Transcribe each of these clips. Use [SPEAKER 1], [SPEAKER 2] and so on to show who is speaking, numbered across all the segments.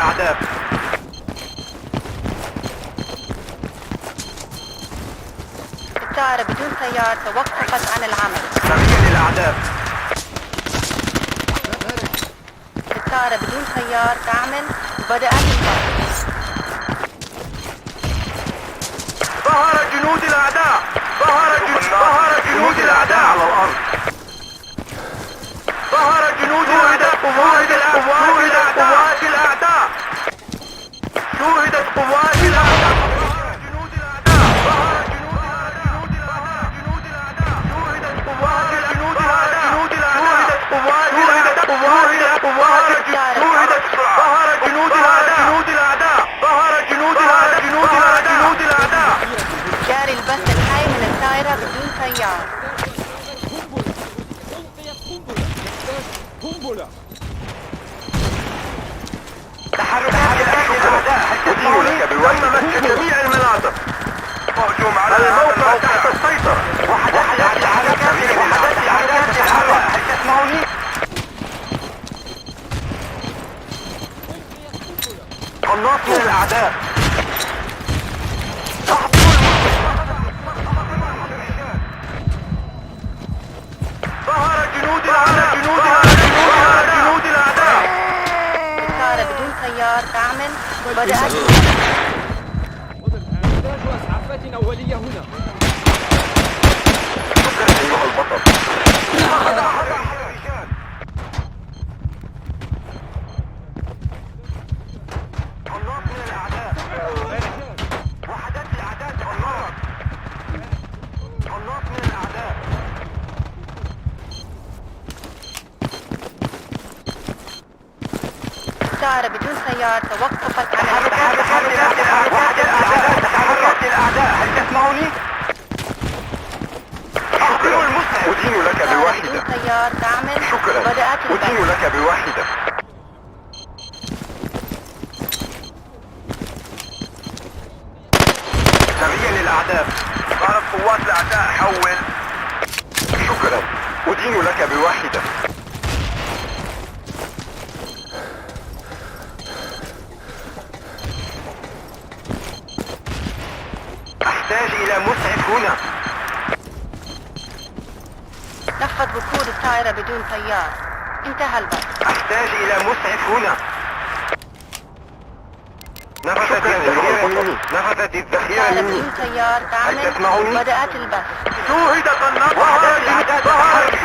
[SPEAKER 1] الأعداء.
[SPEAKER 2] الطائرة بدون طيار توقفت عن العمل.
[SPEAKER 1] سريع للأعداء.
[SPEAKER 2] الطائرة بدون طيار تعمل وبدأت البحث.
[SPEAKER 1] ظهر جنود الأعداء. ظهر جنود الأعداء على الأرض. ظهر جنود الأعداء. شوهدت قوات الأعداء. شوهدت قوات الأعداء. جنود الأعداء. ظهر جنود الأعداء. جنود الأعداء. شوهدت قوات جنود الأعداء. جنود الأعداء. شوهدت قوات ظهر جنود الأعداء. جنود الأعداء. ظهر جنود الأعداء. جنود الأعداء. جنود الأعداء.
[SPEAKER 2] جاري البث الحي من الطائرة بدون طيار.
[SPEAKER 1] تحركات الأعداء تسمعوني تم جميع المناطق. هجوم على الموقع تحت السيطرة. وحدات الأعداء تتحرك. هل تسمعوني؟ قناص من الأعداء. ظهر جنود الأعداء. جنود الأعداء.
[SPEAKER 2] الطائرة بدون طيار تعمل وبدأت
[SPEAKER 3] إسعافات أولية هنا.
[SPEAKER 1] شكرا أيها البطل. قناص من الأعداء. وحدات الأعداء قناص. قناص من الأعداء.
[SPEAKER 2] الطائرة بدون طيار توقفت عن
[SPEAKER 1] وحدات الأعداء. هل تسمعوني؟ شكرا. أدين لك بواحدة.
[SPEAKER 2] بدون طيار تعمل
[SPEAKER 1] شكرا.
[SPEAKER 2] وبدأت
[SPEAKER 1] أدين
[SPEAKER 2] البث.
[SPEAKER 1] لك بواحدة. سريع للأعداء. ضرب قوات الأعداء. حول. شكرا. أدين لك بواحدة. أحتاج إلى مسعف هنا.
[SPEAKER 2] نفذ وقود الطائرة بدون طيار. انتهى البث.
[SPEAKER 1] أحتاج إلى مسعف هنا. نفذت الذخيرة مني. نفذت الذخيرة
[SPEAKER 2] الطائرة
[SPEAKER 1] مني.
[SPEAKER 2] بدون طيار تعمل
[SPEAKER 1] تسمعوني؟
[SPEAKER 2] وبدأت البث.
[SPEAKER 1] شوهد قناص. ظهر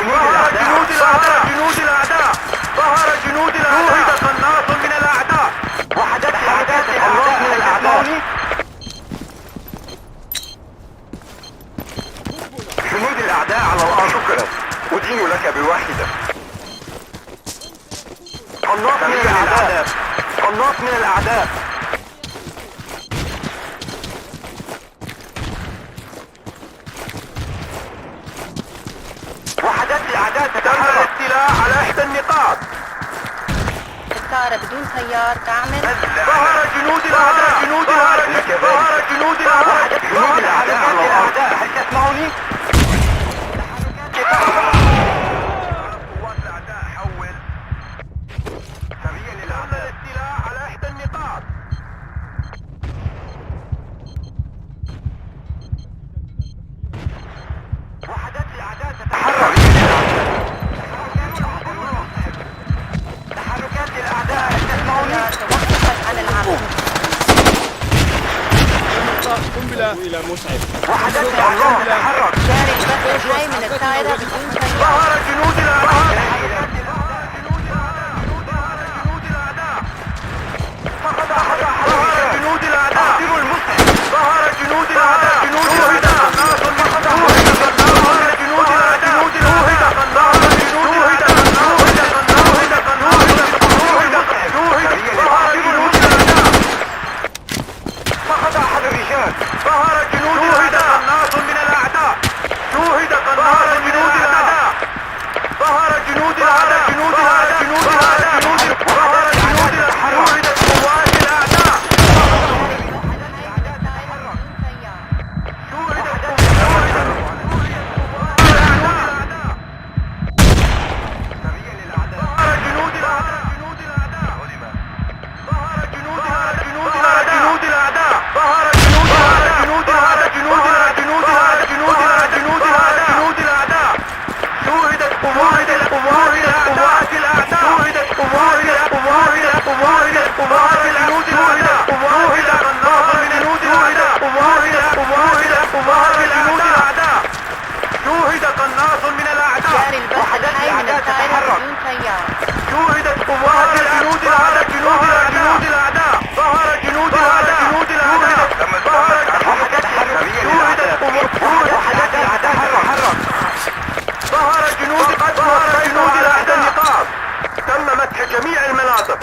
[SPEAKER 1] جنود الأعداء. جنود الأعداء. ظهر جنود الأعداء. شوهد قناص من الأعداء. وحدات الأعداء. قناص من الأعداء. جنود الأعداء على الأرض. شكرا. أدين لك بواحدة. قناص من الأعداء. قناص من الأعداء. وحدات الأعداء تتحرك. الاستيلاء على إحدى النقاط.
[SPEAKER 2] الطائرة بدون طيار تعمل.
[SPEAKER 1] ظهر جنود الأعداء. جنود الأعداء. ظهر جنود الأعداء. جنود الأعداء على الأرض. هل تسمعوني؟ قوات الأعداء. حول. سريع للأعداء. الاستيلاء على إحدى النقاط. وحدات الأعداء تتحرك. تحركات الأعداء. هل تسمعوني؟
[SPEAKER 2] توقفت عن العمل.
[SPEAKER 3] قنبلة إلى مسعف.
[SPEAKER 1] وحدات الأعداء تتحرك.
[SPEAKER 2] جاري البث الحي من الطائرة بدون طيار.
[SPEAKER 1] ظهر جنود الأعداء. ظهر جنود الأعداء. ظهر جنود الأعداء. جنود الأعداء. ظهر جنود الأعداء. فقد أحد الرجال. ظهر جنود الأعداء. قناص من الأعداء. شوهد قناص جنود الأعداء. ظهر جنود الأعداء. جنود الأعداء. جنود الأعداء. ظهر جنود الأعداء. شوهدت قوات الأعداء. ظهر قوات جنود الأعداء. شوهد قناص من جنود الأعداء. قوات جنود الأعداء. شوهد قناص من الأعداء.
[SPEAKER 2] جاري البث الحي من الطائرة بدون طيار.
[SPEAKER 1] شوهدت قوات جنود الأعداء. جنود الأعداء. ظهر جنود الأعداء. ظهر جنود الأعداء. نقاط. تم مسح جميع المناطق.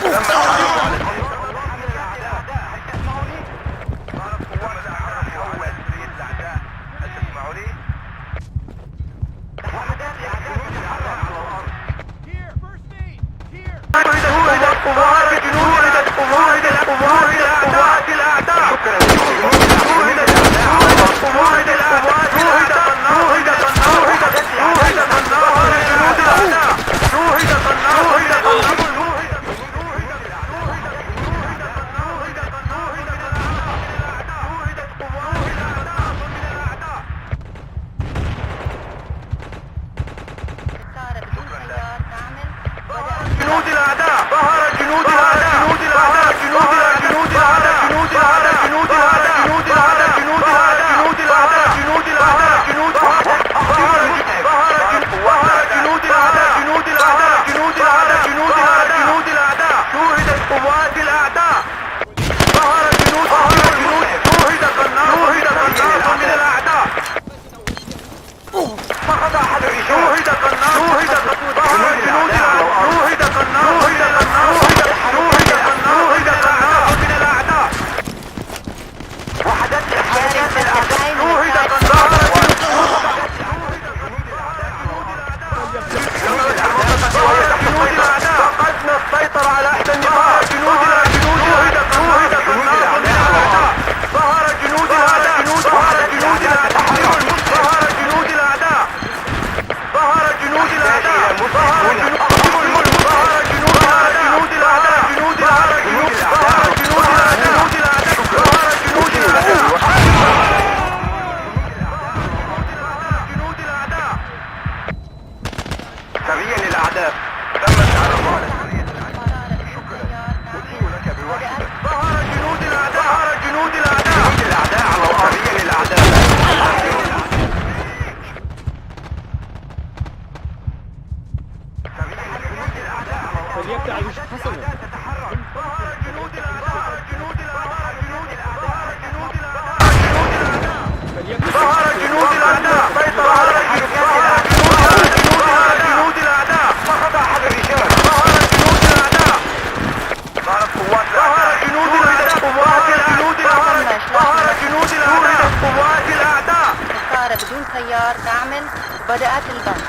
[SPEAKER 2] بدون طيار تعمل وبدأت البث.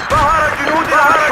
[SPEAKER 1] ظهر جنود الأعداء.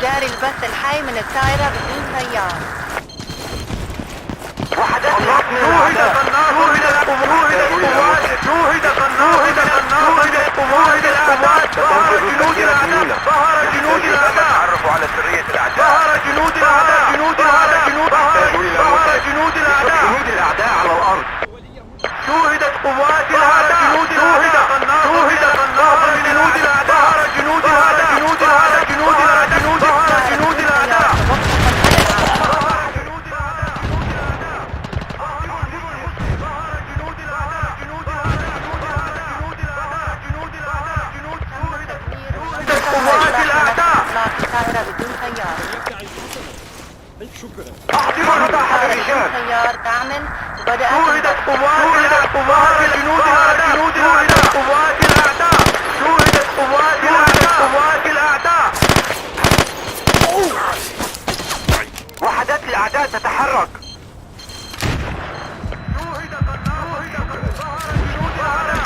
[SPEAKER 2] جاري البث الحي من الطائرة بدون طيار.
[SPEAKER 1] تعرفوا على سرية الأعداء. ظهر جنود الأعداء. جنود الأعداء على الأرض. شوهدت قوات الأعداء. شوهد قناص من جنود الأعداء. جنود الأعداء.
[SPEAKER 2] الطائرة بدون طيار.
[SPEAKER 3] شكرا.
[SPEAKER 2] بدون طيار تعمل وبدأت البث.
[SPEAKER 1] قوات جنود الأعداء. وحدات الأعداء تتحرك.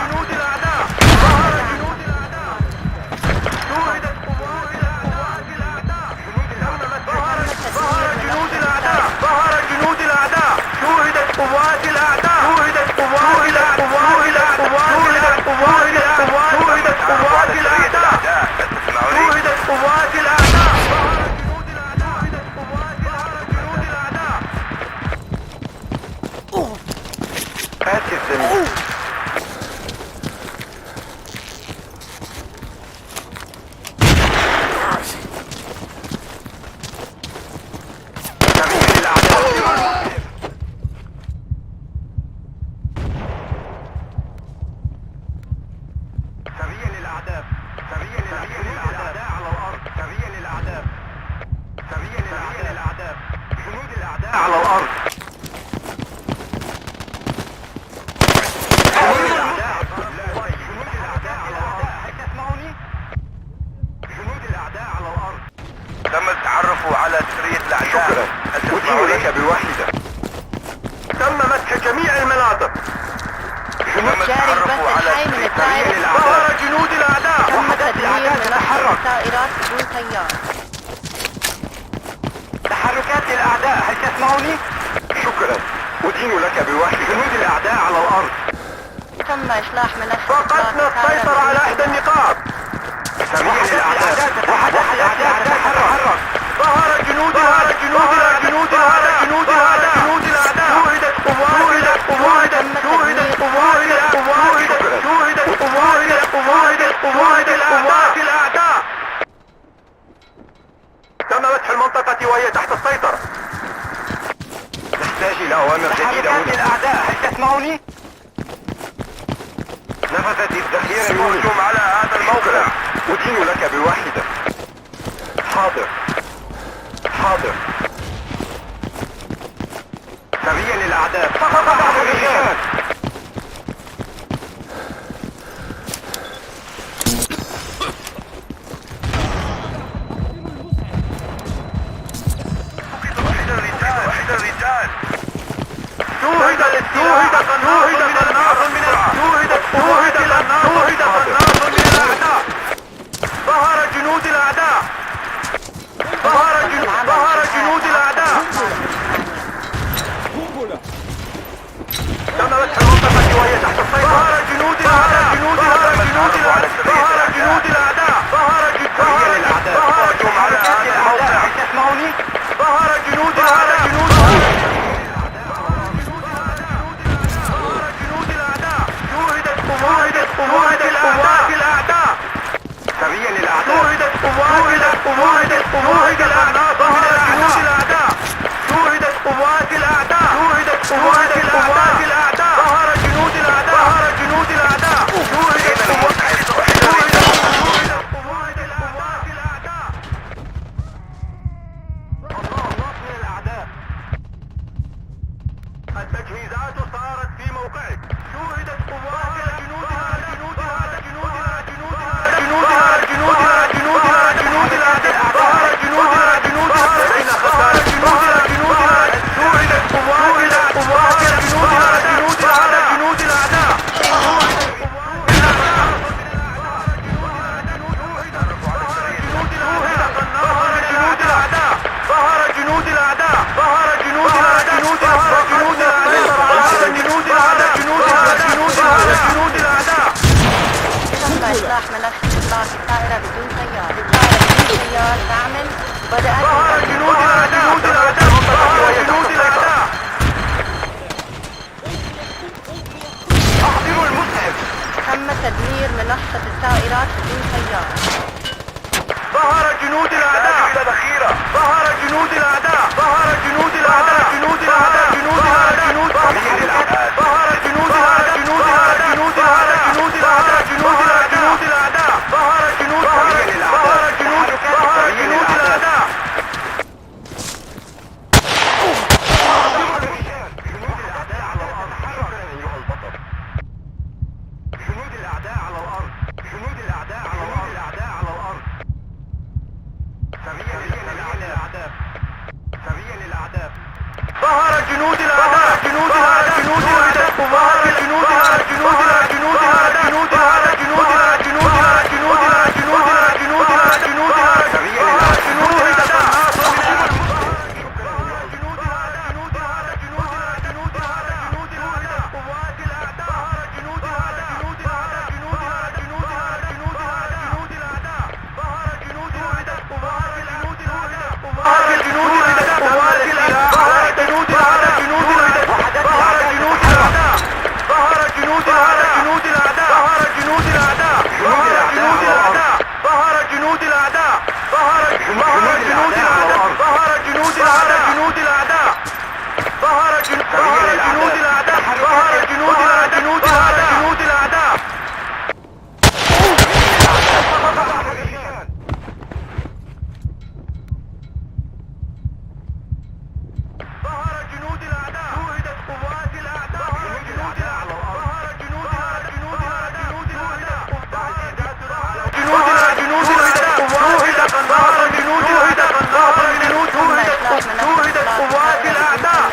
[SPEAKER 1] جنود الأعداء. قوات الأعداء شوهدت قوات الأعداء شوهدت قوات الأعداء شوهدت قوات الأعداء شوهدت قوات الأعداء آسف زميل على الأرض تم التعرف على سرية الأعداء. شكرا. أدين لك بواحدة. تم مسح جميع المناطق. تم التعرف على سرية الأعداء. ظهر جنود الأعداء.
[SPEAKER 2] تم تدمير منصة الطائرات بدون طيار.
[SPEAKER 1] تحركات الأعداء، هل تسمعني؟ شكرا. أدين لك بواحدة. جنود الأعداء على الأرض.
[SPEAKER 2] تم إصلاح منصة
[SPEAKER 1] فقدنا السيطرة على إحدى النقاط. سريع الأعداء تتحرك. ظهر جنود الأعداء شوهدت قوات الأعداء. تم مسح المنطقة وهي تحت السيطرة. نحتاج إلى أوامر جديدة. الأعداء، هل تسمعني؟ نفذت الذخيرة الهجوم على هذا الموقع. أدين لك بواحدة. حاضر. سريا للأعداء. سقط بعض الرجال. ظهر جنود الأعداء. تم مسح المنطقة وهي تحت السيطرة. ظهر جنود الأعداء. هجوم على هذا الموقع. تسمعوني؟ ظهر جنود الأعداء. شوهدت قوات الأعداء. سريا للأعداء. شوهدت قوات الأعداء. ظهر جنود الأعداء. شوهدت قوات الأعداء. ظهر جنود الأعداء. شوهدت قوات الأعداء. التجهيزات صارت في موقعك. شوهدت قوات جنود الأعداء.
[SPEAKER 2] تم إصلاح منصة إطلاق الطائرة بدون طيار. تعمل بدأت
[SPEAKER 1] جنود الأعداء. أحضروا المسعف.
[SPEAKER 2] تم تدمير منصة الطائرات بدون طيار.
[SPEAKER 1] ظهر جنود الأعداء. ظهر جنود الأعداء. ظهر جنود الأعداء ظهر جنود الأعداء جنود الأعداء ظهر جنود الأعداء ظهر جنود الأعداء جنود الأعداء جنود الأعداء ظهر جنود الأعداء شوهدت قوات الأعداء ظهر جنود الأعداء ظهر جنود الأعداء جنود الأعداء جنود الأعداء جنود الأعداء شوهدت ظهر جنود الأعداء ظهر جنود شوهدت قوات الأعداء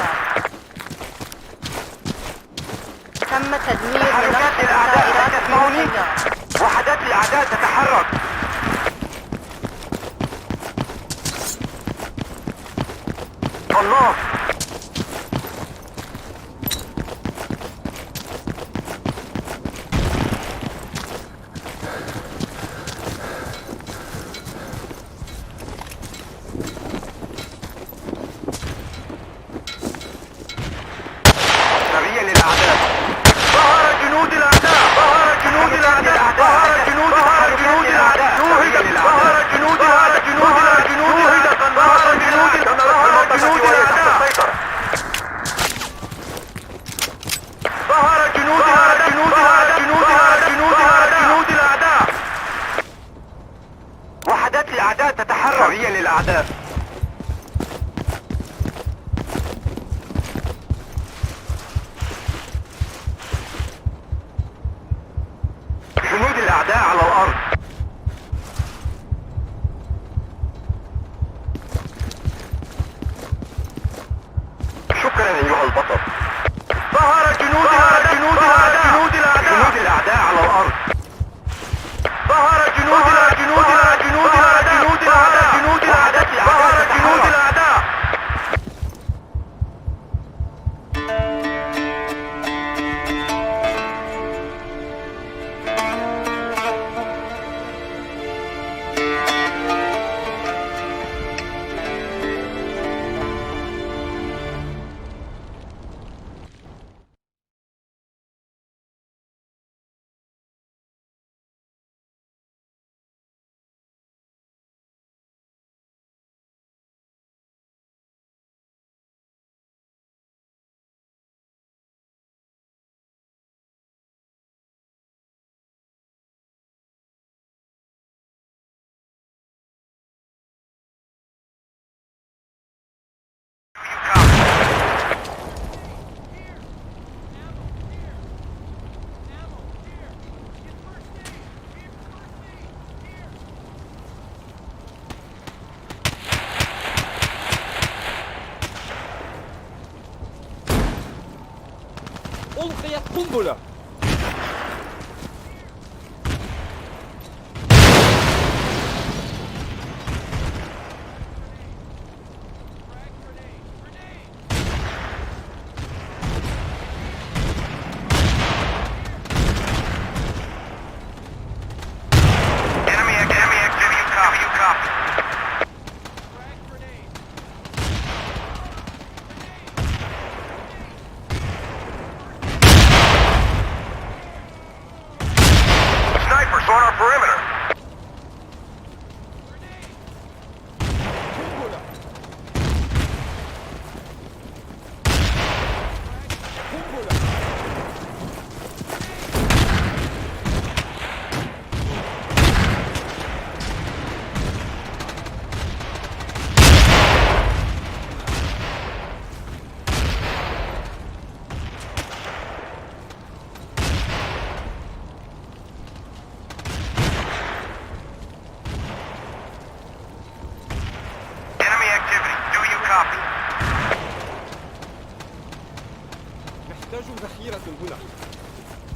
[SPEAKER 2] تم تدمير مناطق الدائرات
[SPEAKER 1] تسمعوني؟ وحدات الأعداء تتحرك الله سرية للأعداء ظهر جنود الأعداء ظهر جنود الأعداء ظهر جنود الأعداء شوهدت ظهر جنود الأعداء جنود الأعداء شوهدت ظهر جنود الأعداء جنود الأعداء ظهر جنود الأعداء جنود الأعداء جنود الأعداء جنود الأعداء جنود الأعداء وحدات الأعداء تتحرك سرية للأعداء جنود الأعداء على الأرض شكرا أيها البطل ظهر جنود الأعداء جنود الأعداء جنود الأعداء جنود الأعداء على الأرض ظهر جنود الأعداء جنود الأعداء جنود الأعداء جنود الأعداء جنود الأعداء ظهر جنود الأعداء
[SPEAKER 3] ألقيت قنبلة.
[SPEAKER 1] on our perimeter.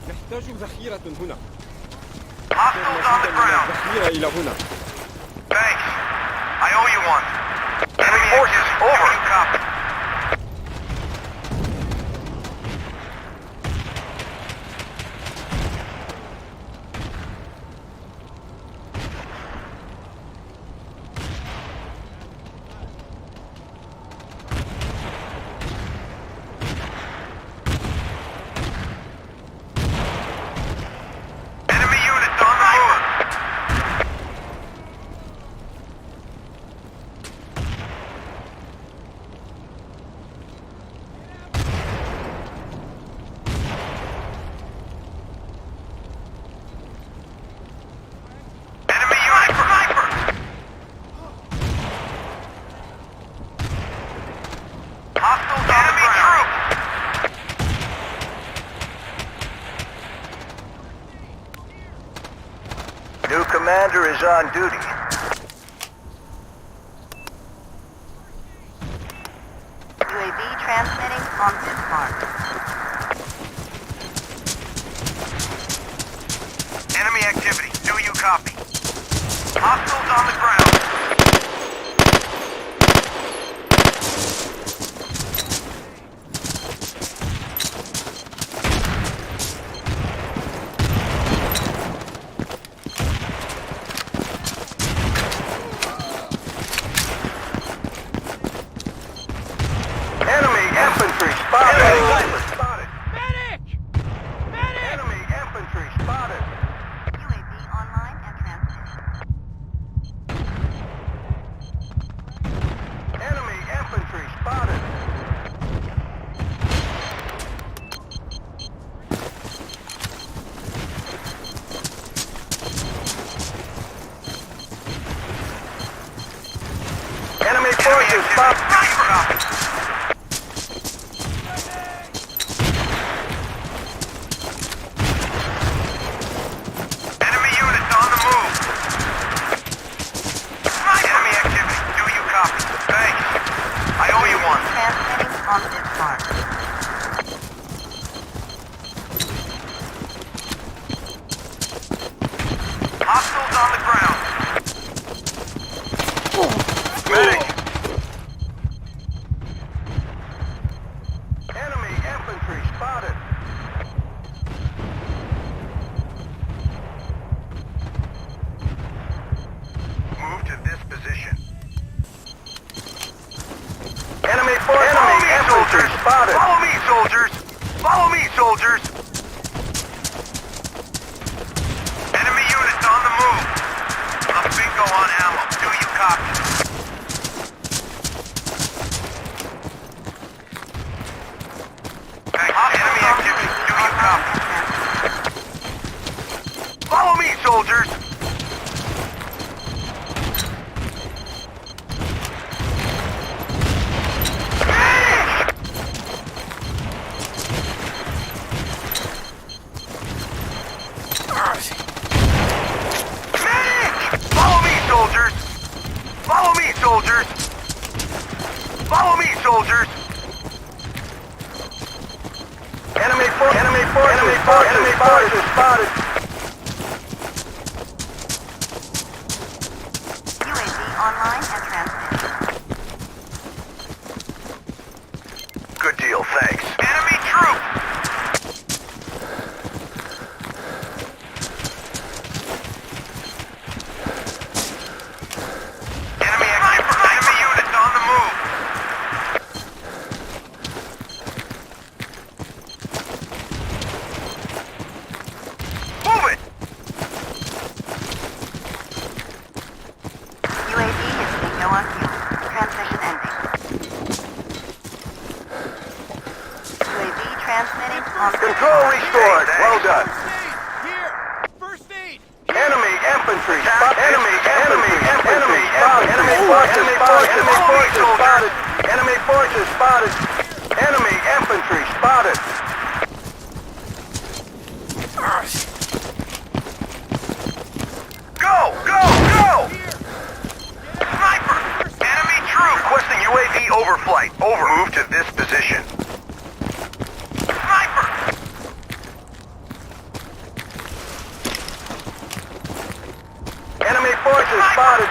[SPEAKER 3] نحتاج ذخيرة هنا.
[SPEAKER 1] Hostiles on the ground.
[SPEAKER 3] ذخيرة إلى هنا.
[SPEAKER 1] Thanks. I owe you one. Enemy forces over. Copy. Hostiles on the ground. New commander is on duty.
[SPEAKER 2] UAV transmitting on this mark.
[SPEAKER 1] Enemy activity. Do you copy? Hostiles on the ground. Enemy infantry spotted.
[SPEAKER 3] Medic! Medic!
[SPEAKER 1] Enemy infantry spotted.
[SPEAKER 2] UAV online and transmitting.
[SPEAKER 1] Enemy infantry spotted. Enemy forces spotted. Enemy units on the move. Enemy activity. Do you copy? Thanks. I owe you one.
[SPEAKER 2] Transmitting on this mark.
[SPEAKER 1] Hostiles on the ground. Medic. Enemy infantry spotted. Move to this position. Enemy forces. Enemy infantry spotted. Follow me, soldiers. Follow me, soldiers. Enemy units on the move. A bingo on ammo. Do you copy? Enemy activity. Do you copy? Follow me, soldiers. Medic! Follow me, soldiers. Follow me, soldiers. Follow me, soldiers. Enemy forces. Enemy spotted.
[SPEAKER 2] UAV online and transmitting.
[SPEAKER 1] Good deal, thanks. Enemy troop. Enemy activity. Enemy units on the move. Move it.
[SPEAKER 2] UAV is no on fuel. Transmission ending. UAV transmitting on
[SPEAKER 1] Control restored. Well done.
[SPEAKER 3] Here! First aid!
[SPEAKER 1] Enemy infantry spotted. Enemy infantry spotted. Enemy forces spotted. Enemy forces spotted. Enemy infantry spotted. Go! Sniper! Enemy troop! Requesting UAV overflight. Over. Move to this position. Sniper! Enemy forces spotted.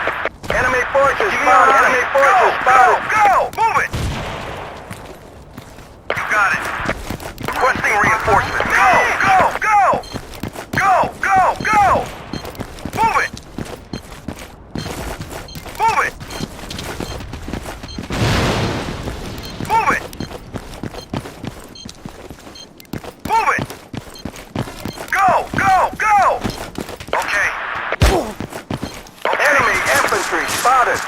[SPEAKER 1] Enemy forces spotted. Enemy forces spotted. Go! Move it! You got it. Requesting reinforcements. Go! Move it! Move it! Move it! Move it! Go! Okay. Enemy infantry spotted.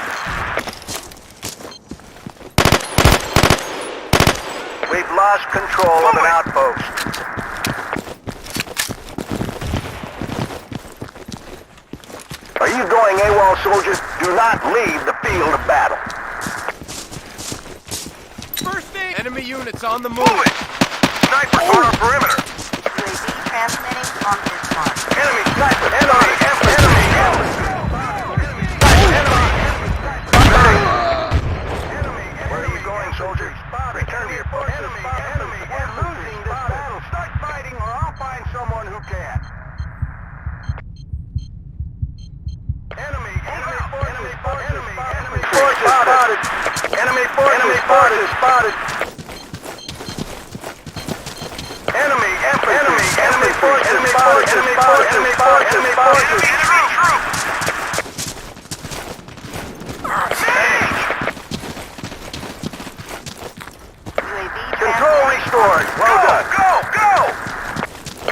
[SPEAKER 1] We've lost control of an outpost. Are you going AWOL, soldiers? Do not leave the field of battle.
[SPEAKER 3] First aid! Enemy units on the
[SPEAKER 1] Move
[SPEAKER 3] move.
[SPEAKER 1] it! Snipers on our perimeter.
[SPEAKER 2] UAV transmitting on this mark.
[SPEAKER 1] Enemy sniper. Enemy. Where are you going, soldiers? Return to your posts. Enemy. We're losing this battle. Start fighting or I'll find someone who can. Enemy forces spotted. Enemy forces spotted. Enemy forces spotted. Enemy forces. Control restored. Well done. Go!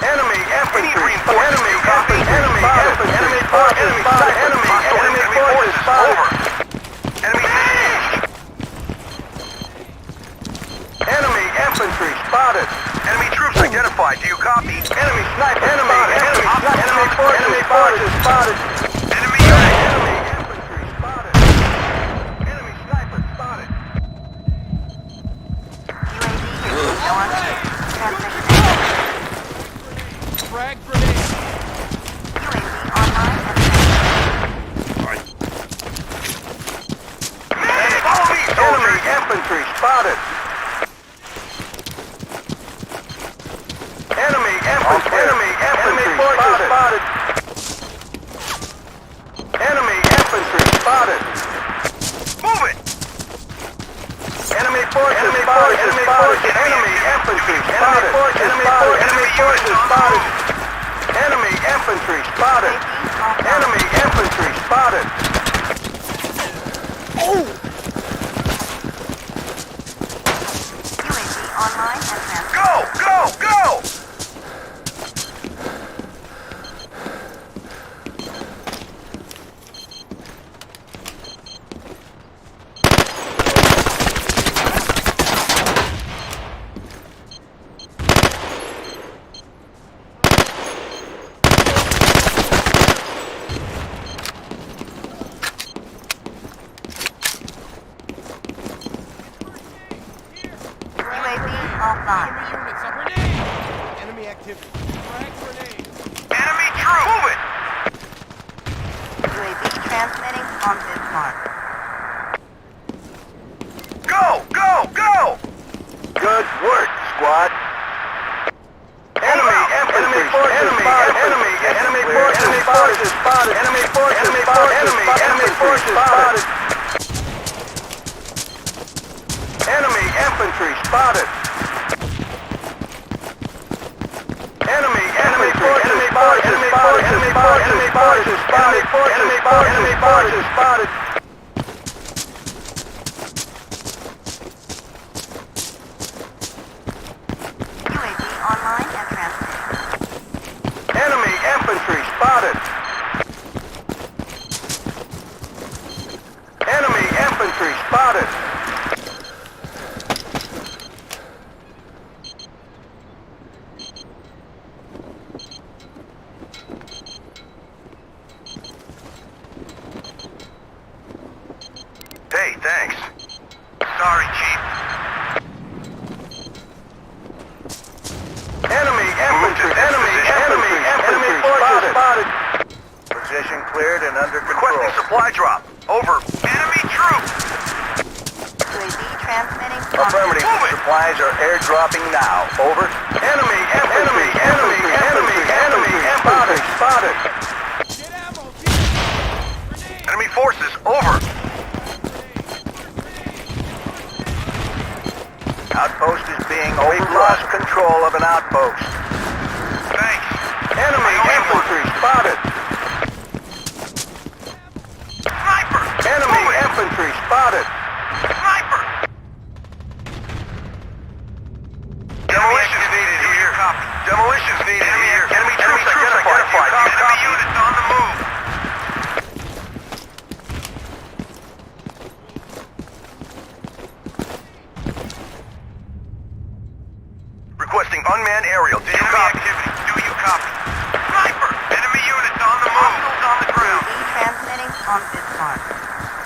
[SPEAKER 1] Enemy infantry. Enemy forces spotted. Enemy forces spotted. Over. Enemy infantry spotted. Enemy troops identified. Do you copy? Enemy sniper. Enemy forces spotted. Enemy infantry spotted. Enemy sniper spotted.
[SPEAKER 3] Frag grenade.
[SPEAKER 1] Enemy infantry spotted. Enemy infantry spotted. Enemy infantry spotted. Move it. Enemy forces spotted. Enemy infantry spotted. Enemy forces spotted. Enemy infantry spotted. Enemy infantry spotted.
[SPEAKER 2] Online and transmitting.
[SPEAKER 1] Go!
[SPEAKER 2] Offline.
[SPEAKER 3] Enemy units. A grenade. Enemy activity. Frag grenade.
[SPEAKER 1] Enemy troop! Move it!
[SPEAKER 2] UAV transmitting on this mark.
[SPEAKER 1] Go! Good work, squad. Enemy forces spotted. Enemy forces spotted. Enemy forces spotted. Enemy infantry spotted. Enemy forces spotted.
[SPEAKER 2] UAV online and transmitting.
[SPEAKER 1] Enemy infantry spotted. Enemy infantry spotted. Hey, thanks. Sorry, Chief. Enemy infantry forces spotted. Position cleared and under control. Requesting supply drop. Over. Enemy troops.
[SPEAKER 2] UAV transmitting on
[SPEAKER 1] Affirmative. Supplies are airdropping now. Over. Enemy spotted.
[SPEAKER 3] Get ammo. Grenade.
[SPEAKER 1] Enemy forces. Over. Outpost is being We've lost control of an outpost. Thanks. Enemy infantry spotted. Sniper! Enemy infantry spotted. Sniper! Demolitions needed here. Copy. Demolitions needed here. Enemy troops identified. Enemy units on the move. Requesting unmanned aerial. Do you copy? Activity. Do you copy? Sniper! Enemy units on the move. On the ground.
[SPEAKER 2] UAV transmitting on this mark.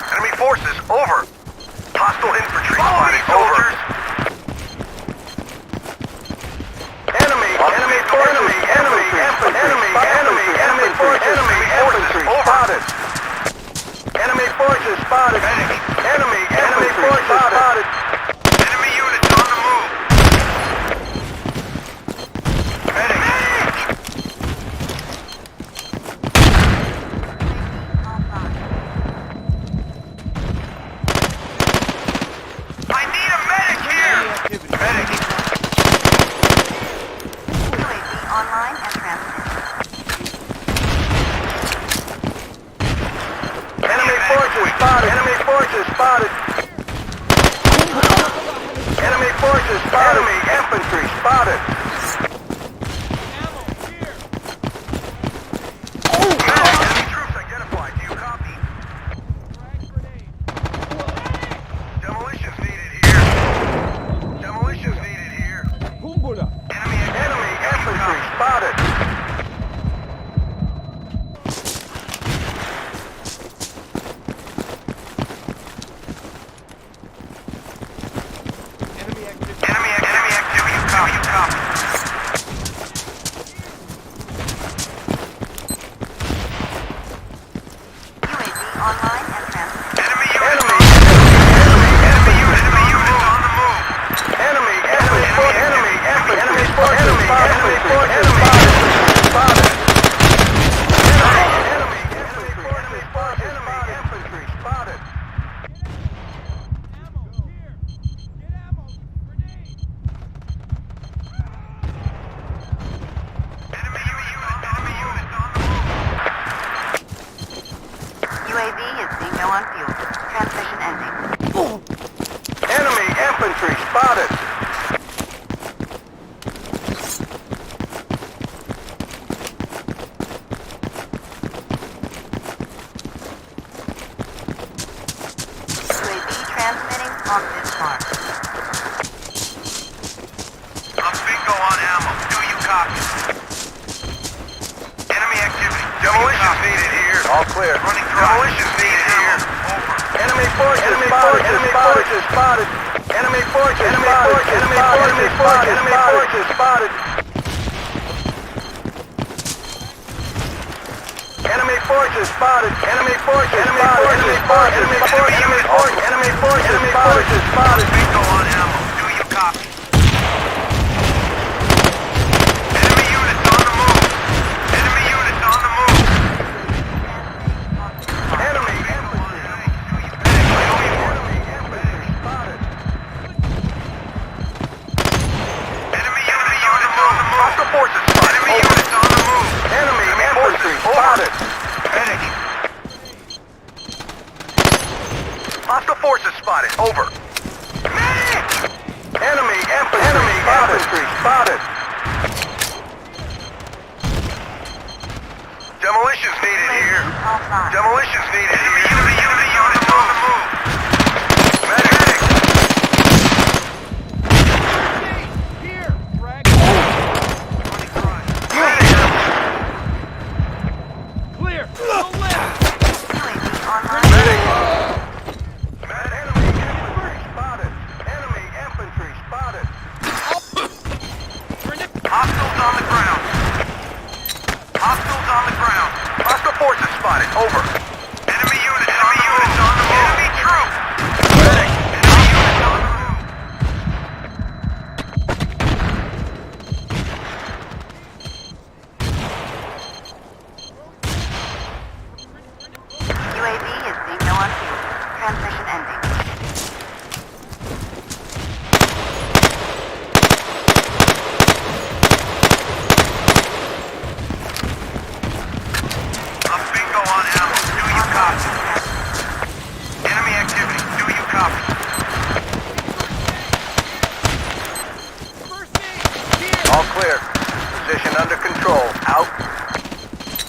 [SPEAKER 1] Enemy forces over. Hostile infantry spotted. Over. forces spotted. Enemy infantry spotted.
[SPEAKER 3] Ammo, here.
[SPEAKER 1] Enemy troops identified. Do you copy?
[SPEAKER 3] Frag grenade.
[SPEAKER 1] Demolitions needed here. Demolitions needed here.
[SPEAKER 3] Kumbula.
[SPEAKER 1] Enemy infantry spotted.
[SPEAKER 3] Enemy activity.
[SPEAKER 1] Enemy activity. You copy. You copy.
[SPEAKER 2] UAV online and transmitting.
[SPEAKER 1] Enemy units on the move. Enemy forces spotted. Infantry spotted.
[SPEAKER 3] Ammo, here. Get ammo. Grenade.
[SPEAKER 1] Enemy units on the move.
[SPEAKER 2] UAV is being low on fuel. Transmission ending.
[SPEAKER 1] Enemy infantry spotted.
[SPEAKER 2] UAV transmitting on this mark.
[SPEAKER 1] I'm bingo on ammo. Do you copy? Enemy activity. Demolitions needed here. All clear. Running demolitions needed here. Over. Enemy forces spotted. Enemy forces spotted. Enemy forces spotted. Enemy forces spotted. Enemy forces spotted. Enemy forces spotted. Enemy forces spotted. Bingo on ammo. Do you copy? Enemy units on the move. Enemy units on the move. Enemy infantry. Spotted. Enemy units on the move. Hostile forces spotted. Enemy units on the move. Enemy infantry spotted. Medic. Hostile forces spotted. Over. Medic. Enemy infantry spotted. Demolitions needed here.
[SPEAKER 2] Offline.
[SPEAKER 1] Demolitions needed here. Enemy units on the move. Medic.
[SPEAKER 3] Here. Frag.
[SPEAKER 1] Medic.
[SPEAKER 3] Clear. To the left.
[SPEAKER 2] UAV online.
[SPEAKER 1] Medic. Enemy infantry spotted. Enemy infantry spotted.
[SPEAKER 3] Grenade.
[SPEAKER 1] Hostiles on the ground. Hostiles on the ground. Hostile forces spotted. Over. Enemy units on the move. Enemy troops. Medic. Enemy units on the move.
[SPEAKER 2] UAV is being low on fuel. Transmission ending.
[SPEAKER 1] I'm bingo on ammo. Do you copy? Enemy activity. Do you copy?
[SPEAKER 3] First aid. Here.
[SPEAKER 1] All clear. Position under control. Out.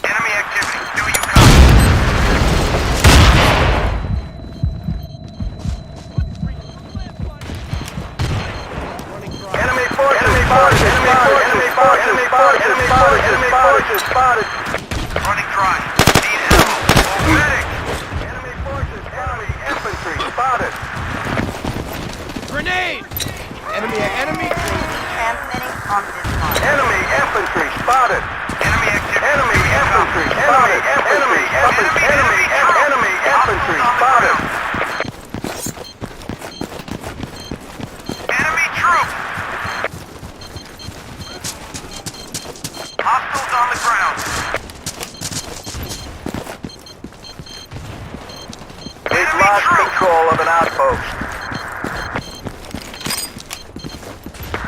[SPEAKER 1] Enemy activity. Do you copy?
[SPEAKER 3] Running dry.
[SPEAKER 1] Enemy forces spotted. Running dry. Need ammo. Medic. Enemy forces. Enemy infantry spotted.
[SPEAKER 3] Grenade. Enemy.
[SPEAKER 2] Transmitting on this mark.
[SPEAKER 1] Enemy infantry spotted. Enemy activity. Enemy infantry spotted. Enemy infantry spotted. Enemy troops. Hostiles on the ground. We've lost control of an outpost.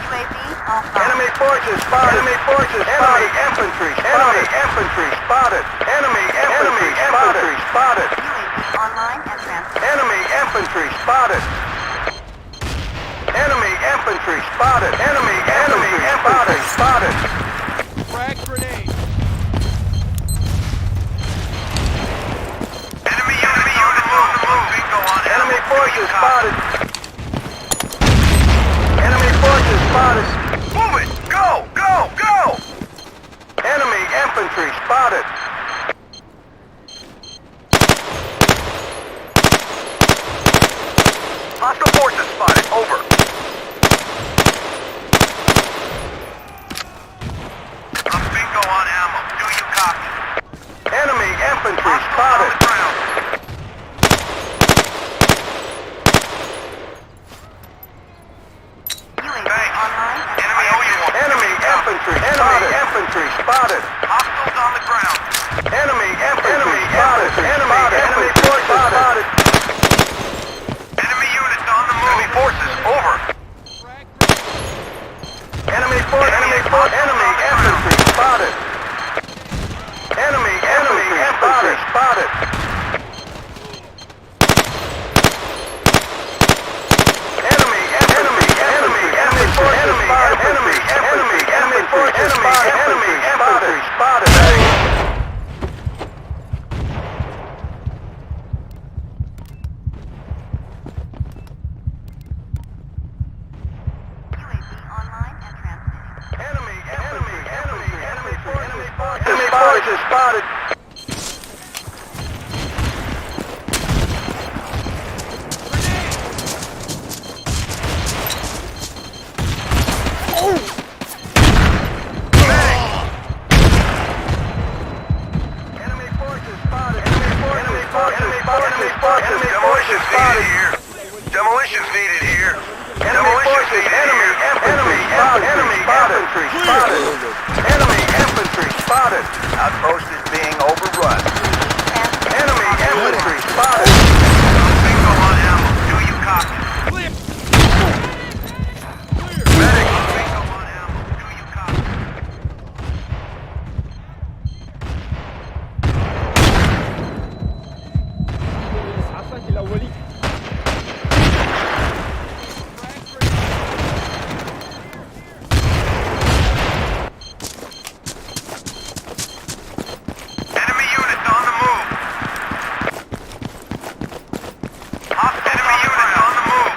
[SPEAKER 2] UAV offline.
[SPEAKER 1] Enemy forces spotted. Enemy forces spotted. Infantry spotted. Infantry spotted. Enemy infantry spotted.
[SPEAKER 2] UAV online and transmitting.
[SPEAKER 1] Enemy infantry spotted. Enemy infantry spotted. Enemy infantry spotted.
[SPEAKER 3] Frag grenade.
[SPEAKER 1] Enemy units on the move. Bingo on enemy forces spotted. Enemy forces spotted. Move it! Go! Go! Go! Enemy infantry spotted. Hostile forces spotted. Over. I'm bingo on ammo. Do you copy? Enemy infantry spotted. Infantry spotted. Hostiles on the ground. Enemy infantry spotted. Enemy forces spotted. Enemy units on the move. Enemy forces over. Enemy infantry spotted. Enemy infantry spotted. Enemy forces spotted. Enemy forces spotted. Enemy infantry spotted. Enemy forces spotted. Demolitions needed here. Enemy infantry spotted. Enemy infantry spotted. Outpost is being overrun. Enemy infantry spotted. Bingo on ammo. Do you copy? Medic. Bingo on ammo. Do you copy? Enemy units on the move. Enemy units on the move.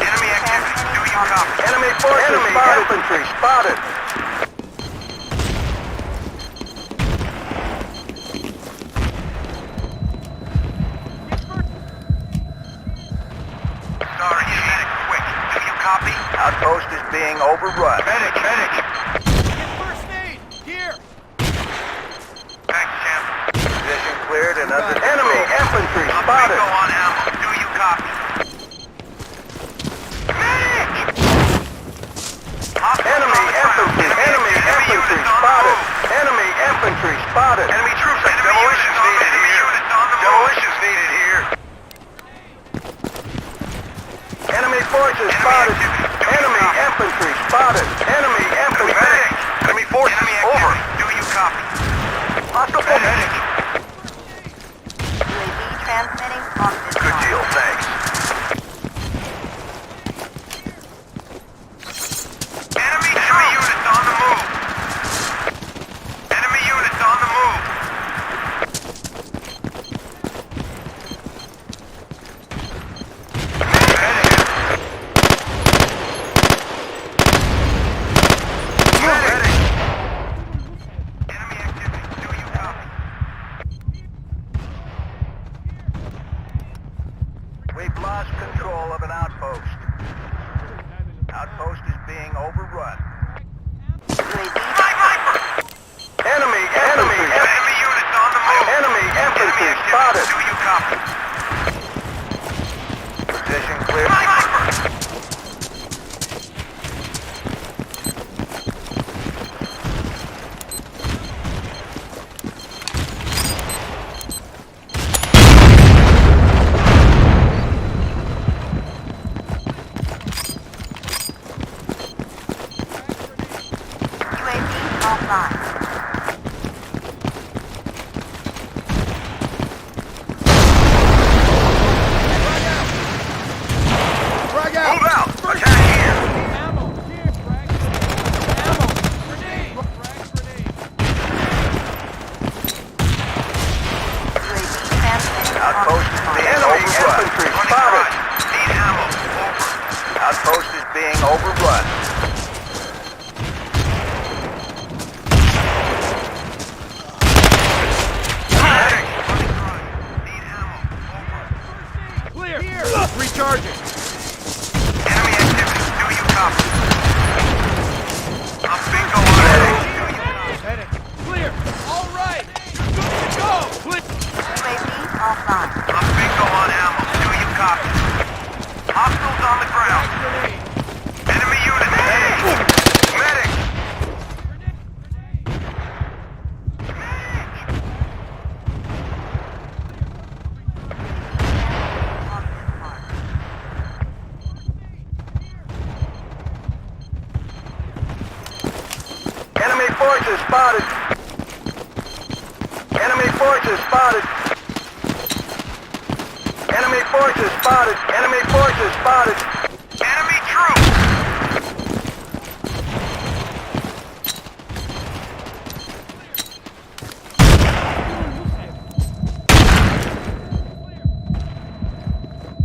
[SPEAKER 1] Enemy activity. Do you copy? Enemy forces spotted. Infantry spotted. Sorry, medic, quick. Do you copy? Outpost is being overrun. Medic.
[SPEAKER 3] Get first aid. Here.
[SPEAKER 1] Thanks, champ. Position cleared and under enemy infantry spotted. Bingo on ammo. Do you copy? Medic! Enemy infantry spotted. Enemy infantry spotted. Enemy troops. Demolitions needed here. Demolitions needed here. Enemy forces spotted. Enemy infantry spotted. Enemy infantry. Enemy forces over. Do you copy? Hostile medic.
[SPEAKER 2] UAV transmitting on this
[SPEAKER 1] Good
[SPEAKER 2] line.
[SPEAKER 1] deal, thanks. Enemy units on the move. Enemy units on the move. Enemy activity. Do you copy? We've lost control of an outpost. Outpost is being overrun.
[SPEAKER 2] UAV
[SPEAKER 1] Enemy units on the move. Enemy infantry spotted. Do you copy? Position clear.
[SPEAKER 2] UAV offline.
[SPEAKER 1] Outpost is being overrun. Infantry spotted. Need ammo. Over. Outpost is being overrun.
[SPEAKER 3] Clear! Here! Recharging!
[SPEAKER 1] Enemy activity. Do you copy? I'm bingo on it.
[SPEAKER 3] Medic! Clear! All right! You're good to go! Clear!
[SPEAKER 2] UAV offline.
[SPEAKER 1] I'm bingo on ammo. Do you copy? Hostiles on the ground.
[SPEAKER 3] Grenade!
[SPEAKER 1] Enemy unit. Medic. Enemy forces spotted. Enemy forces spotted. Enemy forces spotted. Enemy forces spotted. Enemy troops.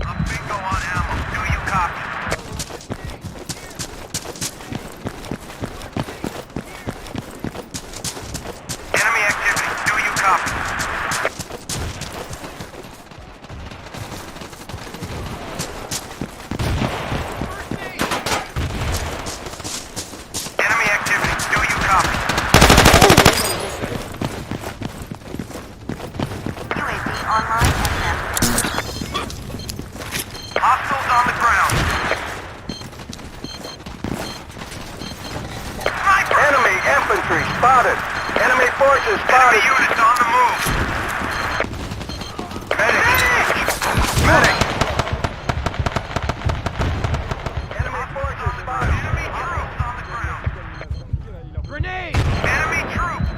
[SPEAKER 1] I'm bingo on ammo. Do you copy? Enemy activity. Do you copy? Enemy activity. Do you copy?
[SPEAKER 2] UAV online and active.
[SPEAKER 1] Hostiles on the ground. Sniper! Enemy infantry spotted. Enemy forces spotted. Enemy units on the move. Medic! Medic! Enemy forces spotted. Enemy troops on the ground.
[SPEAKER 3] Grenade!
[SPEAKER 1] Enemy troops!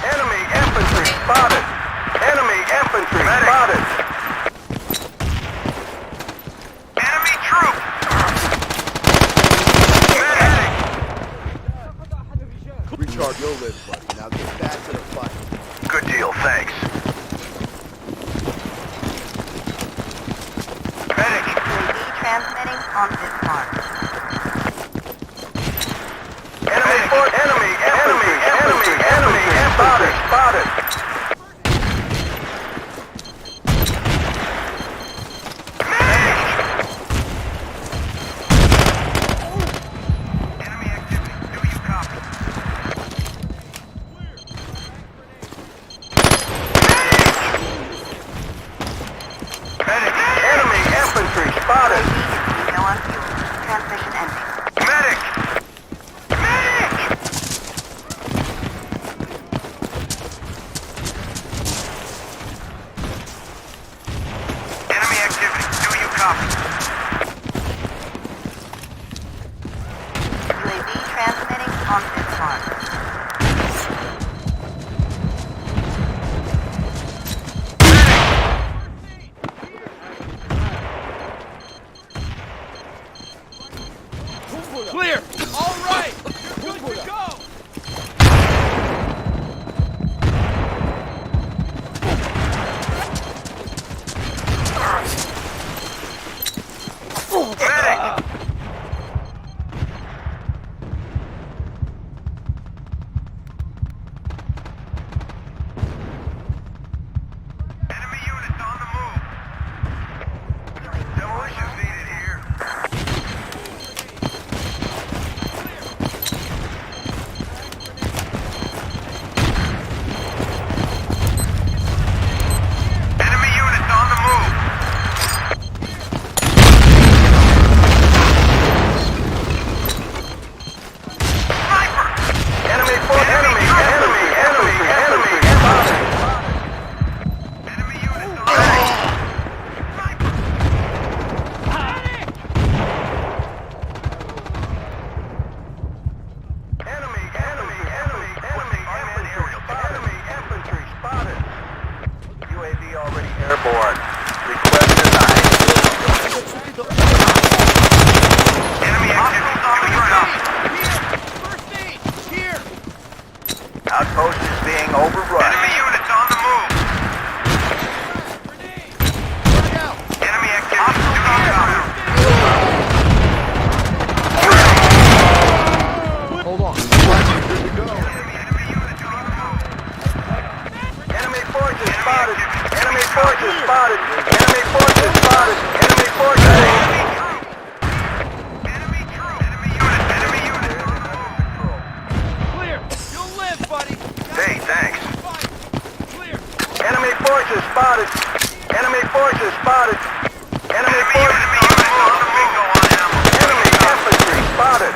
[SPEAKER 1] Enemy infantry spotted! Enemy infantry spotted! Enemy troops! Medic!
[SPEAKER 3] Recharge. You'll live, buddy. Now get back to the fight.
[SPEAKER 1] Good deal, thanks. Medic!
[SPEAKER 2] UAV transmitting on this mark.
[SPEAKER 1] Enemy spotted! Spotted! Enemy activity. Do you copy? Medic! Enemy infantry spotted!
[SPEAKER 2] UAV is low on fuel. Transmission ending.
[SPEAKER 1] Medic! Medic! Enemy activity. Do you copy?
[SPEAKER 2] UAV transmitting on this mark.
[SPEAKER 3] Clear! All right! You're good to go!
[SPEAKER 1] Medic! Enemy units on the move. Demolition needed here. Enemy units on the move. Sniper! Enemy spotted. Enemy units on the move. Sniper! Enemy infantry spotted. UAV already airborne. Request denied. Enemy activity.
[SPEAKER 3] Here! First aid! Here!
[SPEAKER 1] Outpost is being overrun. Enemy units on the move. Enemy activity.
[SPEAKER 3] Hold on.
[SPEAKER 1] Enemy forces spotted. Enemy forces spotted. Enemy forces spotted. Enemy forces. Enemy troop. Enemy unit. Enemy unit.
[SPEAKER 3] Clear. You'll live, buddy.
[SPEAKER 1] Hey, thanks.
[SPEAKER 3] Clear.
[SPEAKER 1] Enemy forces spotted. Enemy forces spotted. Enemy forces on the move. Enemy infantry spotted.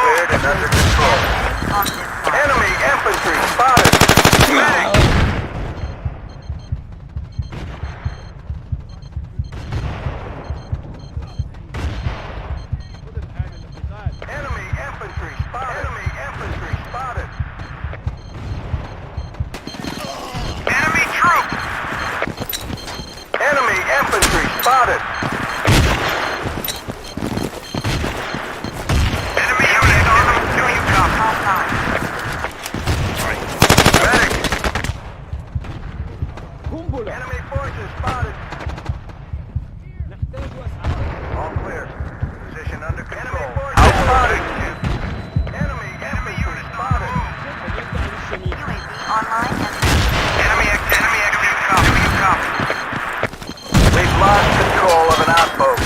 [SPEAKER 1] Cleared and under control. Enemy infantry spotted. Enemy infantry spotted. Enemy infantry spotted. Enemy troop. Enemy infantry spotted. Enemy unit on them. Do you copy? Medic. Enemy forces spotted. All clear. Position under control. Out spotted. Enemy infantry spotted.
[SPEAKER 2] UAV online and
[SPEAKER 1] Enemy activity. Copy. You copy. We've lost control of an outpost.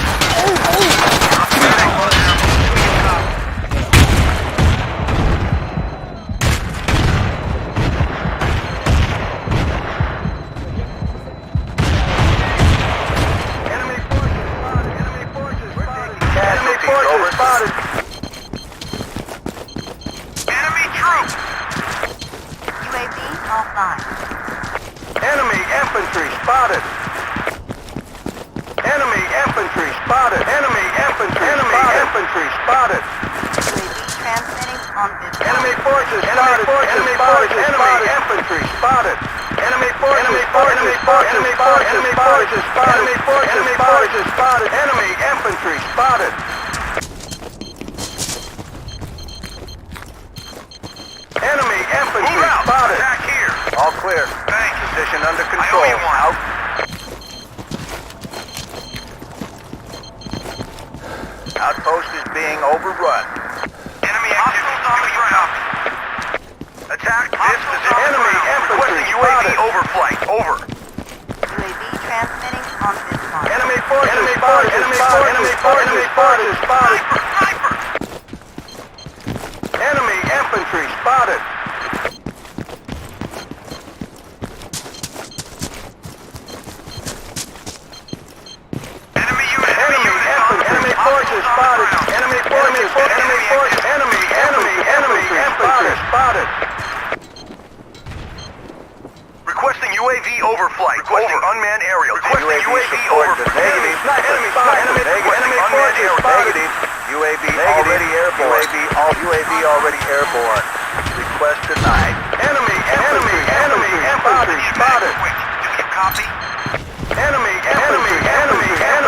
[SPEAKER 1] Enemy forces spotted. Enemy forces spotted. Enemy forces spotted. Enemy troop.
[SPEAKER 2] UAV offline.
[SPEAKER 1] Enemy infantry spotted. Enemy infantry spotted. Enemy infantry. Enemy infantry spotted.
[SPEAKER 2] UAV transmitting on this
[SPEAKER 1] Enemy forces spotted. Enemy forces. Enemy infantry spotted. Enemy forces. Enemy forces. Enemy forces. Enemy forces spotted. Enemy forces. Enemy forces spotted. Enemy infantry spotted. Enemy infantry spotted. Back here. All clear. Thanks. Position under control. Out. Outpost is being overrun. Enemy activity on the ground. Attack this position. Enemy infantry UAV overflight. Over.
[SPEAKER 2] UAV transmitting on this line.
[SPEAKER 1] Enemy forces. Enemy forces. Enemy forces. Enemy forces spotted. Sniper. Enemy infantry spotted. Enemy unit. Enemy infantry. Enemy forces spotted. Enemy forces. Enemy forces. Enemy infantry spotted. Requesting UAV overflight. Requesting unmanned aerial. Requesting UAV overflight. Enemy spotted. Enemy forces spotted. UAV already airborne. UAV already airborne. Request denied. Enemy infantry spotted. Do you copy? Enemy infantry spotted. Enemy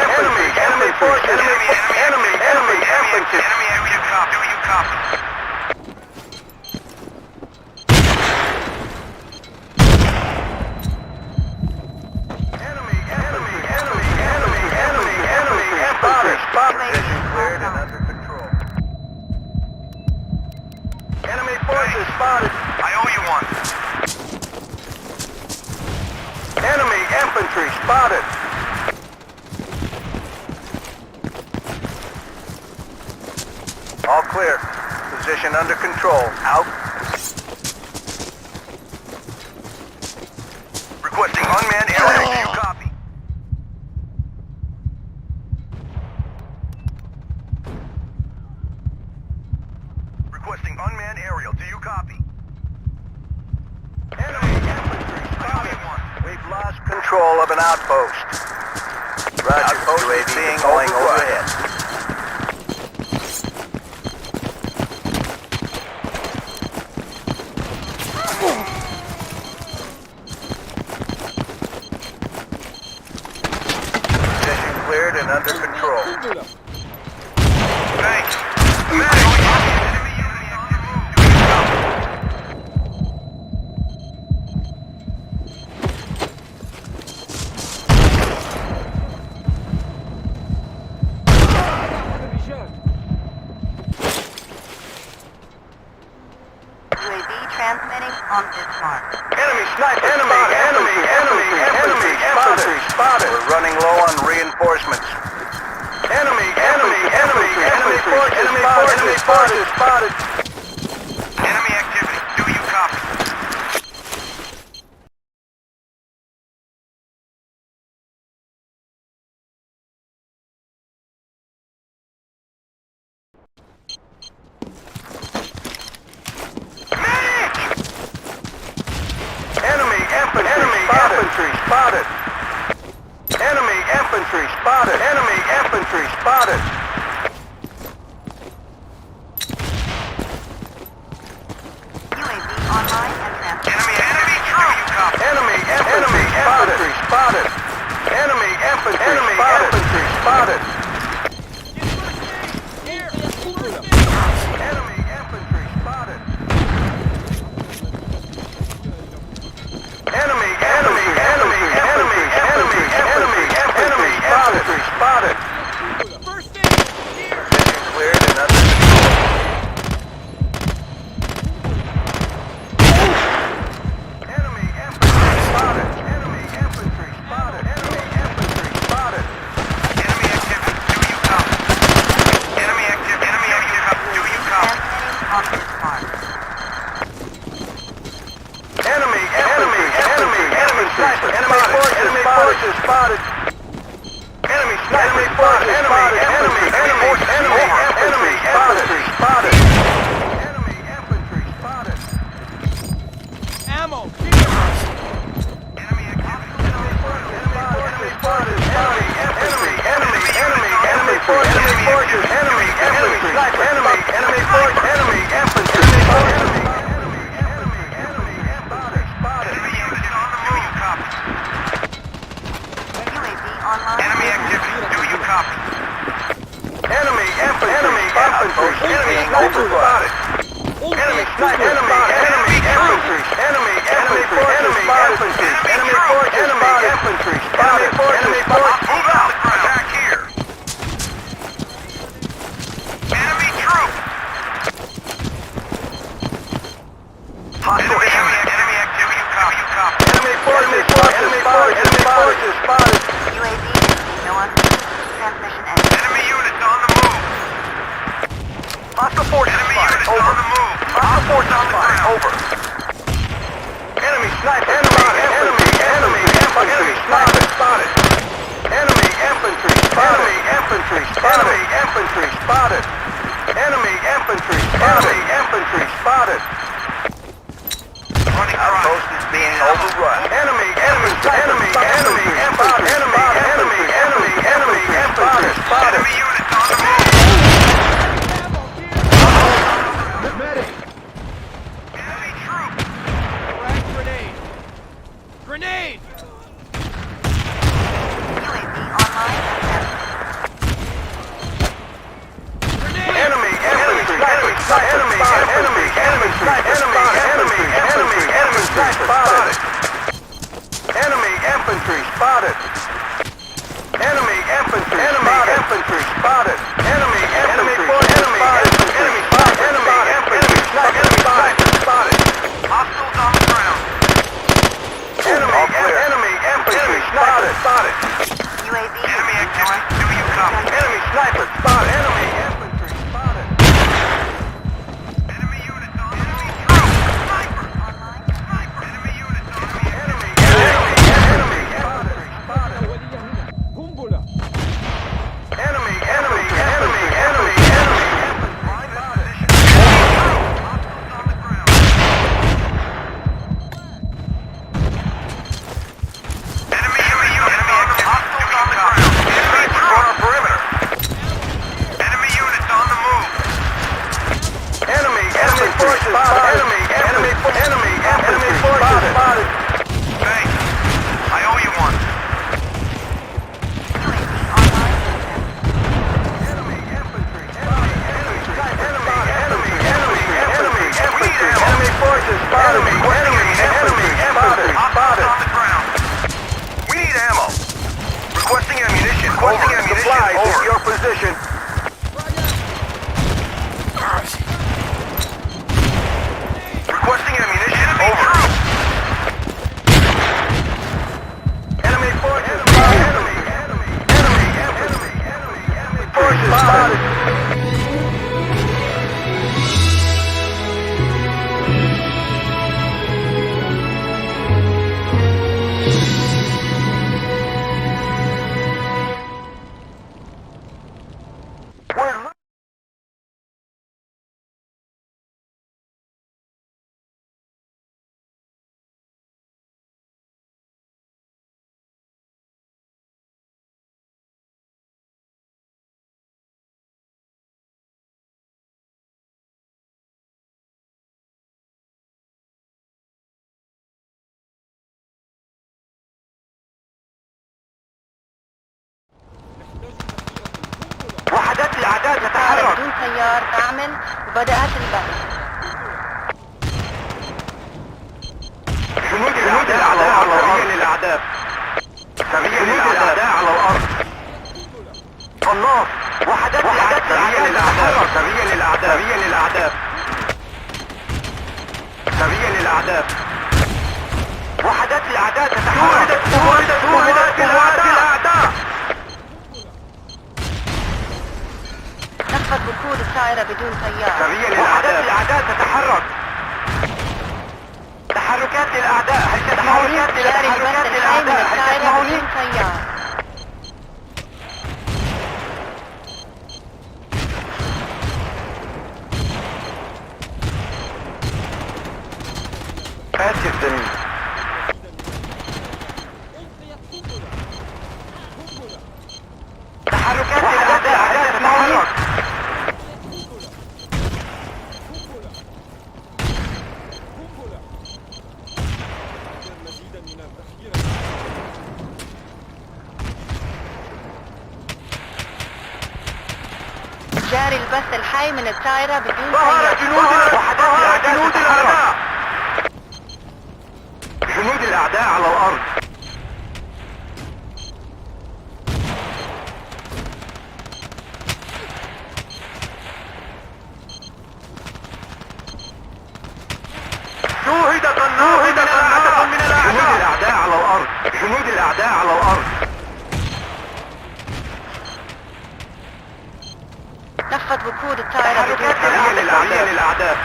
[SPEAKER 1] infantry forces. Enemy infantry. Enemy area copy. Do you copy? Enemy infantry spotted. Cleared and under control. Enemy forces spotted. I owe you one. Enemy infantry spotted. All clear. Position under control. Out. Requesting unmanned aerial. Do you copy? Requesting unmanned aerial. Do you copy? Enemy infantry spotted. We've lost control of an outpost. Roger. UAV being going overhead. Thanks. Medic!
[SPEAKER 2] UAV transmitting on this mark.
[SPEAKER 1] Enemy sniper! Enemy spotted! We're running low on reinforcements. Enemy forces spotted! Enemy activity. Do you copy? Enemy infantry spotted! Enemy infantry spotted! Enemy infantry spotted!
[SPEAKER 2] UAV online and transmitting.
[SPEAKER 1] Enemy true, you copy. Enemy infantry spotted! Enemy infantry spotted!
[SPEAKER 3] Here!
[SPEAKER 1] Enemy infantry spotted! Enemy spotted!
[SPEAKER 3] First aid! Here!
[SPEAKER 1] Mission cleared and under Enemy infantry spotted! Enemy infantry spotted! Enemy infantry spotted! Enemy activity, do you copy? Enemy activity, do you copy?
[SPEAKER 2] Transmitting on this mark.
[SPEAKER 1] Enemy forces spotted! Enemy forces spotted! Enemy infantry spotted! Enemy infantry spotted!
[SPEAKER 3] Ammo!
[SPEAKER 1] Enemy activity! Enemy forces spotted! Enemy forces! Enemy infantry! Enemy infantry!
[SPEAKER 2] UAV online.
[SPEAKER 1] Enemy activity, do you copy? Enemy infantry spotted! Enemy infantry! Move out! Attack here! Enemy troop! Hostile enemy activity, you copy. Enemy forces spotted!
[SPEAKER 2] UAV receiving no answer. Transmission ended.
[SPEAKER 1] Enemy units on the move! Hostile forces spotted, over. Hostile forces on the ground, over. Enemy sniper, enemy infantry spotted. Enemy infantry spotted. Enemy infantry spotted. Outpost is being overrun. Enemy infantry spotted. Enemy units on the move. Enemy troop.
[SPEAKER 3] Frag grenade! Grenade!
[SPEAKER 2] UAV online and transmitting.
[SPEAKER 3] Grenade!
[SPEAKER 1] Enemy infantry spotted. Enemy infantry spotted. Enemy infantry spotted. Enemy spotted. Hostiles on the ground. Enemy infantry spotted.
[SPEAKER 2] UAV
[SPEAKER 1] Enemy
[SPEAKER 2] receiving no
[SPEAKER 1] activity,
[SPEAKER 2] answer.
[SPEAKER 1] do you copy? Enemy sniper spotted. Enemy infantry spotted. Enemy units on enemy troop. Sniper. Enemy units on enemy infantry spotted.
[SPEAKER 3] Kumbula!
[SPEAKER 1] Enemy الأعداء تتحرك.
[SPEAKER 2] بدون تيار تعمل وبدأت البث.
[SPEAKER 1] جنود الأعداء على الأرض. سريع للأعداء على الأرض. قناص. وحدات الأعداء سريع للأعداء. سريع للأعداء. سريع للأعداء. سريع للأعداء. وحدات الأعداء تتحرك. شوهدت الأعداء.
[SPEAKER 2] نفذ وقود الطائرة بدون تيار.
[SPEAKER 1] سريع للأعداء. وحدات الأعداء تتحرك. تحركات للأعداء. هل تسمعوني؟
[SPEAKER 2] جاري البث الحي من الطائرة بدون تيار.
[SPEAKER 1] آسف زميل. تحركات للأعداء تتحرك.
[SPEAKER 2] جاري البث الحي من الطائرة بدون
[SPEAKER 1] ظهر
[SPEAKER 2] تيار.
[SPEAKER 1] جنود الأعداء. جنود الأعداء على الأرض. شوهد قناص من الأعداء. جنود الأعداء على الأرض. جنود الأعداء على الأرض.
[SPEAKER 2] نفذ وقود الطائرة بدون
[SPEAKER 1] تحركات
[SPEAKER 2] تيار.
[SPEAKER 1] للأعداء.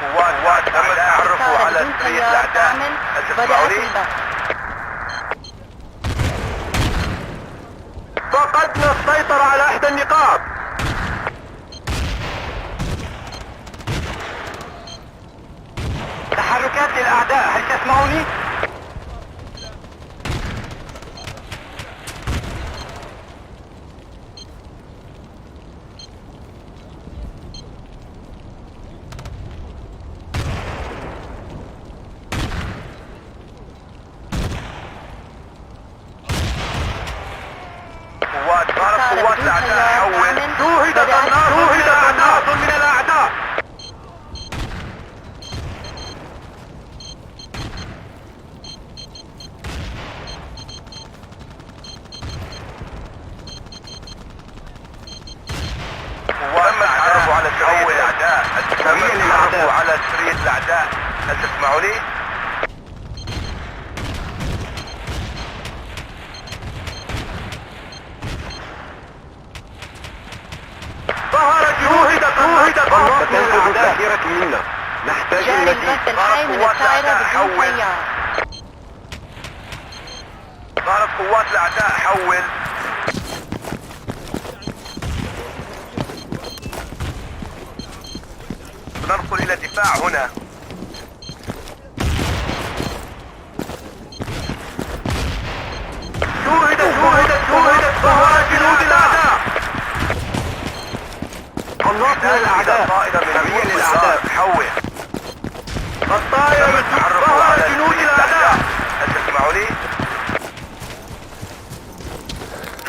[SPEAKER 1] قوات تم التعرف على
[SPEAKER 2] بدون
[SPEAKER 1] سرية
[SPEAKER 2] تيار
[SPEAKER 1] الأعداء.
[SPEAKER 2] تعمل وبدأت البث.
[SPEAKER 1] فقدنا السيطرة على إحدى النقاط. تحركات للأعداء. هل تسمعوني؟ قوات الأعداء حول. شوهد قناص من الأعداء. تم التعرف على سرية الأعداء. تم التعرف على سرية الأعداء. هل تسمعوني؟ ظهر شوهد قناص من الأعداء. منا. نحتاج
[SPEAKER 2] جاري البث الحي من الطائرة بدون تيار.
[SPEAKER 1] ظهرت قوات الأعداء. حول. ننقل إلى الدفاع هنا. شوهدت ظهر جنود الأعداء. قناص من الأعداء. طائرة سريع للأعداء. حول. الطائرة ظهر جنود الأعداء. هل تسمعوني؟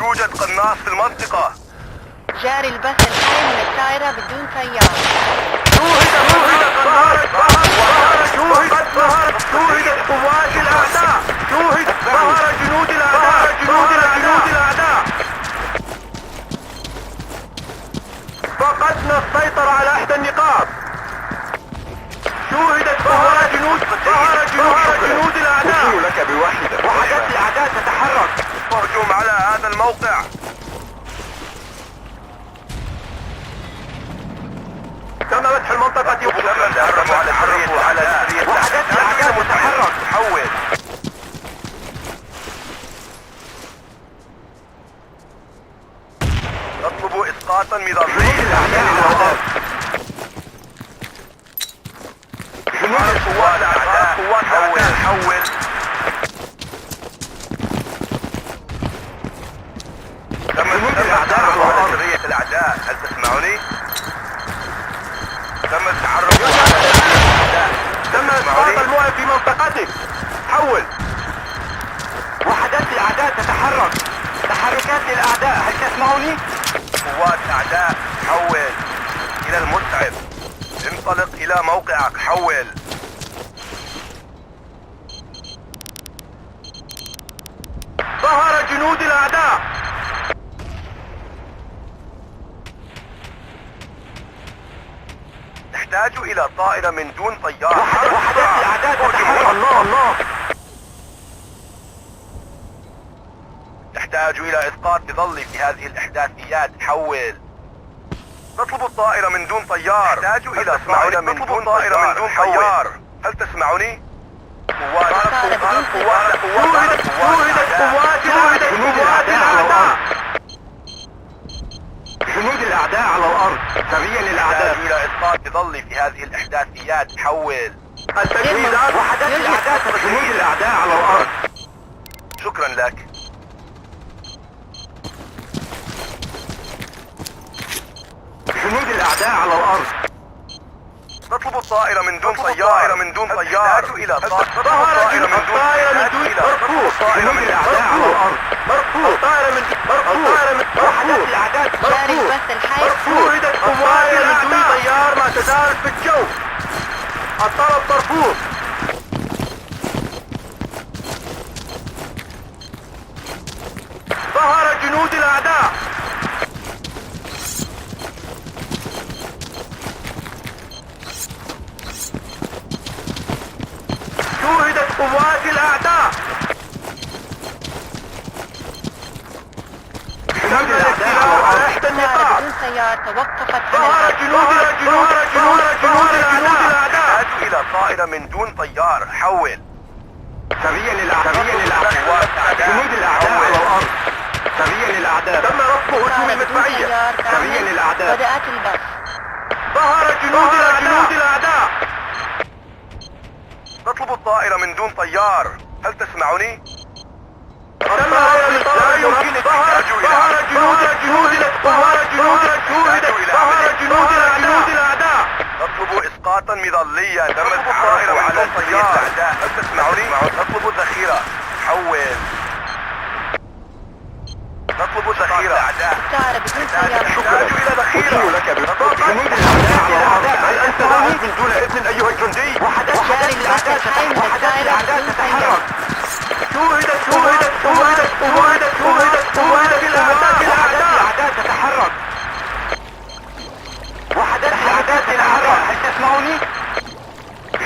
[SPEAKER 1] يوجد قناص في المنطقة.
[SPEAKER 2] جاري البث الحي من الطائرة بدون تيار.
[SPEAKER 1] شوهدت قوات الأعداء. ظهر جنود الأعداء. فقدنا السيطرة على إحدى النقاط. شوهدت ظهر جنود الأعداء. لك بواحدة. وحدات الأعداء تتحرك. هجوم على هذا الموقع. تم فتح المنطقة. تم التعرف على سرية وحدات الأعداء متحرك. حول. نطلب إسقاطا مضاديا للأعداء على الأرض. قوات الأعداء. حول. تم الأعداء على سرية الأعداء. هل تسمعوني؟ قواتك. حول. وحدات الأعداء تتحرك. تحركات للأعداء، هل تسمعني؟ قوات أعداء، حول إلى المسعف. انطلق إلى موقعك، حول. ظهر جنود الأعداء. تحتاج إلى طائرة من دون طيار. وحدات الأعداء تتحرك. الله. تحتاج إلى إسقاط ظلي في هذه الإحداثيات، حول. نطلب الطائرة من دون طيار. تحتاج إلى طائرة من دون طيار. هل تسمعني؟ قوات الأعداء. جنود الأعداء على الأرض. سريا للأعداء. إلى إسقاط ظلي في هذه الإحداثيات، حول. التجهيزات. وحدات الأعداء. جنود الأعداء على الأرض. شكرا لك. جنود الأعداء على الأرض. نطلب الطائرة من دون طيار. تحتاج إلى طائرة من دون مرفوض. جنود الأعداء على الأرض. مرفوض. وحدات الأعداء. مرفوض. الطائرة من دون طيار ما تزال في الجو. الطلب مرفوض. ظهر جنود الأعداء. شوهدت قوات الأعداء. جنود الأعداء على إحدى النقاط.
[SPEAKER 2] بدون سيارة توقفت عن
[SPEAKER 1] ظهر جنود الأعداء. تحتاج إلى طائرة من دون طيار، حول. سريا للأعداء. جنود الأعداء على الأرض. سريا للأعداء. تم رفض هجوم المدفعية. سريا للأعداء.
[SPEAKER 2] بدأت البث.
[SPEAKER 1] ظهر جنود الأعداء. نطلب الطائرة من دون طيار. هل تسمعني؟ ظهر جنود الأعداء. نطلب إسقاطا مظليا. تم الطائرة على الطيار. هل تسمعني؟ نطلب الذخيرة، حول. نطلب ذخيرة.
[SPEAKER 2] الطائرة بدون سيارة.
[SPEAKER 1] نحتاج إلى ذخيرة. لك جنود الأعداء على الأرض. هل أنت ذاهب من دون إذن أيها الجندي؟ وحدات الأعداء تتحرك. شوهدت الأعداء تتحرك. وحدات الأعداء تتحرك. هل تسمعني؟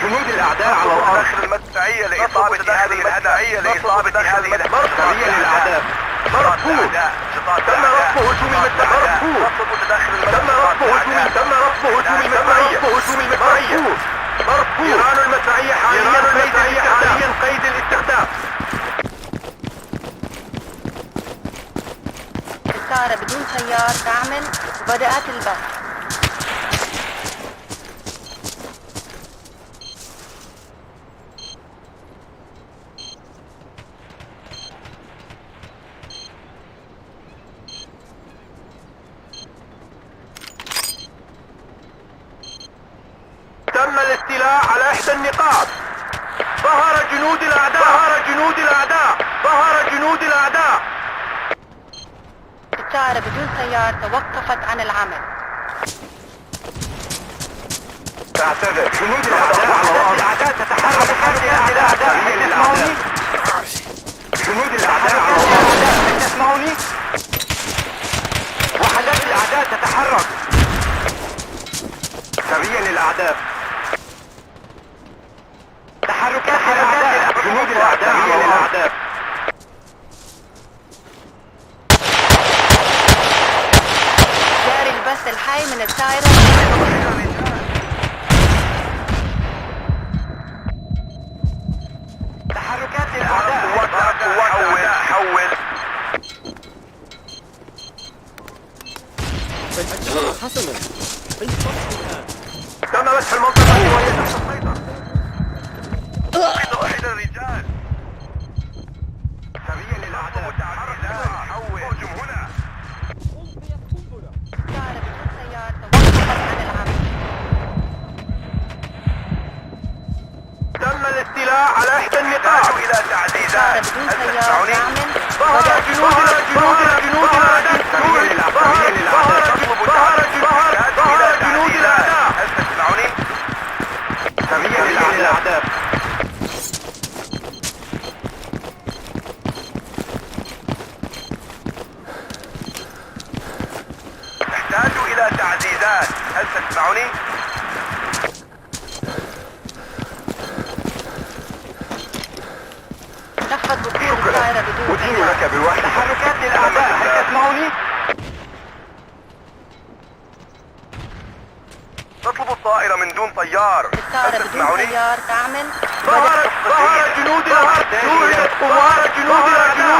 [SPEAKER 1] جنود الأعداء على الأرض. داخل المدفعية لإصابة هذه الأعداء. سريا للأعداء. مرفوض. تم رفض هجوم المدفعية. مرفوض. إيران المدفعية حاليا قيد الاستخدام.
[SPEAKER 2] الطائرة بدون سيارة تعمل وبدأت البث.
[SPEAKER 1] تم الاستيلاء على إحدى النقاط. ظهر جنود الأعداء.
[SPEAKER 2] الطائرة بدون سيارة توقفت عن العمل.
[SPEAKER 1] تعتذر. جنود الأعداء على الأرض. تتحرك. جنود الأعداء على الأرض. تسمعني؟ وحدات الأعداء تتحرك. سريا للأعداء. تحركات الأعداء. جنود الأعداء على الأعداء.
[SPEAKER 2] جاري البث الحي من الطائرة.
[SPEAKER 1] تحركات الأعداء. حول.
[SPEAKER 3] حسنا.
[SPEAKER 1] تم مسح المنطقة وهي تحت السيطرة. إلى الرجال. سريا للأعداء. حول. هجم هنا.
[SPEAKER 2] الطائرة بدون سيارة توقفت عن العمل.
[SPEAKER 1] تم الاستيلاء على إحدى النقاط.
[SPEAKER 3] إلى تعزيزات.
[SPEAKER 2] بدون سيارة دعم.
[SPEAKER 1] ظهر جنود الأعداء. ظهر جنود الأعداء.
[SPEAKER 3] هل تسمعني؟
[SPEAKER 1] سريع للأعداء.
[SPEAKER 3] نحتاج إلى تعزيزات. هل تسمعني؟
[SPEAKER 2] نفذ وقود الطائرة بدون
[SPEAKER 1] أدين
[SPEAKER 2] سيارة.
[SPEAKER 1] لك بالوحدة. تحركات للأعداء. هل تسمعني؟
[SPEAKER 3] تطلب الطائرة من دون طيار. هل
[SPEAKER 2] الطائرة بدون
[SPEAKER 3] تسمعني؟
[SPEAKER 2] سيارة تعمل.
[SPEAKER 1] ظهر جنود الأعداء. شوهدت قوات جنود الأعداء.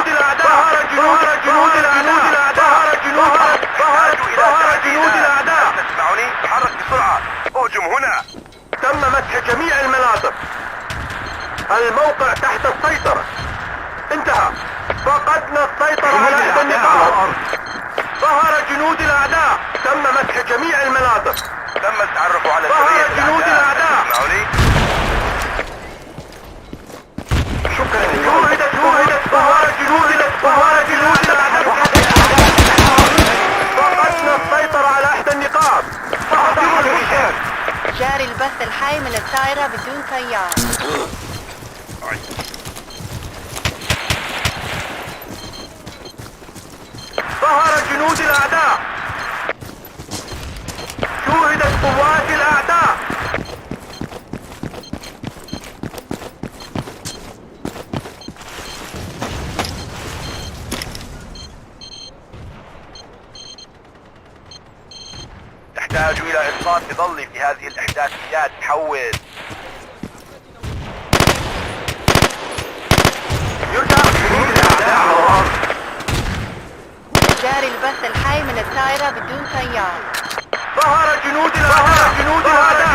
[SPEAKER 1] ظهر جنود الأعداء. ظهر جنود الأعداء.
[SPEAKER 3] هل تسمعني؟ تحرك بسرعة. اهجم هنا.
[SPEAKER 1] تم مسح جميع المناطق. الموقع تحت السيطرة. انتهى. فقدنا السيطرة على إحدى النقاط. ظهر جنود الأعداء. تم مسح جميع المناطق.
[SPEAKER 3] تم التعرف على
[SPEAKER 1] ظهر
[SPEAKER 3] سرية
[SPEAKER 1] جنود الأعداء.
[SPEAKER 3] هل تسمعني؟
[SPEAKER 1] شكرا. ظهر جنود الأعداء. فقدنا السيطرة على إحدى النقاط.
[SPEAKER 2] جاري البث الحي من الطائرة بدون سيارة.
[SPEAKER 1] ظهر جنود الأعداء. شوهدت قوات الأعداء.
[SPEAKER 3] تحتاج إلى إسقاط ظلي في هذه الإحداثيات. حول.
[SPEAKER 1] يرتاح جنود الأعداء على الأرض.
[SPEAKER 2] جاري البث الحي من الطائرة بدون سيارة.
[SPEAKER 1] ظهر جنود الأعداء. جنود الأعداء.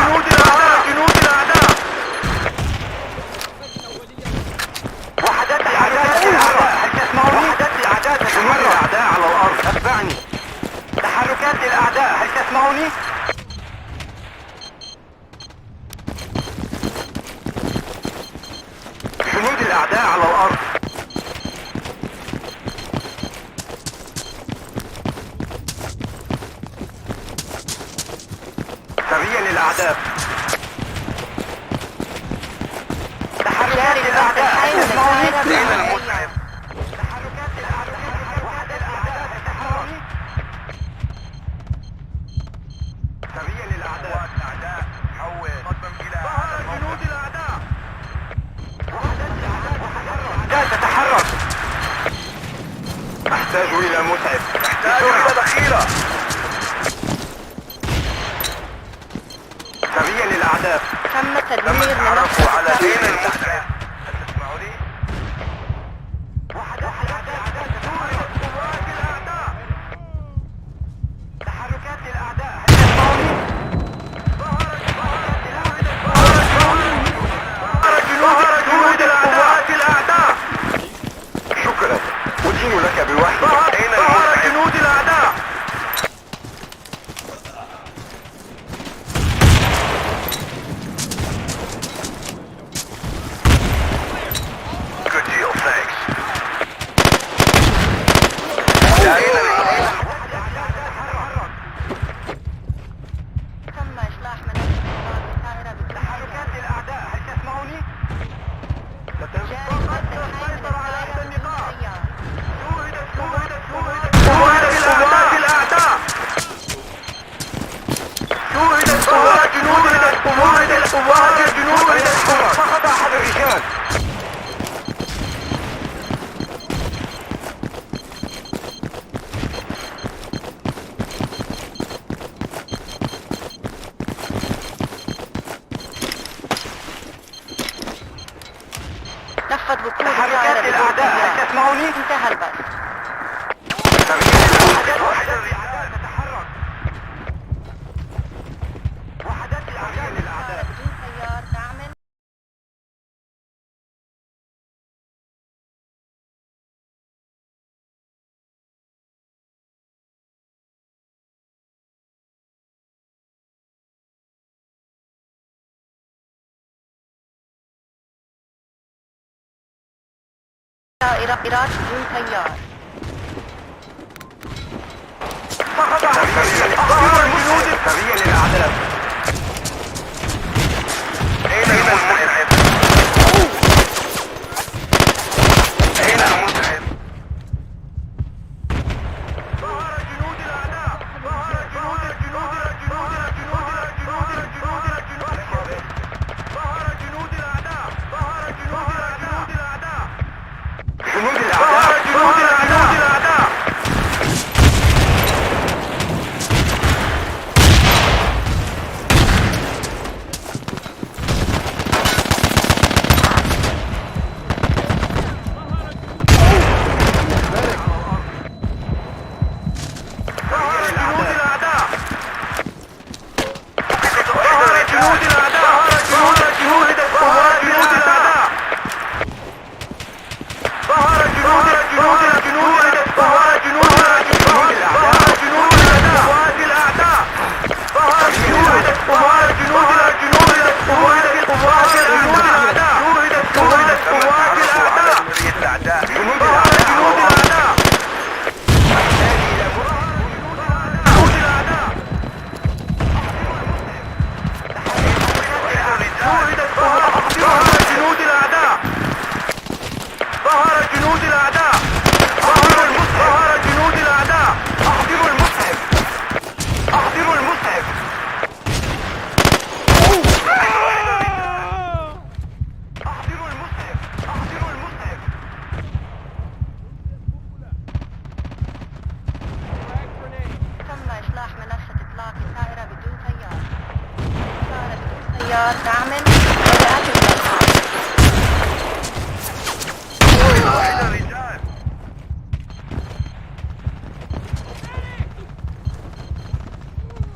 [SPEAKER 1] وحدات الأعداء. هل تسمعني؟ وحدات الأعداء تتحرك. الأعداء على الأرض. اتبعني. تحركات الأعداء. هل تسمعني؟ جنود الأعداء على الأرض. سريع للأعداء. تحركات
[SPEAKER 2] جاري البث
[SPEAKER 1] الأعداء.
[SPEAKER 2] الحي
[SPEAKER 1] هل
[SPEAKER 2] من
[SPEAKER 1] تسمعني؟
[SPEAKER 2] الطائرة بدون
[SPEAKER 3] أين
[SPEAKER 2] سيارة.
[SPEAKER 3] المتعب؟
[SPEAKER 1] تحركات الأعداء. وحدات الأعداء. هل تسمعني؟ سريع للأعداء.
[SPEAKER 3] الأعداء. حول. قدم إلى هذا
[SPEAKER 1] ظهر
[SPEAKER 3] الموقع.
[SPEAKER 1] جنود الأعداء. وحدات الأعداء تتحرك. أحتاج إلى مسعف.
[SPEAKER 3] تحتاج إلى ذخيرة.
[SPEAKER 1] سريع للأعداء.
[SPEAKER 2] تم
[SPEAKER 3] تم
[SPEAKER 2] تدمير
[SPEAKER 3] التعرف
[SPEAKER 2] منصة
[SPEAKER 3] على
[SPEAKER 2] الطائرة.
[SPEAKER 3] دين المتعب. هل تسمعني؟
[SPEAKER 1] وحدات الأعداء تتحرك. قوات الأعداء. تحركات الأعداء. هل تسمعني؟ ظهر جنود الأعداء. شكرا. أدين لك بالوحدة. ظهر جنود الأعداء.
[SPEAKER 3] Good deal, thanks.
[SPEAKER 2] تم إصلاح منصة الطائرة بدون
[SPEAKER 1] تحركات الأعداء. هل تسمعني؟
[SPEAKER 2] جاري البث الحي من الطائرة بدون سيارة.
[SPEAKER 1] قوات الأعداء. شوهدت قوات جنود الأعداء. سقط أحد الرجال.
[SPEAKER 2] نفذ وقود
[SPEAKER 1] تحركات
[SPEAKER 2] الطائرة بدون
[SPEAKER 1] الأعداء. هل
[SPEAKER 2] سيارة.
[SPEAKER 1] تسمعني؟
[SPEAKER 2] انتهى البث.
[SPEAKER 1] وحدات الأعداء تتحرك. وحدات الأعداء.
[SPEAKER 2] بدون سيارة تعمل. طائرات بدون طيار.
[SPEAKER 1] ظهر الجنود السرية للأعداء. أين المسعف؟ أين المسعف؟ ظهر جنود الأعداء. ظهر جنود الجنود الجنود الجنود الجنود الجنود الجنود ظهر جنود الأعداء. ظهر جنود الجنود الأعداء. جنود الأعداء. جنود الأعداء.
[SPEAKER 2] تعمل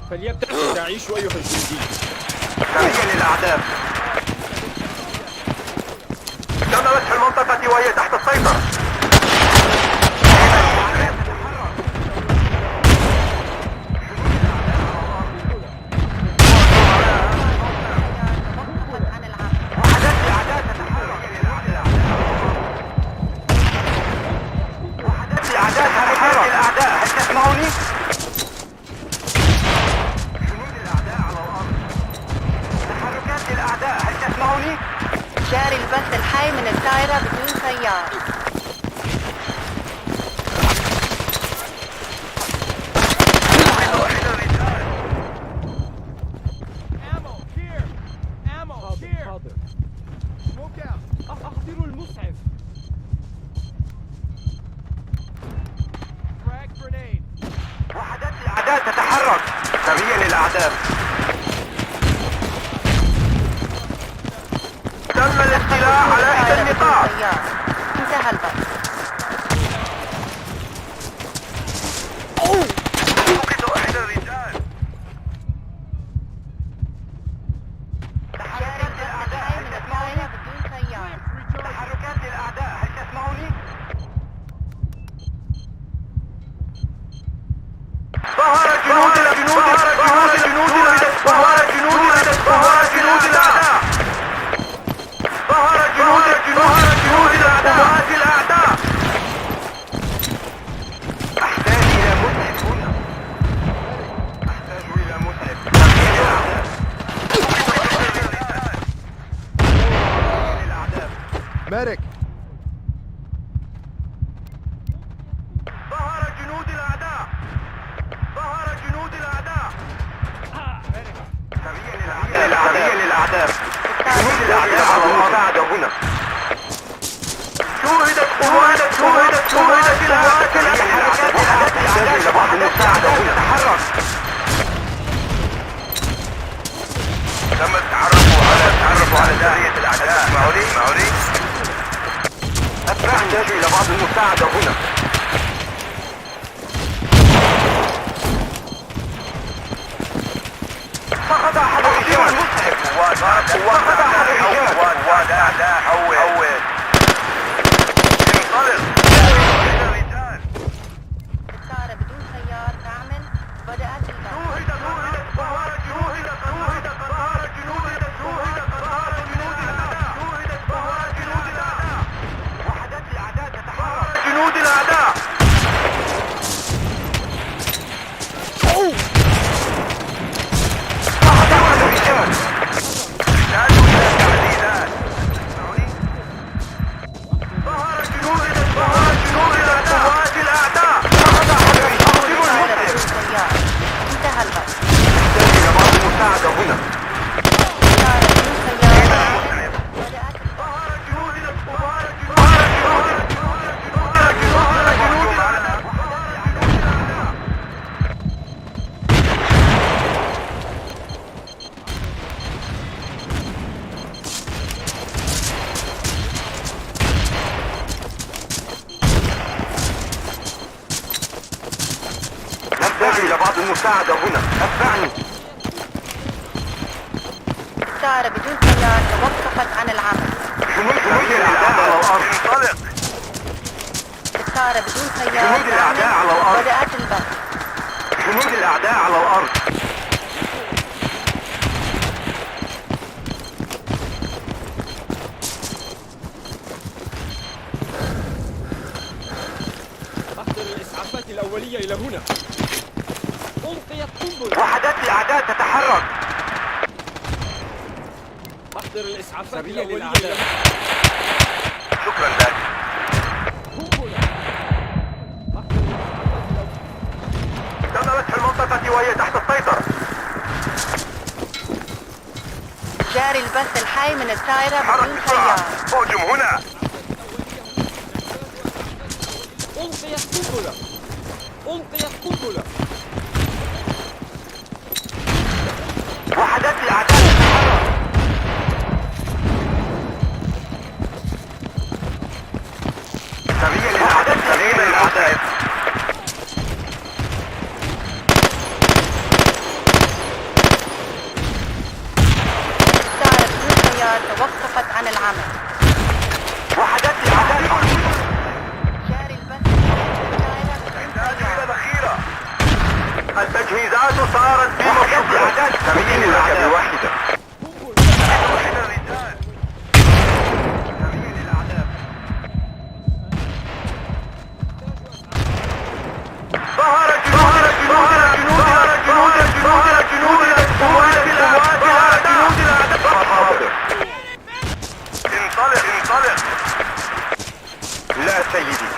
[SPEAKER 3] فليبدأ تعيش أيها الجندي.
[SPEAKER 1] سريع للأعداء. تم مسح المنطقة وهي تحت السيطرة.
[SPEAKER 2] جاري البث الحي من الطائرة بدون طيار.
[SPEAKER 3] أحضروا المسعف.
[SPEAKER 1] وحدات الأعداء تتحرك. سريع للأعداء. تم الاطلاع على إحدى النقاط.
[SPEAKER 2] انتهى البث.
[SPEAKER 1] فقد أحد الرجال. تحركات الأعداء هل تسمعوني؟
[SPEAKER 2] بدون طيار.
[SPEAKER 1] تحركات الأعداء هل تسمعوني؟ ظهر جنود الجنود ظهر جنود ظهر جنود ظهر جنود الأعداء. ظهر جنود جنود الأعداء. الأعداء. أحتاج إلى مسعف هنا. أحتاج إلى مسعف.
[SPEAKER 3] مارك.
[SPEAKER 1] ظهر جنود الأعداء. ظهر جنود الأعداء. سريع للأعداء. جنود الأعداء على المساعدة هنا. شوهدت قوات الأعداء. تحتاج إلى بعض المساعدة هنا. تحرك. تم التعرف على سرية الأعداء. اسمعوني. أحتاج إلى بعض المساعدة هنا. فقد أحد الرجال. فقد أحد الرجال. حول. انطلق.
[SPEAKER 2] الطائرة بدون طيار تعمل. بدأت البث.
[SPEAKER 1] وحدات الأعداء المساعدة هنا. اتبعني.
[SPEAKER 2] الطائرة بدون طيار توقفت عن العمل.
[SPEAKER 1] جنود الأعداء على الأرض. انطلق.
[SPEAKER 2] الطائرة بدون طيار
[SPEAKER 1] جنود الأعداء على الأرض.
[SPEAKER 2] بدأت البث.
[SPEAKER 1] جنود الأعداء على الأرض.
[SPEAKER 3] أحضر الإسعافات الأولية إلى هنا. ألقيت قنبلة.
[SPEAKER 1] وحدات الأعداء تتحرك.
[SPEAKER 3] أحضر الإسعافات الأولية إلى هنا.
[SPEAKER 1] شكرا لك.
[SPEAKER 3] قنبلة.
[SPEAKER 1] تم مسح المنطقة وهي تحت السيطرة.
[SPEAKER 2] جاري البث الحي من الطائرة
[SPEAKER 1] تحرك
[SPEAKER 2] بدون
[SPEAKER 1] بسرعة.
[SPEAKER 2] طيار.
[SPEAKER 1] هجم هنا.
[SPEAKER 3] ألقيت قنبلة. ألقيت قنبلة.
[SPEAKER 1] وحدات الأعداء تتحرك. سريع للأعداء. سريع للأعداء.
[SPEAKER 2] الطائرة بدون طيار توقفت عن العمل.
[SPEAKER 1] وحدات الأعداء.
[SPEAKER 2] جاري البث من الطائرة بدون طيار.
[SPEAKER 1] ذخيرة. التجهيزات صارت في وحدات الأعداء. سريع للأعداء. واحدة. لا سيدي،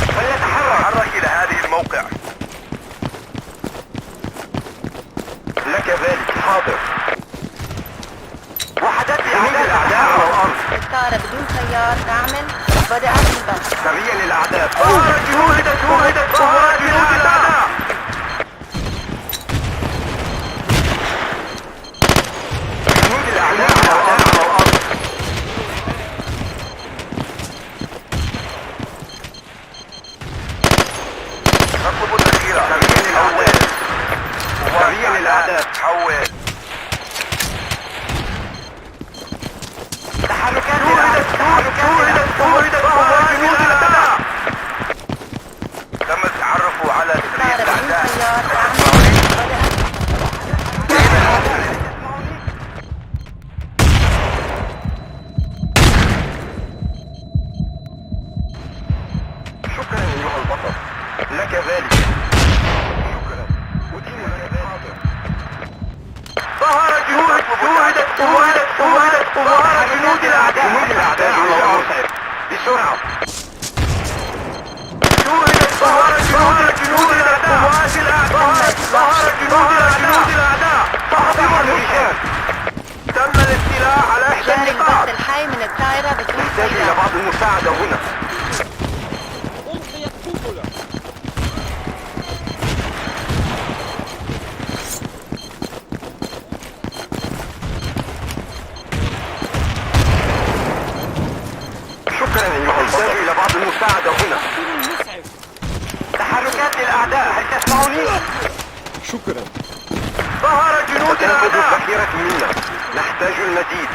[SPEAKER 1] فليتحرك إلى هذه الموقع. لك ذلك. حاضر. وحدات الأعداء على الأرض.
[SPEAKER 2] الطائرة بدون طيار تعمل. بدأت البث.
[SPEAKER 1] سريع للأعداء. شوهدت جنود الأعداء. جنود الأعداء على الأرض. نطلب الذخيرة. سريع للأعداء. حول. تحركات جنود الأعداء. تم التعرف على سريع
[SPEAKER 2] الطائرة بدون
[SPEAKER 1] الأعداء.
[SPEAKER 2] طيار تعمل.
[SPEAKER 1] شكرا أيها البطل. لك ذلك. شكرا. أدين لك. حاضر. ظهر جنود جنود الأعداء على الأرض. بسرعة. ظهر جنود الأعداء. تحضر الرجال. تم الاستيلاء على إحدى
[SPEAKER 2] جاري
[SPEAKER 1] النقاط.
[SPEAKER 2] البث الحي من الطائرة بدون
[SPEAKER 1] نحتاج إلى
[SPEAKER 2] طيار.
[SPEAKER 1] بعض المساعدة هنا.
[SPEAKER 3] ألقيت قنبلة.
[SPEAKER 1] شكرا أيها البطل. نحتاج إلى بعض المساعدة هنا.
[SPEAKER 3] أحضر المسعف.
[SPEAKER 1] تحركات للأعداء. هل تسمعوني؟
[SPEAKER 3] شكرا.
[SPEAKER 1] ظهر جنود الأعداء. ذخيرة منا. نحتاج المزيد.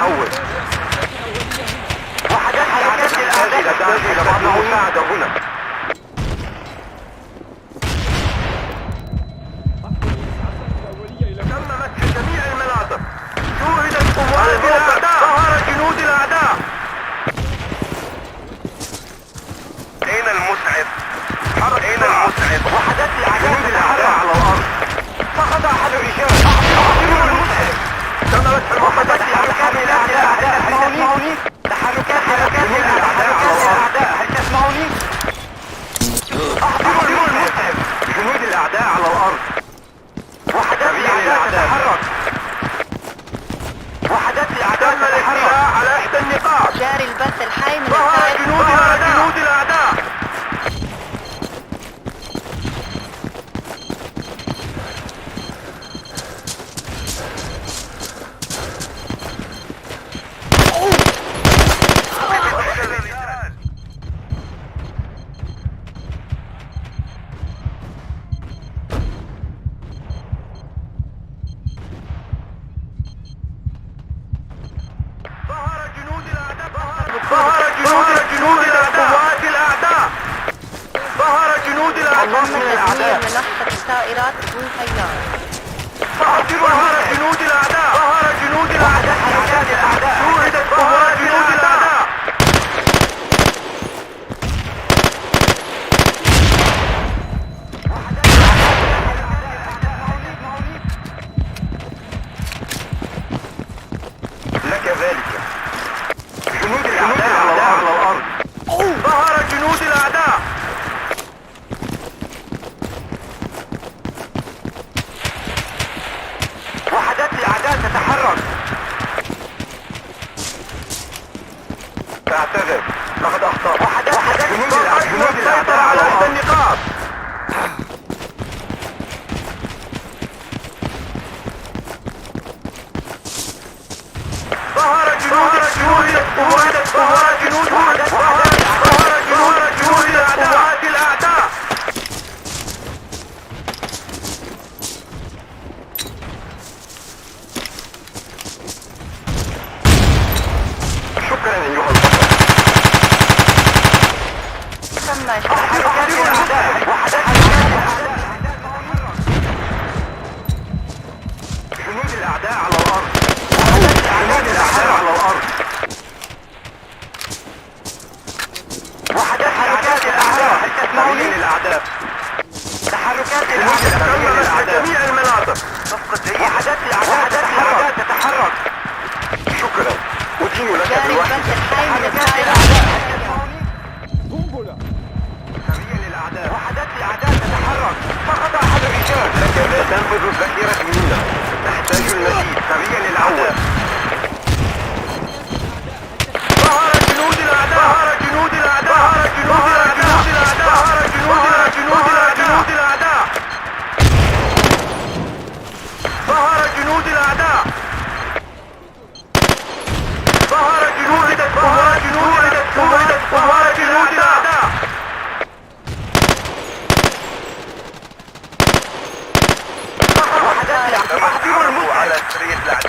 [SPEAKER 1] حول. وحدات الأعداء. نحتاج إلى بعض المساعدة هنا.
[SPEAKER 3] أحضر الإسعافات الأولية إلى هنا.
[SPEAKER 1] تم مسح جميع المناطق. شوهدت قوات الأعداء. ظهر جنود الأعداء. أين المسعف؟ أين المسعف؟ وحدات الأعداء على الأرض. فقد أحد الرجال. أحضروا المسعف. تم مسح وحدات الأعداء. هل تسمعوني؟ تحركات الأعداء على الأرض. هل تسمعوني؟ أحضروا المسعف. جنود الأعداء على الأرض. وحدات الأعداء تتحرك. وحدات الأعداء تتحرك على إحدى النقاط.
[SPEAKER 2] جاري البث الحي من
[SPEAKER 1] ظهر
[SPEAKER 2] الطائرة.
[SPEAKER 1] جنود الأعداء. ظهر جنود القوات الأعداء. ظهر جنود الأعداء
[SPEAKER 2] تم تدمير منصة الطائرات بدون طيار.
[SPEAKER 1] ظهر جنود الأعداء. ظهر جنود الأعداء. شوهدت قوات جنود الأعداء. لك ذلك. جنود الأعداء على الأرض. ظهر جنود الأعداء. وحدات الأعداء تتحرك. تعتذر، لقد أخطأت. وحدات جنود الأعداء على إحدى النقاط. ظهر جنود الأعداء. شكرا أيها البطل.
[SPEAKER 2] تم
[SPEAKER 1] جنود الأعداء على الأرض. جنود الأعداء على الأرض. وحدات حركات الأعداء. تسمعوني للأعداء. تحركات الأعداء في جميع المناطق. وحدات الأعداء تتحرك. شكرا. أدين لك
[SPEAKER 2] جاري
[SPEAKER 1] بالوحدة.
[SPEAKER 2] البث الحي من الطائرات.
[SPEAKER 1] سريع للأعداء. وحدات الأعداء تتحرك. فقط أحد الرجال. لك تنفذ الذخيرة منا. تحتاج المزيد. سريع للأعداء. ظهر جنود الأعداء. ظهر جنود الأعداء. ظهر جنود الأعداء. ظهر جنود الأعداء. ظهر جنود الأعداء. ظهر جنود الأعداء.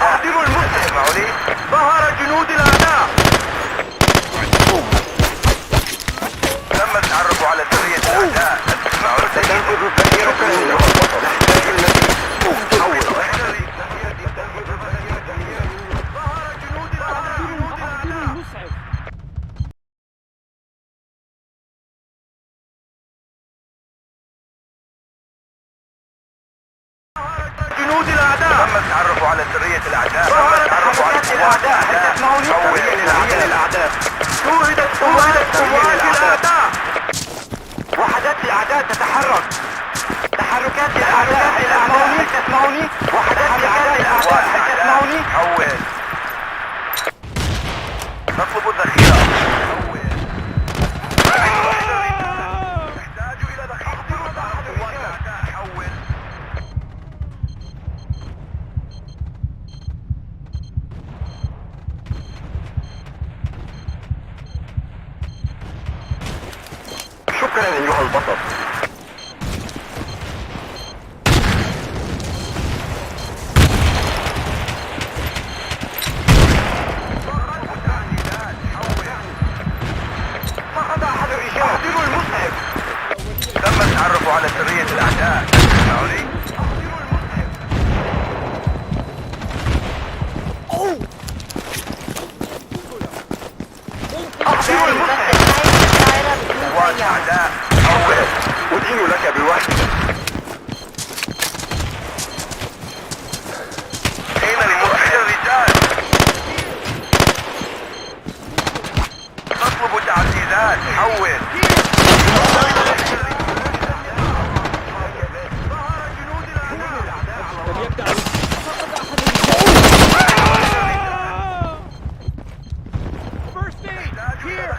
[SPEAKER 1] أحضروا المسلم. ظهر جنود الأعداء. تم التعرف على سرية الأعداء. تنفذ الذخيرة. نحتاج المزيد. ظهر جنود الأعداء. جنود الأعداء. تم التعرف على سرية الأعداء. تم التعرف على الأعداء. هل تسمعوني؟ سرية للأعداء. شوهدت قوات الأعداء. وحدات الأعداء تتحرك. تحركات الأعداء. هل تسمعوني؟ وحدات الأعداء. هل تسمعوني؟ حول. نطلب الذخيرة. نحتاج إلى ذخيرة. حول. شكرا أيها البطل. فقد أحد الرجال. أحضروا المسعف. تم التعرف على سرية الأعداء. تسمعوني؟ أحضروا المسعف. أحضروا
[SPEAKER 2] جاري البث
[SPEAKER 1] المسعف.
[SPEAKER 2] الحي من الطائرة بدون
[SPEAKER 1] قوات
[SPEAKER 2] طيار.
[SPEAKER 1] أعداء. أولا أدين لك بالوحدة. أين المؤخر الرجال؟ نطلب تعزيزات. حول.
[SPEAKER 3] First aid! Here!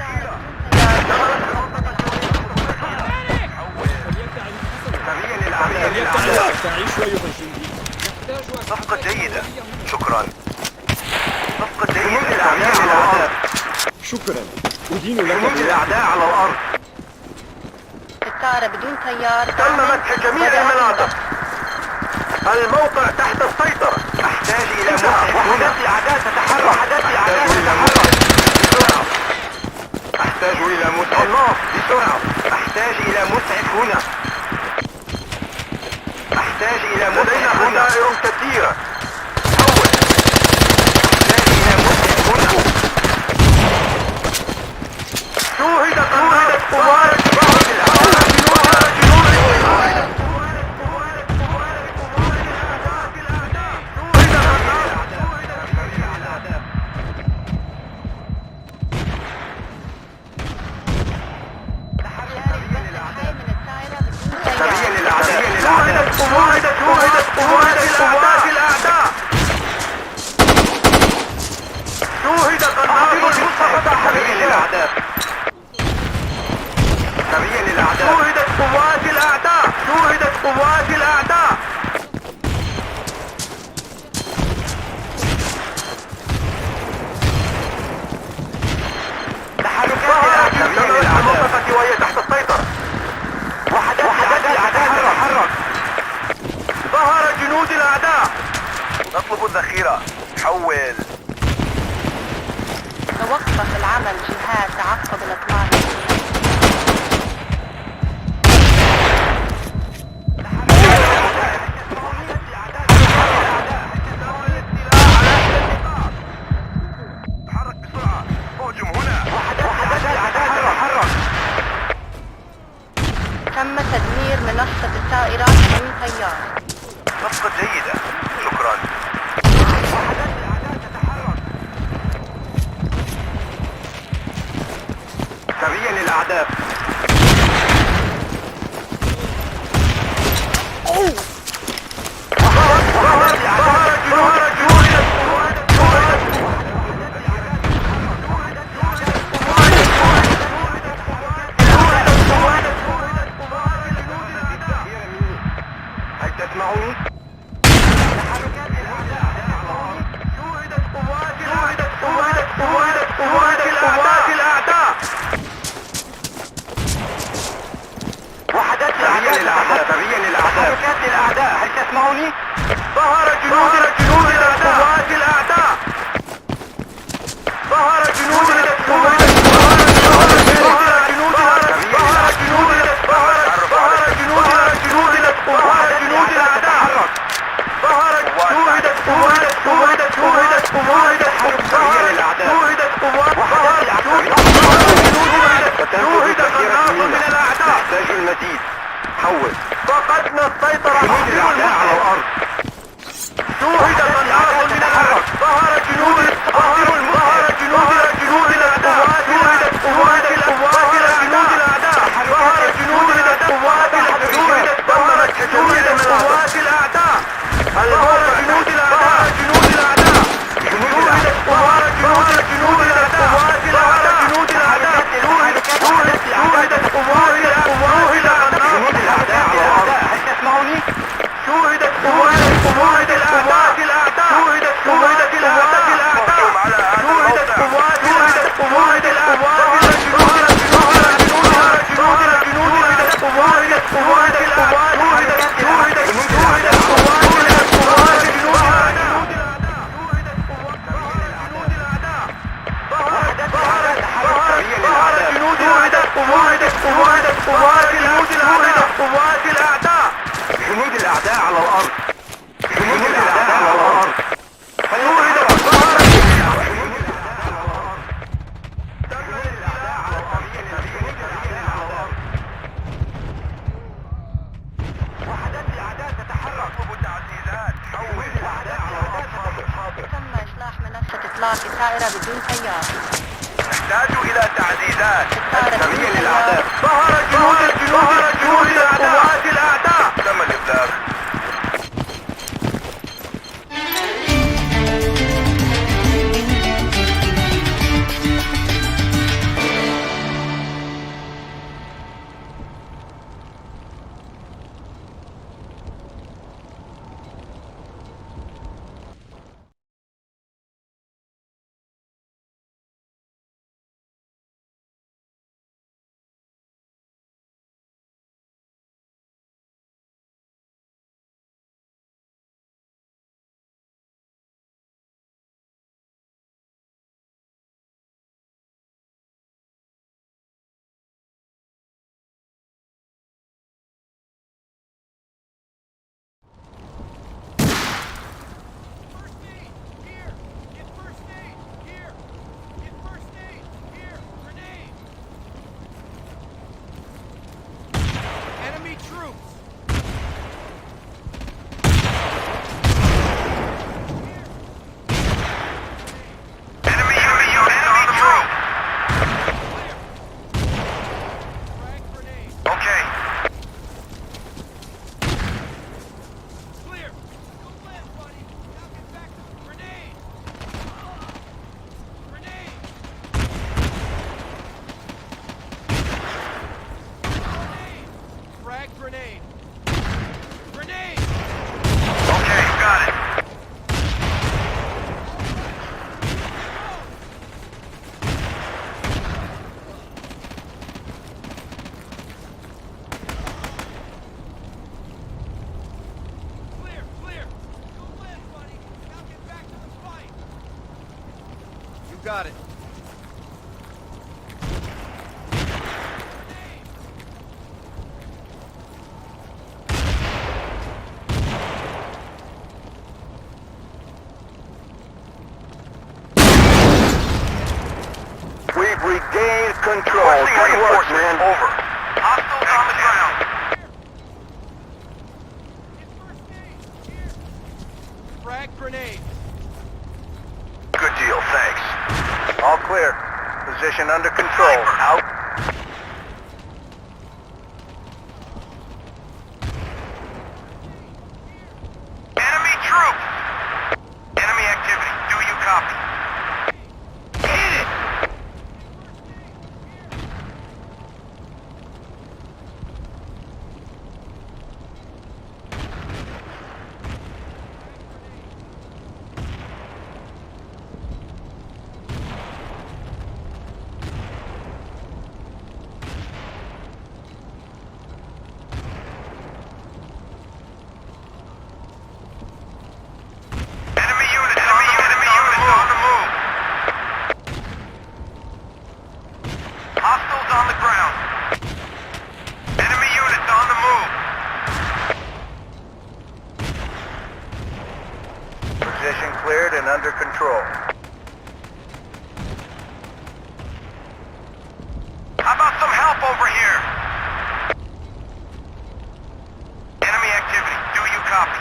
[SPEAKER 4] تعيش ويغشي.
[SPEAKER 1] صفقة جيدة. شكرا. صفقة جيدة. الأعداء على الأرض.
[SPEAKER 4] شكرا. أدين لك
[SPEAKER 1] جنود الأعداء على الأرض.
[SPEAKER 2] الطائرة بدون طيار.
[SPEAKER 1] تم مسح جميع المناطق. الموقع تحت السيطرة. أحتاج إلى مسح. وحدات الأعداء تتحرك. وحدات الأعداء تتحرك. بسرعة. الأطراف بسرعة. أحتاج إلى مسعف هنا. أحتاج إلى مسعف هنا. لدينا خسائر كثيرة. حول. أحتاج إلى مسعف هنا. شوهدت قوات ظهر وهي تحت السيطرة. وحدات الأعداء تتحرك. ظهر جنود الأعداء. نطلب الذخيرة. حول.
[SPEAKER 2] توقف العمل جهات تعقب الأطلاق.
[SPEAKER 1] تحرك بسرعة. اهجم هنا. وحدات الأعداء تتحرك.
[SPEAKER 2] تم تدمير منصة الطائرات من طيار.
[SPEAKER 1] صفقة جيدة. شكرا. وحدات الأعداء تتحرك. سريا للأعداء. هل تسمعوني؟ تحركات الأعداء. شوهدت قوات الأعداء. وحدات الأعداء. سريا للأعداء. تحركات الأعداء. هل تسمعوني؟ ظهر جنود قوات الأعداء. ظهر جنود نحتاج المزيد. حول. فقدنا السيطرة على الأعداء على الأرض. شوهد الأنهار من الأرض. ظهر جنود الأعداء. شوهدت قوات الأعداء. ظهر جنود القوات الأعداء. دمرت جنود قوات الأعداء. ظهر جنود الأعداء. شوهدت قوات جنود القوات الأعداء. شوهدت قوات الأعداء. هل تسمعوني؟ شوهدت قوات الأعداء. شوهدت قوات الأعداء. شوهدت قوات جنود الأعداء على الأرض. جنود الأعداء على الأرض. وحدات الأعداء تتحرك. تعزيزات. حول الأعداء على الأرض.
[SPEAKER 2] تم إصلاح منصة إطلاق الطائرة بدون طيار.
[SPEAKER 1] نحتاج إلى تعزيزات. سريع
[SPEAKER 2] الطائرة
[SPEAKER 1] للأعداء. ظهر جنود الأعداء. تم الإبلاغ.
[SPEAKER 3] got it.
[SPEAKER 1] We've regained control. Good work, man. Over. Hostiles on the ground.
[SPEAKER 3] Frag grenade.
[SPEAKER 1] Good deal, thanks. All clear. Position under control. Out. Enemy troops! Enemy activity. Do you copy? Hit it! Enemy units on the move. Hostiles on the ground. Enemy units on the move. Position cleared and under control. How about some help over here? Enemy activity. Do you copy?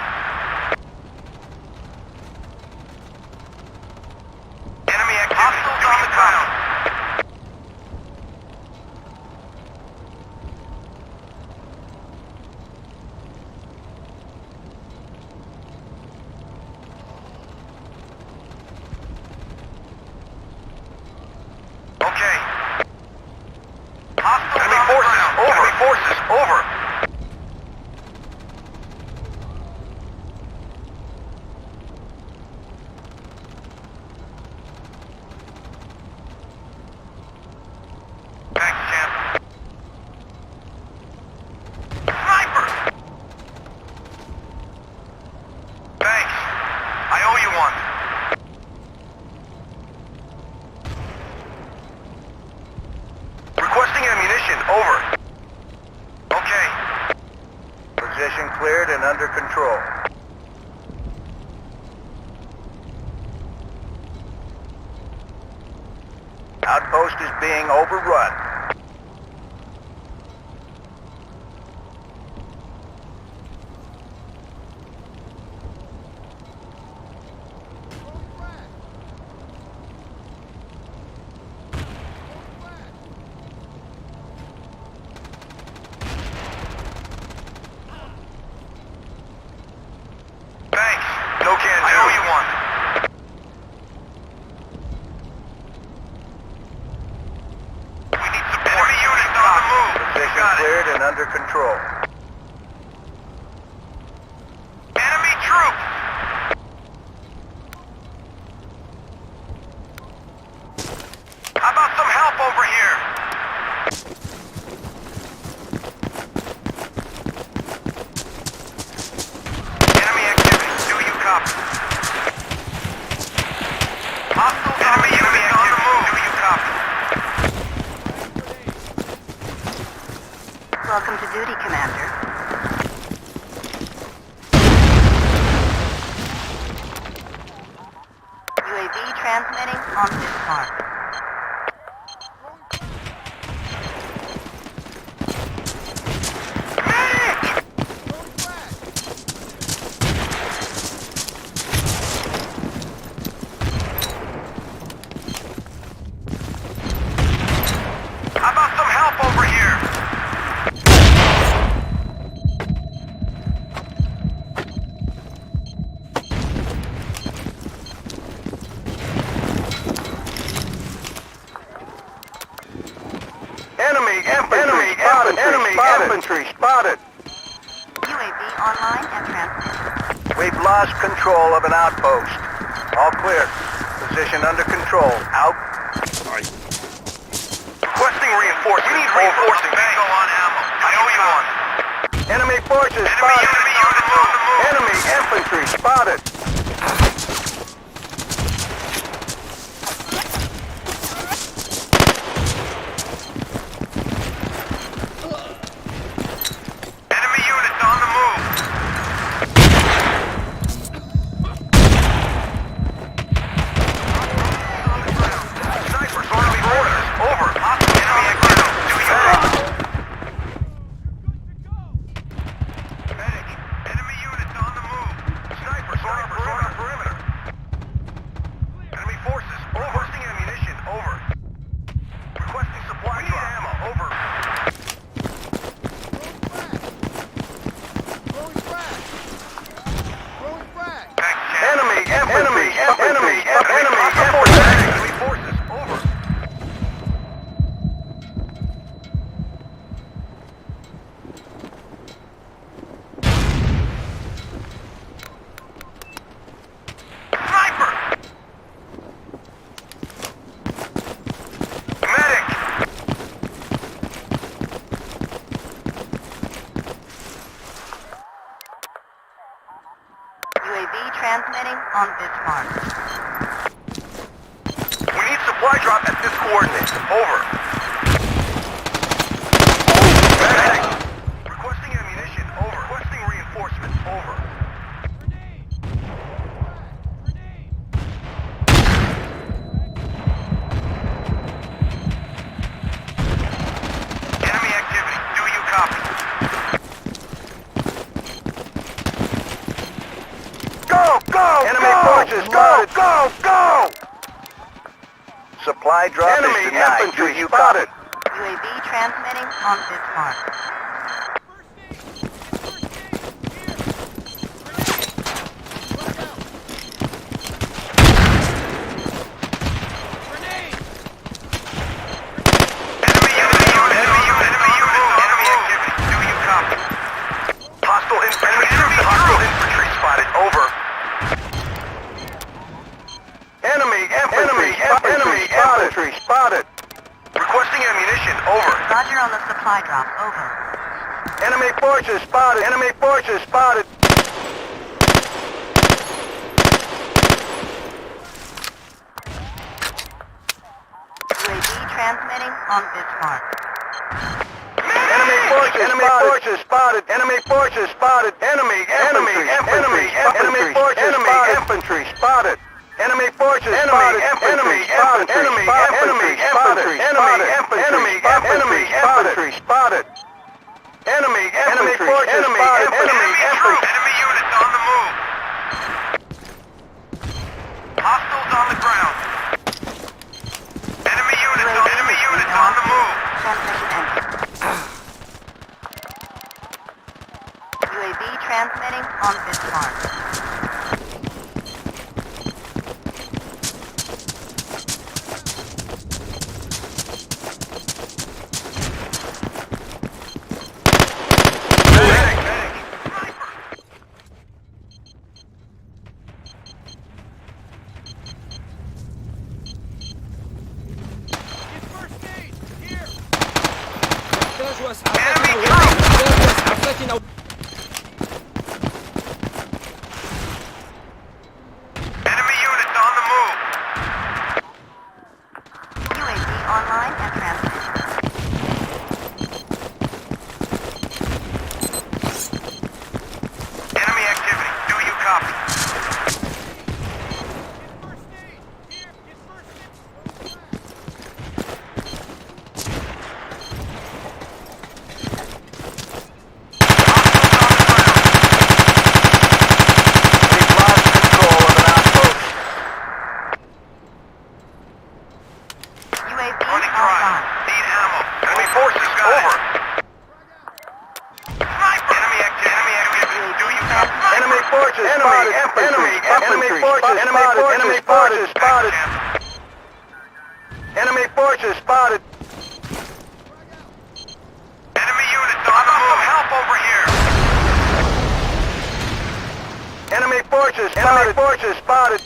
[SPEAKER 1] Enemy activity. Hostiles on the ground. Okay. Hostiles enemy forces over. Enemy forces over. Thanks, champ. Sniper! Thanks. I owe you one. Requesting ammunition. Over. Okay. Position cleared and under control. Outpost is being overrun. Thanks. No can do. I owe you one. We need support. Enemy units on the move. Position cleared and under control. Enemy troops! How about some help over here? Enemy activity. Do you copy? Hostile enemy units on the move. Do you copy?
[SPEAKER 2] Welcome to duty, Commander. UAV transmitting on this mark.
[SPEAKER 1] How about some help over here? Enemy infantry spotted.
[SPEAKER 2] UAV online and transmitting.
[SPEAKER 1] We've lost control of an outpost. All clear. Position under control. Out.
[SPEAKER 4] Sorry.
[SPEAKER 1] Requesting reinforcements. We need reinforcing. Bingo on ammo. I owe you one. Enemy forces spotted. Enemy units on the move. Enemy infantry spotted. supply drop at this coordinate. Over. Medic. Requesting ammunition. Over. Requesting reinforcements. Over. Enemy activity. Do you copy? Go! Enemy forces spotted. Go! Supply drop enemy is denied. Infantry you spotted.
[SPEAKER 2] UAV transmitting on this mark.
[SPEAKER 1] Infantry spotted. Requesting ammunition. Over.
[SPEAKER 2] Roger on the supply drop. Over.
[SPEAKER 1] Enemy forces spotted. Enemy forces spotted.
[SPEAKER 2] UAV transmitting on this mark.
[SPEAKER 1] Enemy forces spotted. Enemy forces spotted. Enemy forces spotted. Infantry spotted. Enemy forces spotted. Enemy infantry spotted. Enemy forces spotted. Enemy units on the move. Hostiles on the ground. Enemy units on the move.
[SPEAKER 2] Transmission ended. UAV transmitting on this mark. Online and transmitting.
[SPEAKER 1] Enemy activity. Do you copy? Enemy forces spotted. Enemy units on the move. Help over here. Enemy forces spotted. Enemy forces spotted.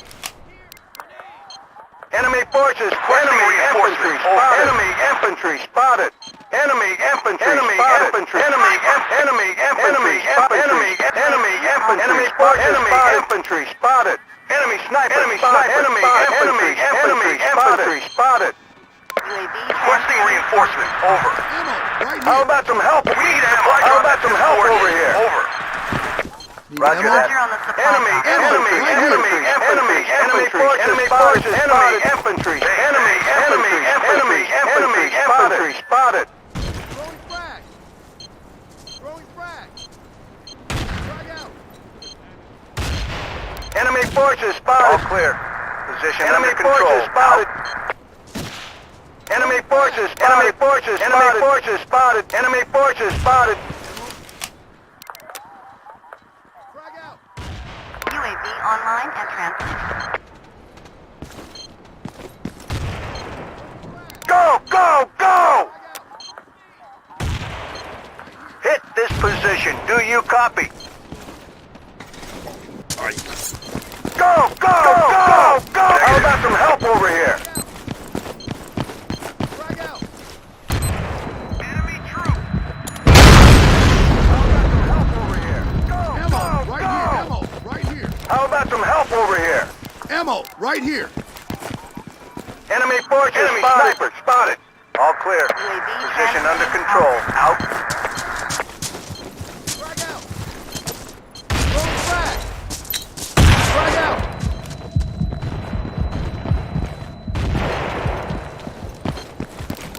[SPEAKER 1] Enemy forces. Enemy infantry spotted. Enemy infantry spotted. Enemy infantry spotted. Enemy infantry spotted. Enemy sniper. Enemy infantry spotted. Requesting reinforcements. Over. How about some help? We need ammo. How about some help over here? Over. Roger that. Enemy forces infantry. Enemy infantry spotted.
[SPEAKER 3] Throwing frag. Frag out.
[SPEAKER 1] Enemy forces spotted. All clear. Position under control. Forces spotted. Enemy forces spotted. Enemy forces spotted. Enemy forces spotted.
[SPEAKER 3] Frag out.
[SPEAKER 2] UAV online and transmitting.
[SPEAKER 1] Go! Hit this position. Do you copy? Go! How about some help over here?
[SPEAKER 3] Frag out.
[SPEAKER 1] Enemy troop.
[SPEAKER 3] Ammo. Right here.
[SPEAKER 1] How about some help over here?
[SPEAKER 3] Ammo. Right here.
[SPEAKER 1] Enemy forces. Enemy sniper spotted. All clear. Position under control. Out.
[SPEAKER 3] Frag out. Throwing frag. Frag out.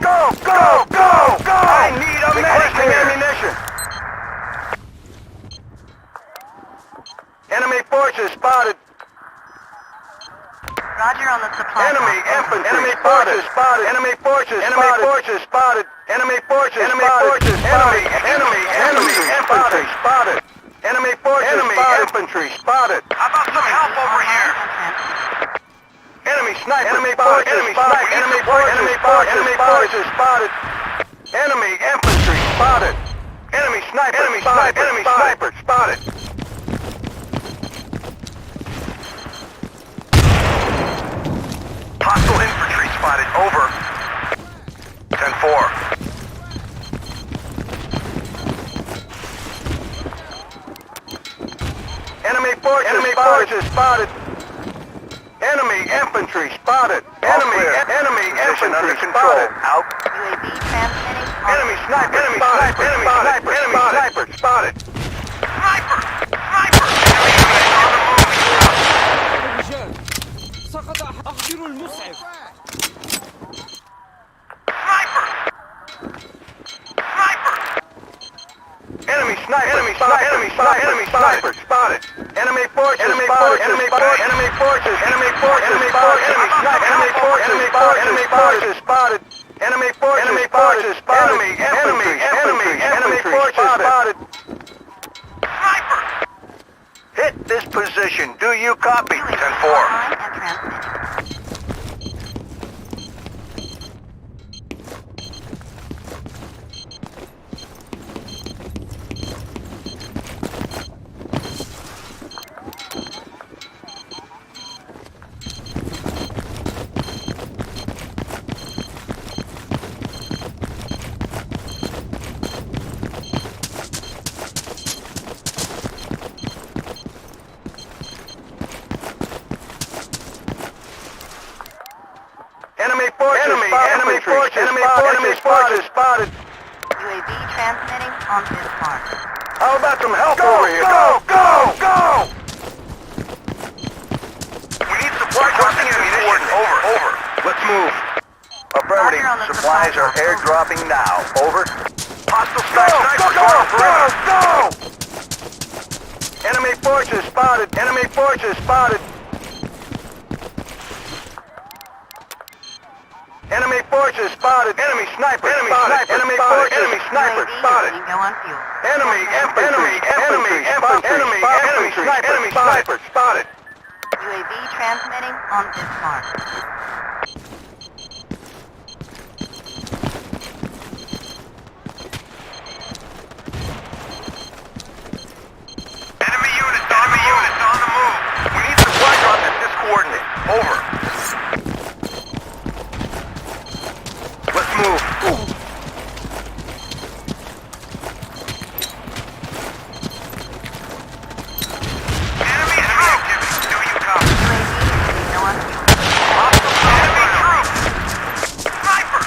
[SPEAKER 1] Go, go, go, go! I need a requesting ammunition. Enemy forces spotted.
[SPEAKER 2] Roger on the supply.
[SPEAKER 1] Enemy infantry. Enemy forces spotted. Enemy forces. Enemy forces spotted. Enemy forces. Enemy forces. Enemy infantry spotted. Enemy forces. Enemy infantry spotted. How about some help over here? Enemy sniper. Enemy forces. Enemy sniper. Enemy forces. Enemy forces. Enemy forces spotted. Enemy infantry spotted. Enemy sniper. Enemy sniper. Enemy sniper spotted. Hostile infantry spotted. Over. 10-4. Enemy forces spotted. Enemy infantry spotted. Enemy infantry spotted. Out.
[SPEAKER 2] UAV transmitting.
[SPEAKER 1] Enemy sniper. Enemy sniper. Enemy sniper. Enemy sniper spotted. Sniper. Sniper.
[SPEAKER 4] رجال سقط أحضر المسعف.
[SPEAKER 1] Sniper! Sniper! Enemy sniper! Enemy sniper! Enemy sniper! Enemy sniper! Spotted! Enemy forces! Enemy forces! Enemy forces! Enemy forces! Enemy forces! Enemy forces! Enemy sniper! Enemy forces! Enemy forces! Spotted! Enemy forces! Enemy forces! Spotted! Enemy forces! Spotted! Sniper! Hit this position. Do you copy? 10-4.
[SPEAKER 2] Online and transmitting.
[SPEAKER 1] Enemy forces spotted.
[SPEAKER 2] UAV transmitting on this mark.
[SPEAKER 1] How about some help over here? Go! We need supply dropping ammunition. Over. Let's move. Affirmative. Supplies are airdropping now. Over. Hostile sniper. Go! Enemy forces spotted. Enemy forces spotted. Enemy forces spotted. Enemy sniper. Enemy sniper. Enemy forces. Enemy sniper spotted.
[SPEAKER 2] Go on fuel.
[SPEAKER 1] Enemy infantry. Enemy sniper spotted.
[SPEAKER 2] UAV transmitting on this mark.
[SPEAKER 1] Enemy units on the move. We need supply drop at this coordinate. Over. Let's move. Enemy activity. Do you copy?
[SPEAKER 2] UAV go on fuel.
[SPEAKER 1] Hostile enemy troops. Sniper.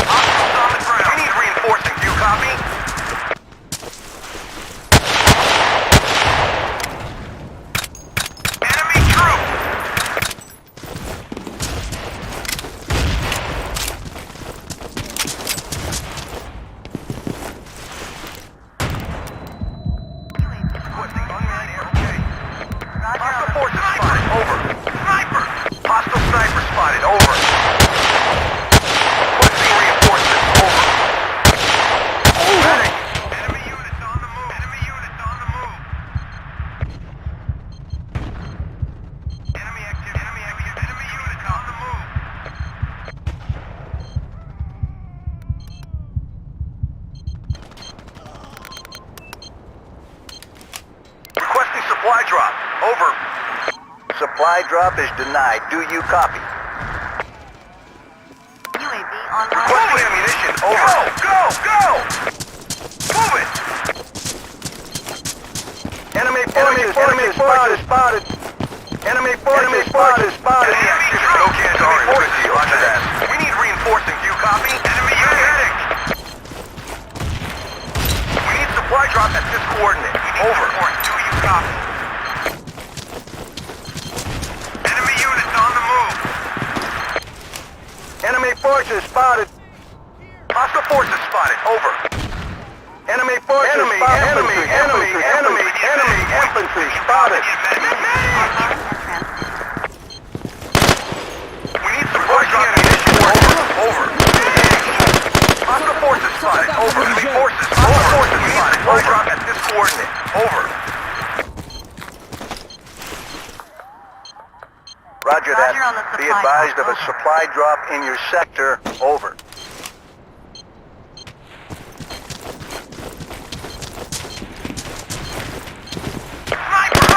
[SPEAKER 1] Hostiles on the ground. We need reinforcing. Do you copy? Enemy troops. Requesting unmanned air. Okay. Hostile forces spotted. Over. Sniper. Hostile sniper spotted. Over. Requesting reinforcements. Over. Medic. Enemy units on the move. Enemy units on the move. Enemy activity. Enemy units on the move. Requesting supply drop. Over. Supply drop is denied. Do you copy?
[SPEAKER 2] UAV online.
[SPEAKER 1] Requesting ammunition. Over. Go! Move it! Enemy forces spotted. Enemy forces spotted.
[SPEAKER 3] Okay, sorry, good deal. Roger that. We need reinforcing. Do you copy? Enemy unit. We need supply drop at this coordinate. Over. Do you copy? Enemy units on the move.
[SPEAKER 1] Enemy forces spotted.
[SPEAKER 3] Hostile forces spotted. Over.
[SPEAKER 1] Enemy forces spotted. Enemy infantry spotted.
[SPEAKER 3] We need supply drop ammunition. Over. Hostile forces spotted. Over. Enemy forces. Hostile forces spotted. Supply drop at this coordinate. Over.
[SPEAKER 1] Roger
[SPEAKER 2] Roger on the
[SPEAKER 1] that. Be
[SPEAKER 2] supply
[SPEAKER 1] advised
[SPEAKER 2] drop.
[SPEAKER 1] of a supply drop in your sector. Over.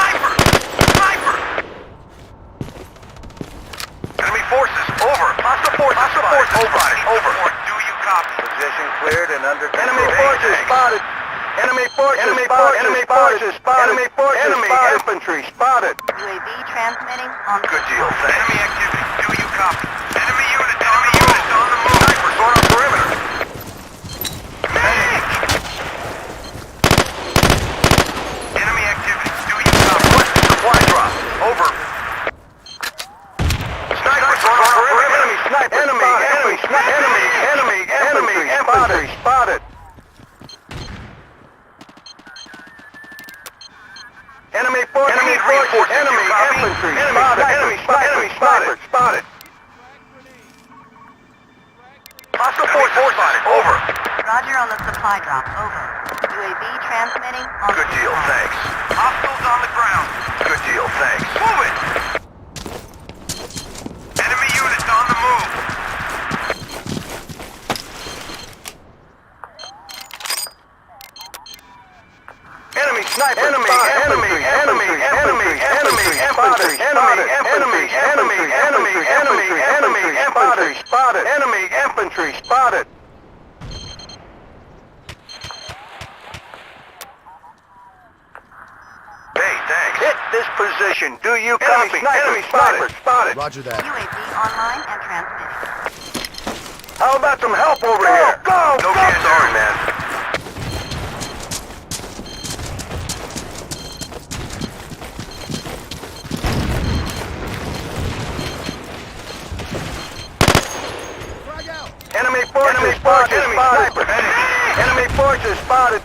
[SPEAKER 3] Sniper! Enemy forces. Over. Hostile forces spotted. Over. Do you copy?
[SPEAKER 1] Position cleared and under control.
[SPEAKER 3] Enemy forces
[SPEAKER 1] spotted. Enemy forces spotted. Enemy infantry spotted.
[SPEAKER 2] UAV transmitting on
[SPEAKER 3] Good deal. Enemy activity. Do you copy? Enemy units on the move. Snipers on our perimeter. Medic! Enemy activity. Do you copy? What's the supply drop? Over. Snipers on our perimeter.
[SPEAKER 1] Enemy infantry spotted. Enemy forces spotted.
[SPEAKER 3] Hostile forces spotted. Over.
[SPEAKER 2] Roger on the supply drop. Over. UAV transmitting on
[SPEAKER 3] Good deal, thanks. Hostiles on the ground. Good deal, thanks. Move it! Enemy units on the move.
[SPEAKER 1] Enemy sniper. Enemy infantry spotted. Enemy infantry spotted.
[SPEAKER 3] Hey, thanks.
[SPEAKER 1] Hit this position. Do you copy? Enemy sniper spotted.
[SPEAKER 5] Roger that.
[SPEAKER 2] UAV online and transmitting.
[SPEAKER 1] How about some help over here? Go!
[SPEAKER 3] No can sorry, man.
[SPEAKER 1] Enemy forces spotted. Enemy forces spotted.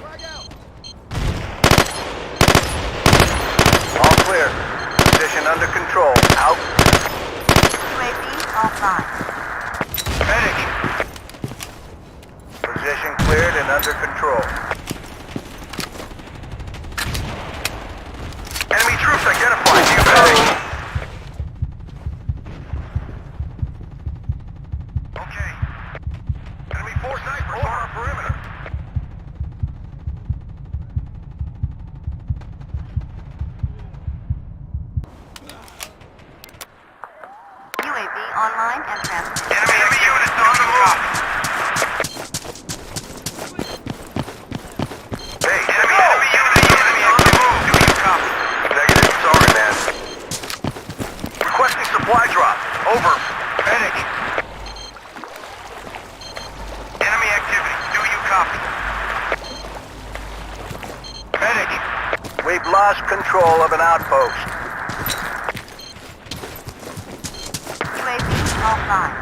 [SPEAKER 1] All clear. Position under control. Out.
[SPEAKER 2] UAV offline.
[SPEAKER 3] Medic!
[SPEAKER 1] Position cleared and under control.
[SPEAKER 3] Enemy troops identified. Do you copy? Okay. Enemy force snipers on our perimeter.
[SPEAKER 2] UAV online and transmitting.
[SPEAKER 3] Enemy units on the move. Hey, enemy on the move. Do you copy? Negative. Sorry, man. Requesting supply drop. Over. Medic. Enemy activity. Do you copy? Medic.
[SPEAKER 1] We've lost control of an outpost.
[SPEAKER 2] UAV offline.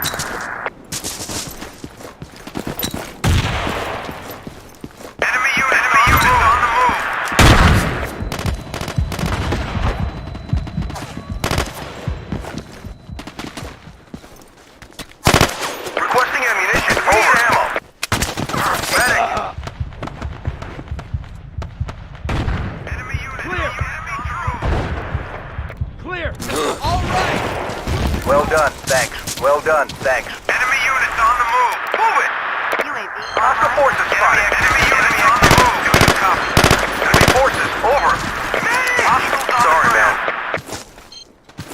[SPEAKER 3] Enemy units on the move. Requesting ammunition. We need ammo. Medic. Enemy unit.
[SPEAKER 4] Clear.
[SPEAKER 3] Enemy troops.
[SPEAKER 4] Clear. All right.
[SPEAKER 1] Well done. Thanks. Well done. Thanks.
[SPEAKER 3] Enemy units on the move. Move it.
[SPEAKER 2] UAV
[SPEAKER 3] Hostile
[SPEAKER 2] online.
[SPEAKER 3] forces spotted. Enemy units on the move. Do you copy? Enemy forces. Over. Hostiles on the ground.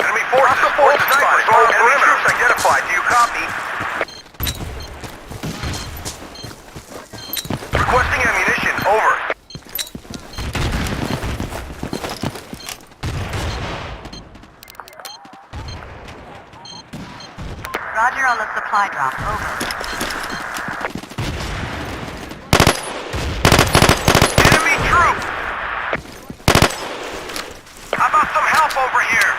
[SPEAKER 3] Enemy forces. Hostile forces spotted. Enemy troops identified. Do you copy? Requesting ammunition. Over.
[SPEAKER 2] Roger on the supply drop. Over.
[SPEAKER 3] Enemy troop! How about some help over here?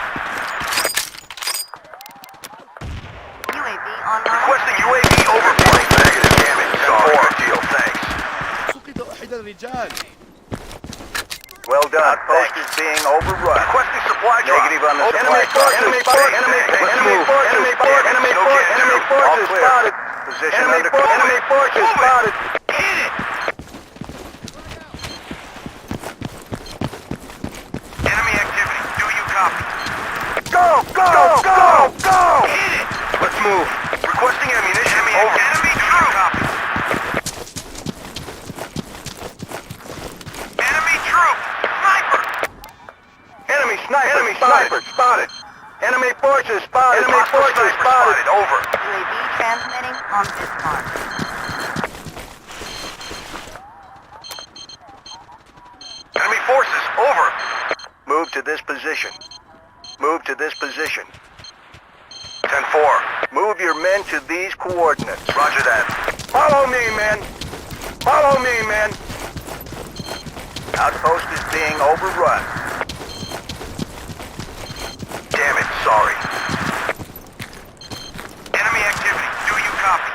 [SPEAKER 2] UAV online.
[SPEAKER 3] Requesting UAV overflight. Negative damage. Sorry. Good deal, thanks.
[SPEAKER 4] فقد أحد الرجال.
[SPEAKER 3] Well done. Outpost is being overrun. Requesting supply drop. Negative on the supply drop. Enemy forces. Enemy forces. Enemy forces spotted. Position under control. Enemy forces spotted. Hit it. Enemy activity. Do you copy? Go! Go! Go! Go! Hit it. Let's move. Requesting ammunition. Enemy troop. Copy. Enemy troop. Sniper. Enemy sniper spotted. Enemy forces spotted. Enemy forces spotted. Over.
[SPEAKER 2] UAV transmitting on this mark.
[SPEAKER 3] Enemy forces over. Move to this position. Move to this position. 10-4. Move your men to these coordinates. Roger that. Follow me, men. Follow me, men. Outpost is being overrun. Damn it, sorry. Enemy activity. Do you copy?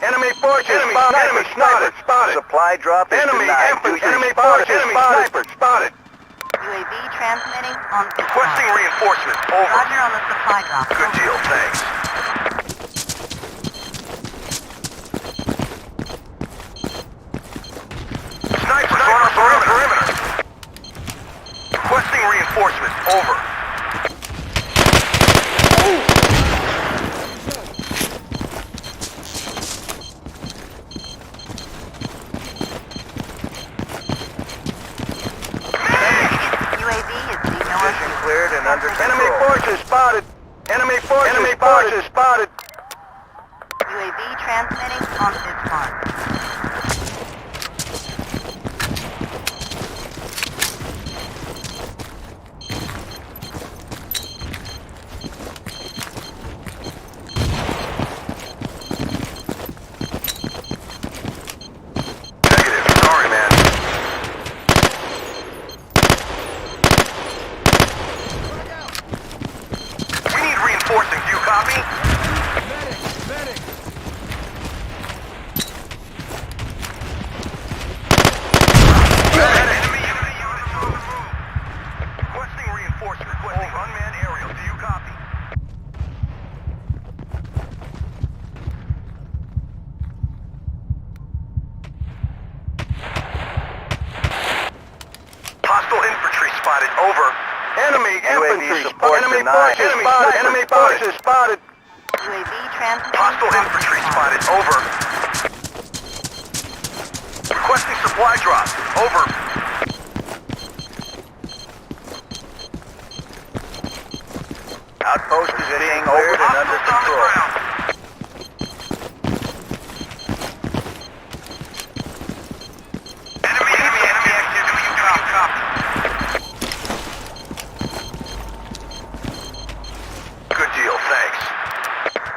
[SPEAKER 3] Enemy forces spotted. Enemy spotted. Supply drop is denied. Enemy forces spotted.
[SPEAKER 2] UAV transmitting on this
[SPEAKER 3] Requesting
[SPEAKER 2] mark.
[SPEAKER 3] reinforcements. Over.
[SPEAKER 2] Roger on the supply drop.
[SPEAKER 3] Good deal, thanks. Snipers on our perimeter. Requesting reinforcements. Over.
[SPEAKER 2] UAV is being
[SPEAKER 3] Position
[SPEAKER 2] north.
[SPEAKER 3] cleared and under control. Enemy forces spotted. Enemy forces spotted.
[SPEAKER 2] UAV transmitting on this mark.
[SPEAKER 3] Negative. Sorry, man. We need reinforcing. Do you copy?
[SPEAKER 4] Medic.
[SPEAKER 3] Enemy unit on the move. Requesting reinforcement. Requesting unmanned aerial. Do you copy? Hostile infantry spotted. Over. Enemy infantry spotted. Enemy forces spotted.
[SPEAKER 2] UAV transmitting
[SPEAKER 3] Hostile
[SPEAKER 2] on
[SPEAKER 3] infantry
[SPEAKER 2] this mark.
[SPEAKER 3] spotted. Over. Requesting supply drop. Over. Outpost is being cleared and under control. Enemy activity. You copy. Good deal, thanks.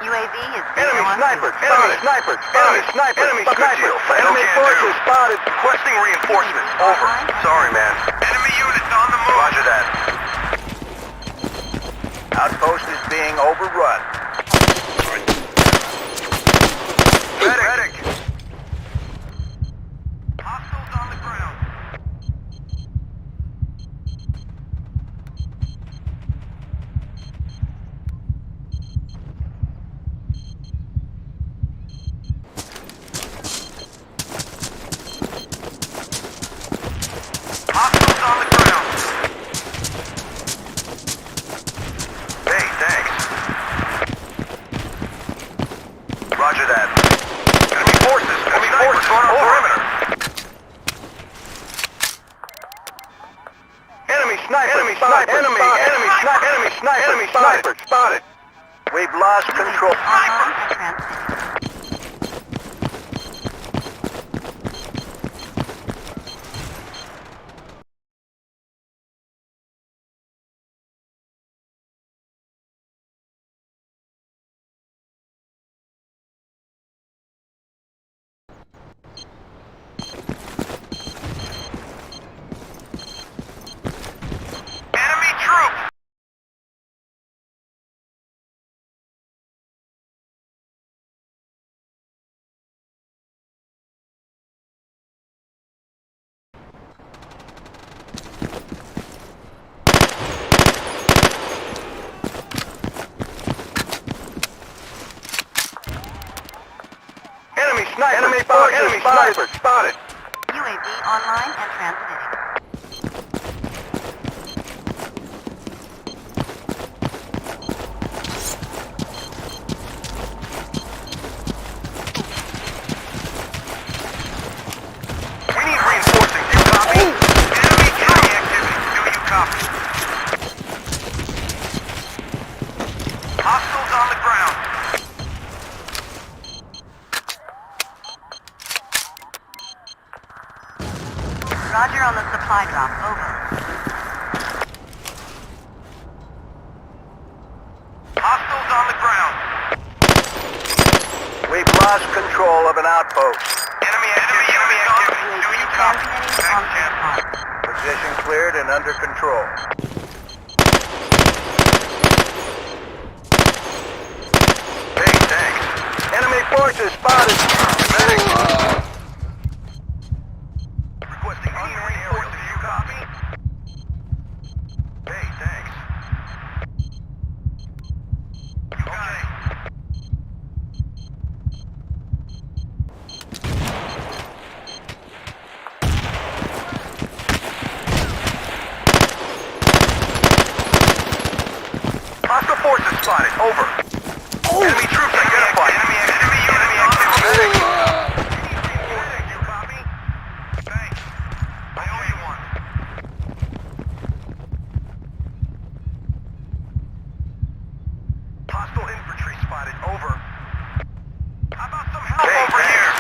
[SPEAKER 2] UAV is being
[SPEAKER 3] Enemy
[SPEAKER 2] north.
[SPEAKER 3] sniper spotted. Enemy forces spotted. Requesting reinforcements. Over. Sorry, man. Enemy units on the move. Roger that. Outpost is being overrun. Medic. Hostiles on the ground. Hostiles on the ground. Hey, thanks. Roger that. Enemy forces on our perimeter. Enemy sniper spotted. We've lost control.
[SPEAKER 2] Online and transmitting.
[SPEAKER 1] Enemy sniper spotted.
[SPEAKER 2] UAV online and transmitting.
[SPEAKER 3] We need reinforcing. Do you copy? Enemy activity. Do you copy? Hostiles on the ground.
[SPEAKER 2] Roger on the supply drop. Over.
[SPEAKER 3] Hostiles on the ground.
[SPEAKER 1] We've lost control of an outpost.
[SPEAKER 3] Enemy activity. Do you copy?
[SPEAKER 2] Transmitting on this mark.
[SPEAKER 1] Position cleared and under control.
[SPEAKER 3] Hey, thanks.
[SPEAKER 1] Enemy forces spotted.
[SPEAKER 3] Medic. Requesting unreinforced. Do you copy? Hey, thanks. You got it. Hostile forces spotted. Over. Enemy troops identified. Enemy activity. Medic. You copy? Thanks. I owe you one. Hostile infantry spotted. Over. How about some help over here?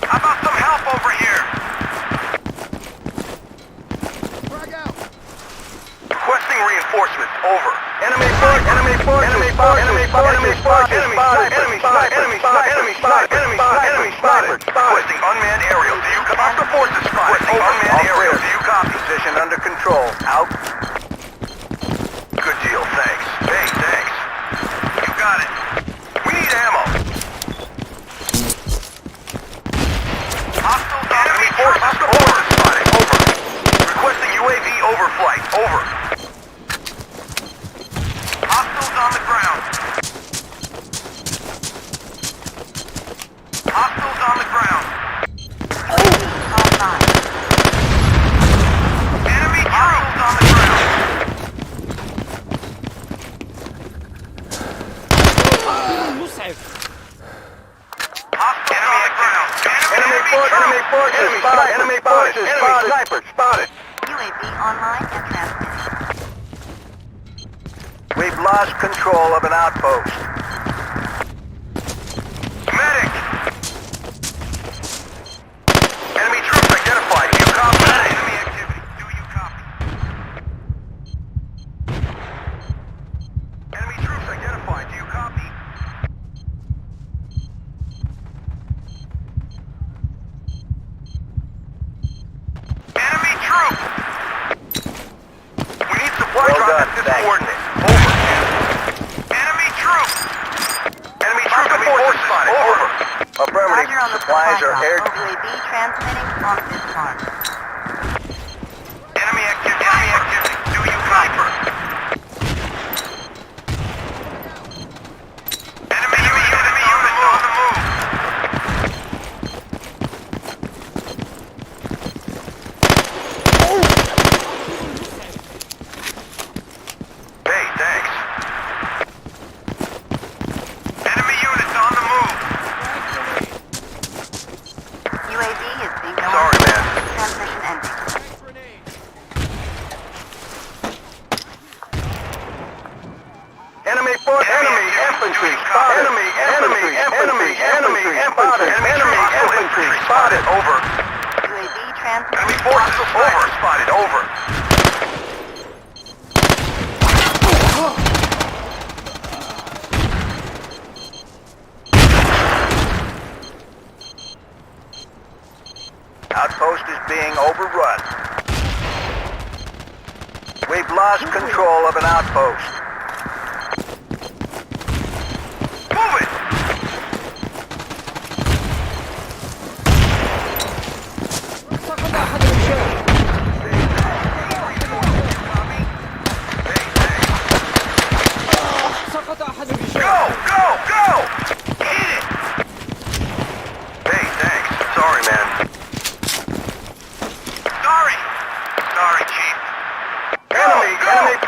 [SPEAKER 3] How about some help over here?
[SPEAKER 4] Frag out.
[SPEAKER 3] Requesting reinforcements. Over.
[SPEAKER 1] Enemy forces. Enemy forces. Enemy forces. Enemy forces. Enemy forces. Enemy spotted. Enemy spotted. Enemy spotted. Enemy spotted. Enemy spotted.
[SPEAKER 3] Requesting unmanned aerial. Do you copy? Hostile forces spotted. Requesting unmanned aerial. Do you copy?
[SPEAKER 1] Position under control. Out.
[SPEAKER 3] Good deal, thanks. Hey, thanks. You got it. We need ammo. Hostile enemy forces. Hostile forces spotted. Over. Requesting UAV overflight. Over. Hostiles on the ground. Hostiles on the ground.
[SPEAKER 2] Online.
[SPEAKER 3] Enemy troops on the ground. Hostile on the ground.
[SPEAKER 1] Enemy forces. Enemy forces spotted. Enemy forces spotted. Sniper spotted.
[SPEAKER 2] UAV online and transmitting.
[SPEAKER 1] We've lost control of an outpost.
[SPEAKER 3] Medic! Enemy troops identified. Do you copy? Enemy activity. Do you copy? Enemy troops identified. Do you copy? Enemy troops! We need supply
[SPEAKER 1] Well
[SPEAKER 3] drop
[SPEAKER 1] done,
[SPEAKER 3] at this
[SPEAKER 1] thanks.
[SPEAKER 3] coordinate. Over. Enemy troops! Enemy troops forces spotted. Over.
[SPEAKER 1] Affirmative.
[SPEAKER 2] Roger on the
[SPEAKER 1] Supplies
[SPEAKER 2] supply
[SPEAKER 1] are
[SPEAKER 2] drop.
[SPEAKER 1] air.
[SPEAKER 2] UAV transmitting on this mark.
[SPEAKER 3] Enemy activity. Enemy activity. Do you copy? Enemy units on the move. Hey, thanks. Enemy units on the move.
[SPEAKER 2] UAV is being no
[SPEAKER 3] Sorry, man.
[SPEAKER 2] Transmission ending.
[SPEAKER 4] Grenade.
[SPEAKER 1] Enemy force. Enemy infantry spotted. Enemy infantry. Enemy infantry. Enemy infantry spotted.
[SPEAKER 3] Over.
[SPEAKER 2] UAV transmitting.
[SPEAKER 3] Enemy forces over. Spotted. Over.
[SPEAKER 1] Outpost is being overrun. We've lost control of an outpost.
[SPEAKER 3] Move it!
[SPEAKER 4] سقط أحد الرجال.
[SPEAKER 3] Go! Go! Go! Hit it!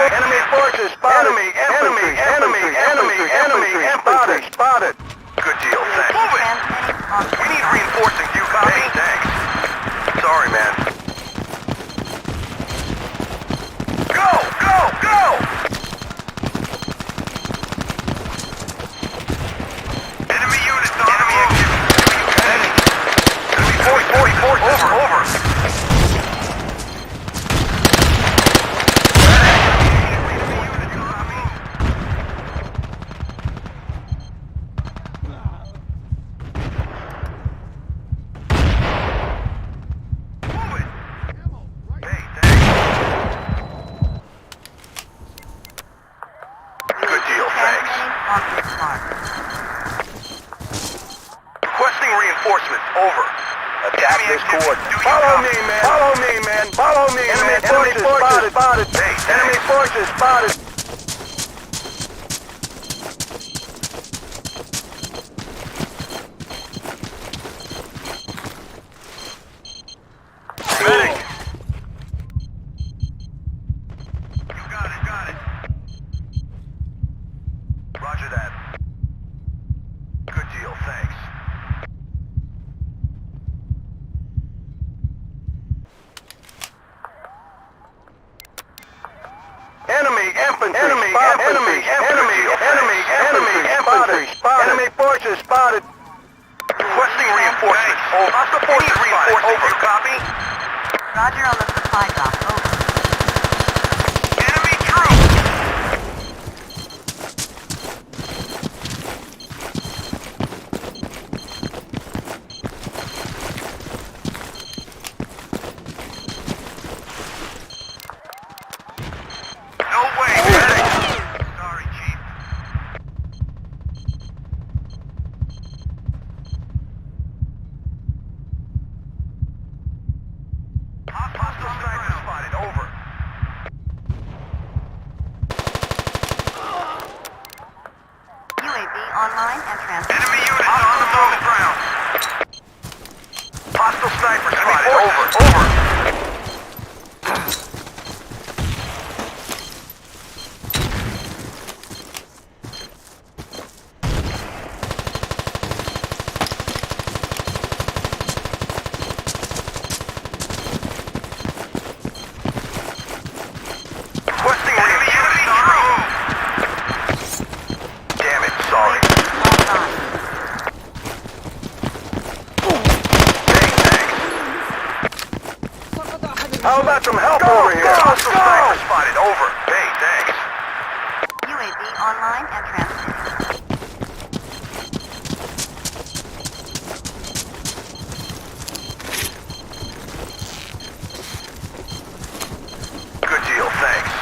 [SPEAKER 1] Enemy forces spotted. Enemy spotted.
[SPEAKER 3] Good deal, thanks. Move it! We need reinforcing, do you copy? Hey, thanks. Sorry, man. Go! Enemy units on enemy activity. Enemy 44, over. Requesting reinforcements, over. Attack this coordinate.
[SPEAKER 1] Follow me, man. Enemy forces spotted. Enemy forces spotted.
[SPEAKER 3] Medic! You got it. Roger that. Good deal, thanks.
[SPEAKER 1] Enemy infantry spotted. Enemy forces spotted.
[SPEAKER 3] Requesting reinforcements. Over. Hostile forces reinforcing. Over. You copy?
[SPEAKER 2] Roger on the supply dock. Over.
[SPEAKER 3] Enemy troops! No way, medic! Sorry, Chief. Hostile sniper spotted, over.
[SPEAKER 2] UAV online and transmitting.
[SPEAKER 3] Enemy units on the ground. Hostile sniper spotted, over. Requesting enemy units on the move. Damn it, sorry. Hey, thanks.
[SPEAKER 1] How about some help over here?
[SPEAKER 3] Hostile sniper spotted, over. Hey, thanks.
[SPEAKER 2] UAV online and transmitting.
[SPEAKER 3] Good deal, thanks.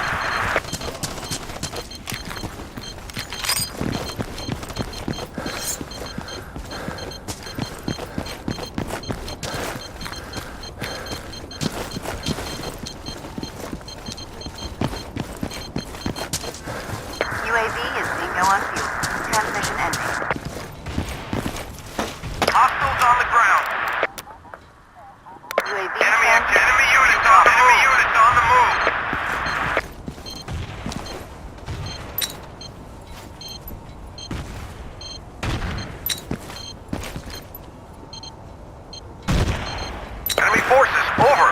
[SPEAKER 2] UAV is bingo on fuel. Transmission ending.
[SPEAKER 3] Hostiles on the ground.
[SPEAKER 2] UAV
[SPEAKER 3] Enemy units on the move. Enemy forces, over.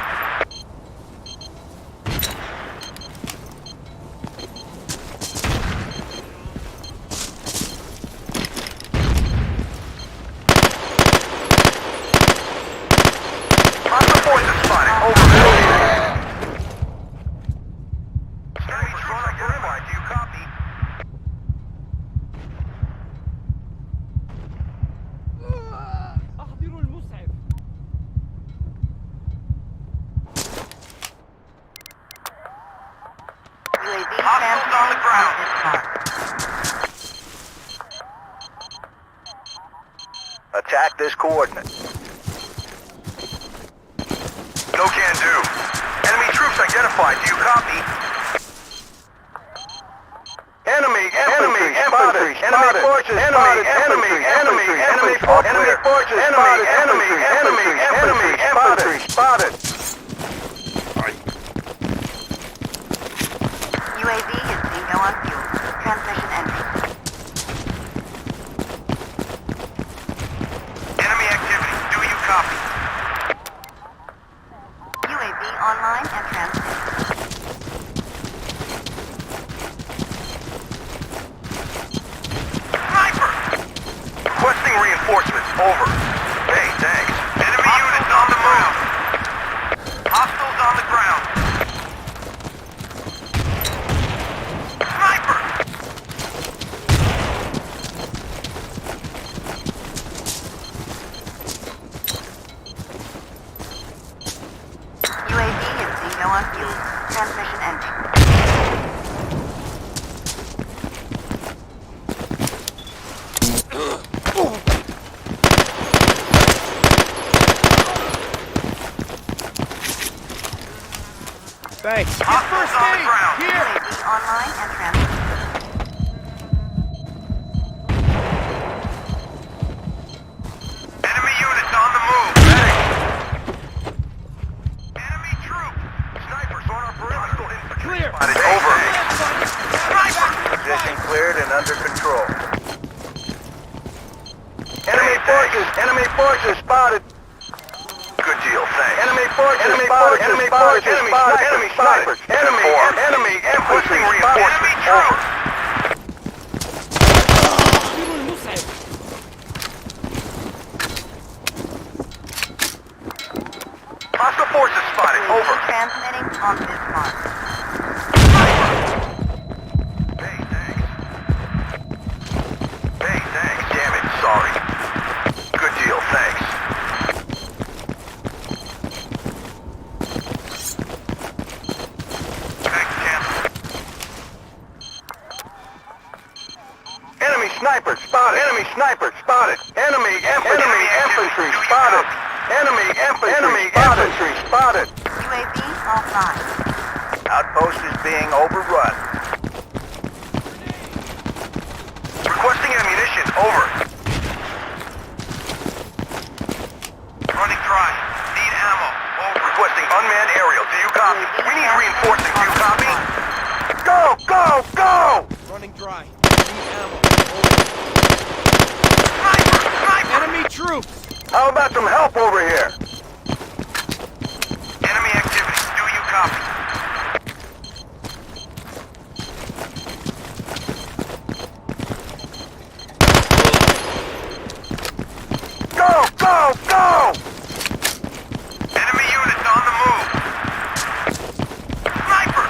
[SPEAKER 3] Hostile forces spotted, over. Enemy troops identified, do you copy?
[SPEAKER 4] أحضروا المسعف.
[SPEAKER 2] UAV
[SPEAKER 3] Hostiles on the ground.
[SPEAKER 1] Attack this coordinate.
[SPEAKER 3] No can do. Enemy troops identified, do you copy?
[SPEAKER 1] Enemy infantry spotted. Enemy forces spotted. Enemy forces spotted. Enemy infantry spotted.
[SPEAKER 2] UAV online and transmitting.
[SPEAKER 3] Sniper! Requesting reinforcements. Over. Hey, thanks. Enemy units on the move. Hostiles on the ground. Sniper!
[SPEAKER 2] UAV is zero on fuel. Transmission ending.
[SPEAKER 4] Thanks. Get
[SPEAKER 3] Hostiles
[SPEAKER 4] first
[SPEAKER 3] on the
[SPEAKER 4] aid.
[SPEAKER 3] ground.
[SPEAKER 4] Here.
[SPEAKER 2] UAV online and transmitting.
[SPEAKER 3] Enemy units on the move. Medic! Enemy troops. Snipers on our perimeter. Infantry
[SPEAKER 4] Clear.
[SPEAKER 3] spotted. Over. Sniper! Position cleared and under control. Enemy forces spotted. Good deal, thanks. Enemy forces spotted. Enemy snipers. Enemy infantry spotted. Enemy troops. Hostile forces spotted.
[SPEAKER 2] UAV
[SPEAKER 3] Over.
[SPEAKER 2] transmitting on this mark.
[SPEAKER 3] Hey, thanks. Hey, thanks. Damn it, sorry. Good deal, thanks. Thanks, Champ. Enemy sniper spotted. Enemy sniper spotted. Enemy infantry spotted. Enemy infantry spotted.
[SPEAKER 2] UAV offline.
[SPEAKER 3] Outpost is being overrun. Requesting ammunition. Over. Running dry. Need ammo. Over. Requesting unmanned aerial. Do you copy? We need reinforcing. Do you copy? Go!
[SPEAKER 4] Running dry. Need ammo.
[SPEAKER 3] Sniper!
[SPEAKER 4] Enemy troops.
[SPEAKER 3] How about some help over here? Enemy activity. Do you copy? Go! Enemy units on the move. Sniper!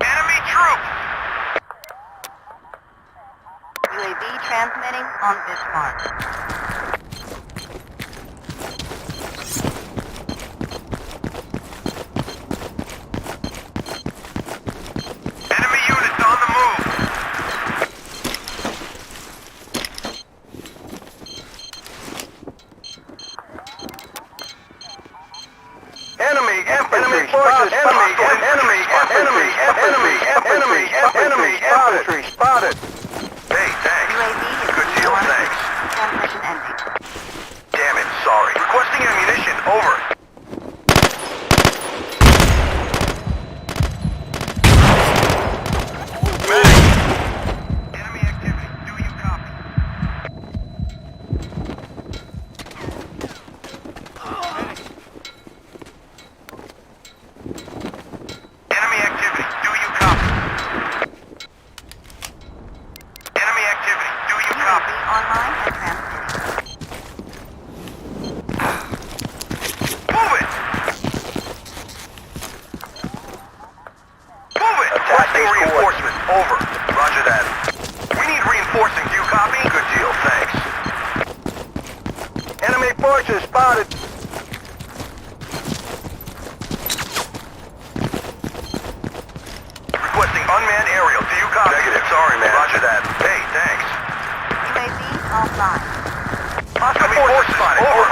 [SPEAKER 3] Enemy troops!
[SPEAKER 2] UAV transmitting on this mark.
[SPEAKER 3] Enemy units on the move. Enemy forces infantry spotted. Hey, thanks.
[SPEAKER 2] UAV is
[SPEAKER 3] Good deal,
[SPEAKER 2] zero on
[SPEAKER 3] thanks.
[SPEAKER 2] fuel. Transmission ending.
[SPEAKER 3] Damn it, sorry. Requesting ammunition. Over. Medic. Enemy activity. Do you copy? Enemy activity. Do you copy? Enemy activity. Do you
[SPEAKER 2] UAV
[SPEAKER 3] copy?
[SPEAKER 2] online and transmitting.
[SPEAKER 3] Move it! Move it! Requesting reinforcements. Over. Roger that. We need reinforcing. Do you copy? Good deal, thanks. Enemy forces spotted. Requesting unmanned aerial. Do you copy? Negative. Sorry, man. Roger that. Hey, thanks.
[SPEAKER 2] UAV offline.
[SPEAKER 3] Hostile forces spotted. Over.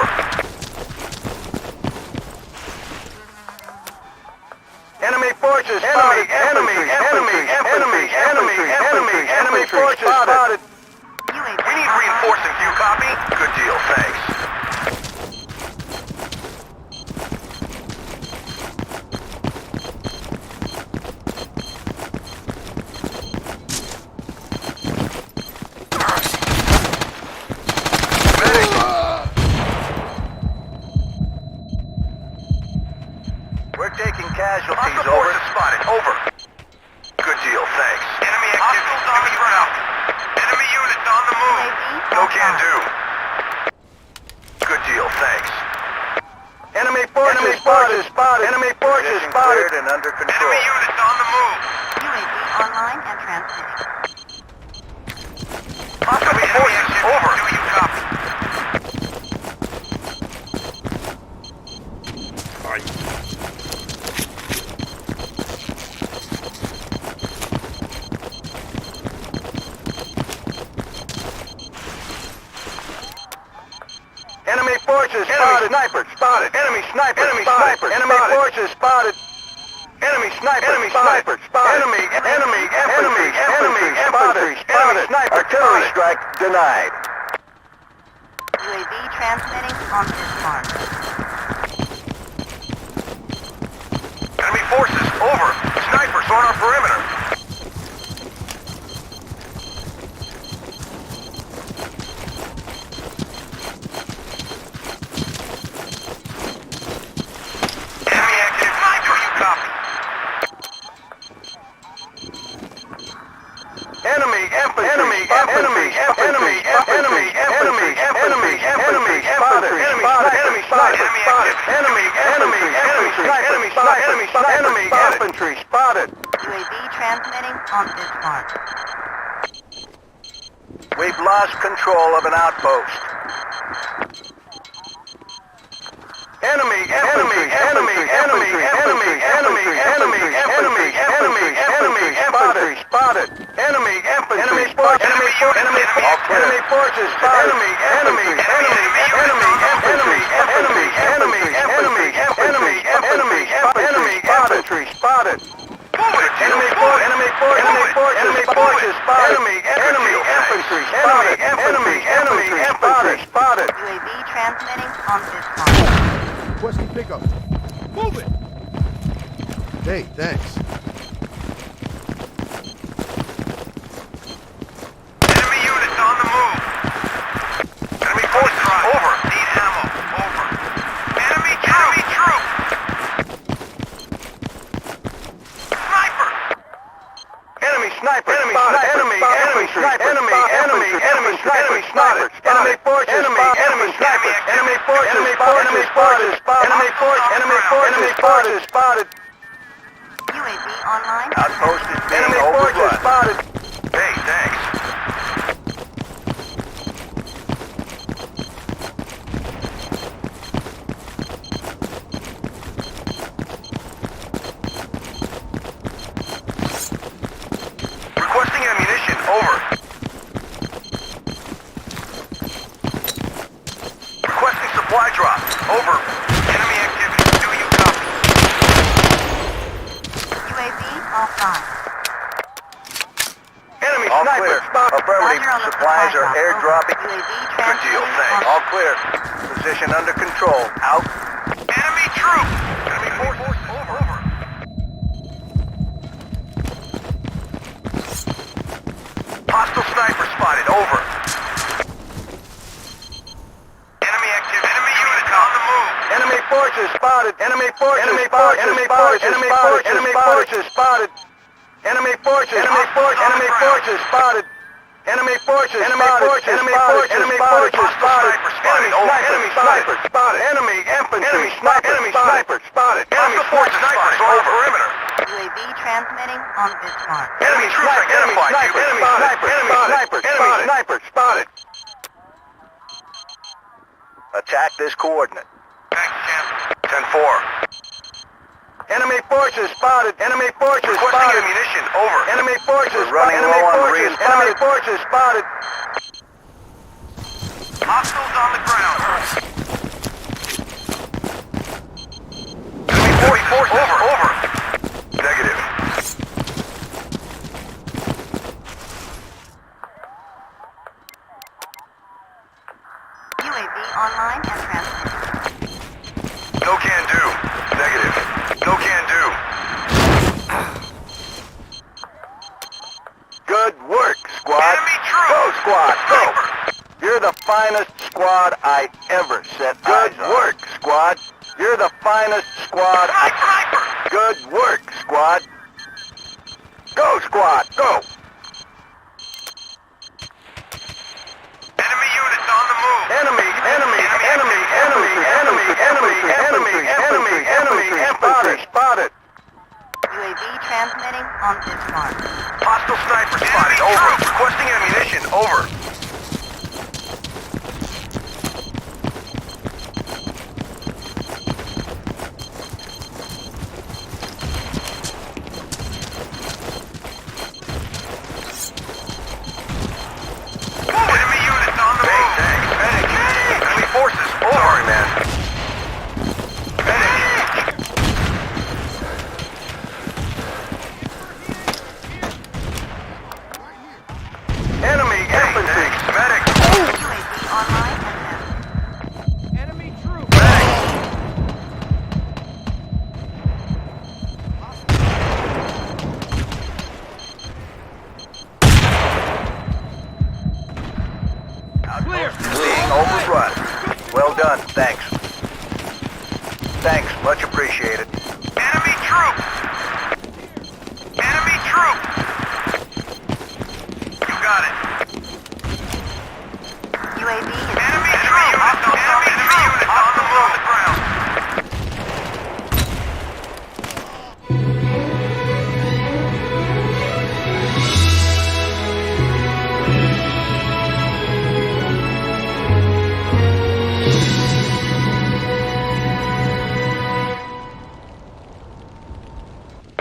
[SPEAKER 3] Enemy forces spotted. Enemy forces spotted.
[SPEAKER 2] UAV
[SPEAKER 3] We need
[SPEAKER 2] online.
[SPEAKER 3] reinforcing. Do you copy? Good deal, thanks. Medic! under control. Enemy units on the move.
[SPEAKER 2] UAV online and transmitting.
[SPEAKER 3] Hostile forces over. Do you copy?
[SPEAKER 1] Enemy forces spotted. Sniper spotted. Enemy sniper. Enemy sniper. Enemy forces spotted. Enemy sniper. Enemy sniper spotted. Enemy infantry spotted. Enemy sniper. Artillery strike denied.
[SPEAKER 2] UAV transmitting on this mark.
[SPEAKER 3] Enemy forces over. Snipers on our perimeter. Enemy active. Do you copy?
[SPEAKER 1] Enemy infantry. Enemy infantry. Enemy infantry. Enemy infantry. Enemy spotted. Enemy sniper spotted. Enemy infantry spotted.
[SPEAKER 2] UAV transmitting on this mark.
[SPEAKER 3] We've lost control of an outpost.
[SPEAKER 1] Enemy infantry spotted. Enemy infantry. Enemy forces spotted. Enemy infantry spotted. Enemy forces spotted. Enemy infantry spotted.
[SPEAKER 2] UAV transmitting on this mark.
[SPEAKER 5] Requesting pickup.
[SPEAKER 4] Move it!
[SPEAKER 5] Hey, thanks.
[SPEAKER 3] Enemy units on the move. Enemy forces over. Need ammo. Over. Enemy troop. Sniper.
[SPEAKER 1] Enemy sniper. Enemy sniper. Enemy forces spotted. Enemy sniper. Enemy forces spotted.
[SPEAKER 2] UAV online.
[SPEAKER 3] Outpost is being
[SPEAKER 1] Enemy forces
[SPEAKER 3] overrun.
[SPEAKER 1] spotted.
[SPEAKER 3] Hey, thanks. Requesting ammunition. Over. Requesting supply drop. Over. Enemy activity. Do you copy?
[SPEAKER 2] UAV offline.
[SPEAKER 1] Enemy
[SPEAKER 3] All
[SPEAKER 1] sniper
[SPEAKER 3] clear.
[SPEAKER 1] spotted.
[SPEAKER 3] Affirmative.
[SPEAKER 2] Roger on the
[SPEAKER 3] Supplies are
[SPEAKER 2] supply drop.
[SPEAKER 3] airdropping.
[SPEAKER 2] UAV
[SPEAKER 3] Good deal,
[SPEAKER 2] transmitting
[SPEAKER 3] thanks.
[SPEAKER 2] on
[SPEAKER 3] All clear. Position under control. Out. Enemy troop. Enemy forces over. Hostile sniper spotted. Over. Enemy active. Enemy units on the move.
[SPEAKER 1] Enemy forces spotted. Enemy forces spotted. Enemy forces spotted. Enemy forces spotted. Enemy forces spotted. Enemy sniper spotted. Enemy infantry sniper spotted. Enemy
[SPEAKER 3] Hostile forces snipers on the perimeter.
[SPEAKER 2] UAV transmitting on this mark.
[SPEAKER 3] Enemy troops identified.
[SPEAKER 1] Sniper spotted.
[SPEAKER 3] Attack this coordinate. Thanks, Champ. 10-4.
[SPEAKER 1] Enemy forces spotted. Enemy forces
[SPEAKER 3] Requesting
[SPEAKER 1] spotted.
[SPEAKER 3] ammunition. Over.
[SPEAKER 1] Enemy forces
[SPEAKER 3] We're running
[SPEAKER 1] spotted.
[SPEAKER 3] low on
[SPEAKER 1] Enemy
[SPEAKER 3] reinforcements.
[SPEAKER 1] forces spotted.
[SPEAKER 3] Hostiles on the ground. Enemy forces over. Negative.
[SPEAKER 2] UAV online and transmitting.
[SPEAKER 3] No can do. Negative. No can do.
[SPEAKER 1] Good work, squad.
[SPEAKER 3] Enemy troop.
[SPEAKER 1] Go, squad. Go.
[SPEAKER 3] Sniper.
[SPEAKER 1] You're the finest squad I ever set eyes on. Good work, squad. You're the finest squad.
[SPEAKER 3] Sniper.
[SPEAKER 1] Good work, squad. Go, squad. Go.
[SPEAKER 3] Enemy units on the move.
[SPEAKER 1] Enemy infantry spotted.
[SPEAKER 2] on this mark.
[SPEAKER 3] Hostile sniper spotted. Over. Requesting ammunition. Over. Enemy units on the move. Thanks. Medic. Enemy forces. Over. Sorry, man. Medic. Enemy infantry. Medic.
[SPEAKER 2] UAV online and left.
[SPEAKER 4] Enemy troops.
[SPEAKER 3] Medic.
[SPEAKER 4] Clear.
[SPEAKER 3] Being overrun. Well done. Thanks. Thanks. Much appreciated. Enemy troop. Enemy troop. You got it.
[SPEAKER 2] UAV is
[SPEAKER 3] Enemy troop. Enemy units on the move. On the ground.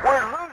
[SPEAKER 3] We're losing.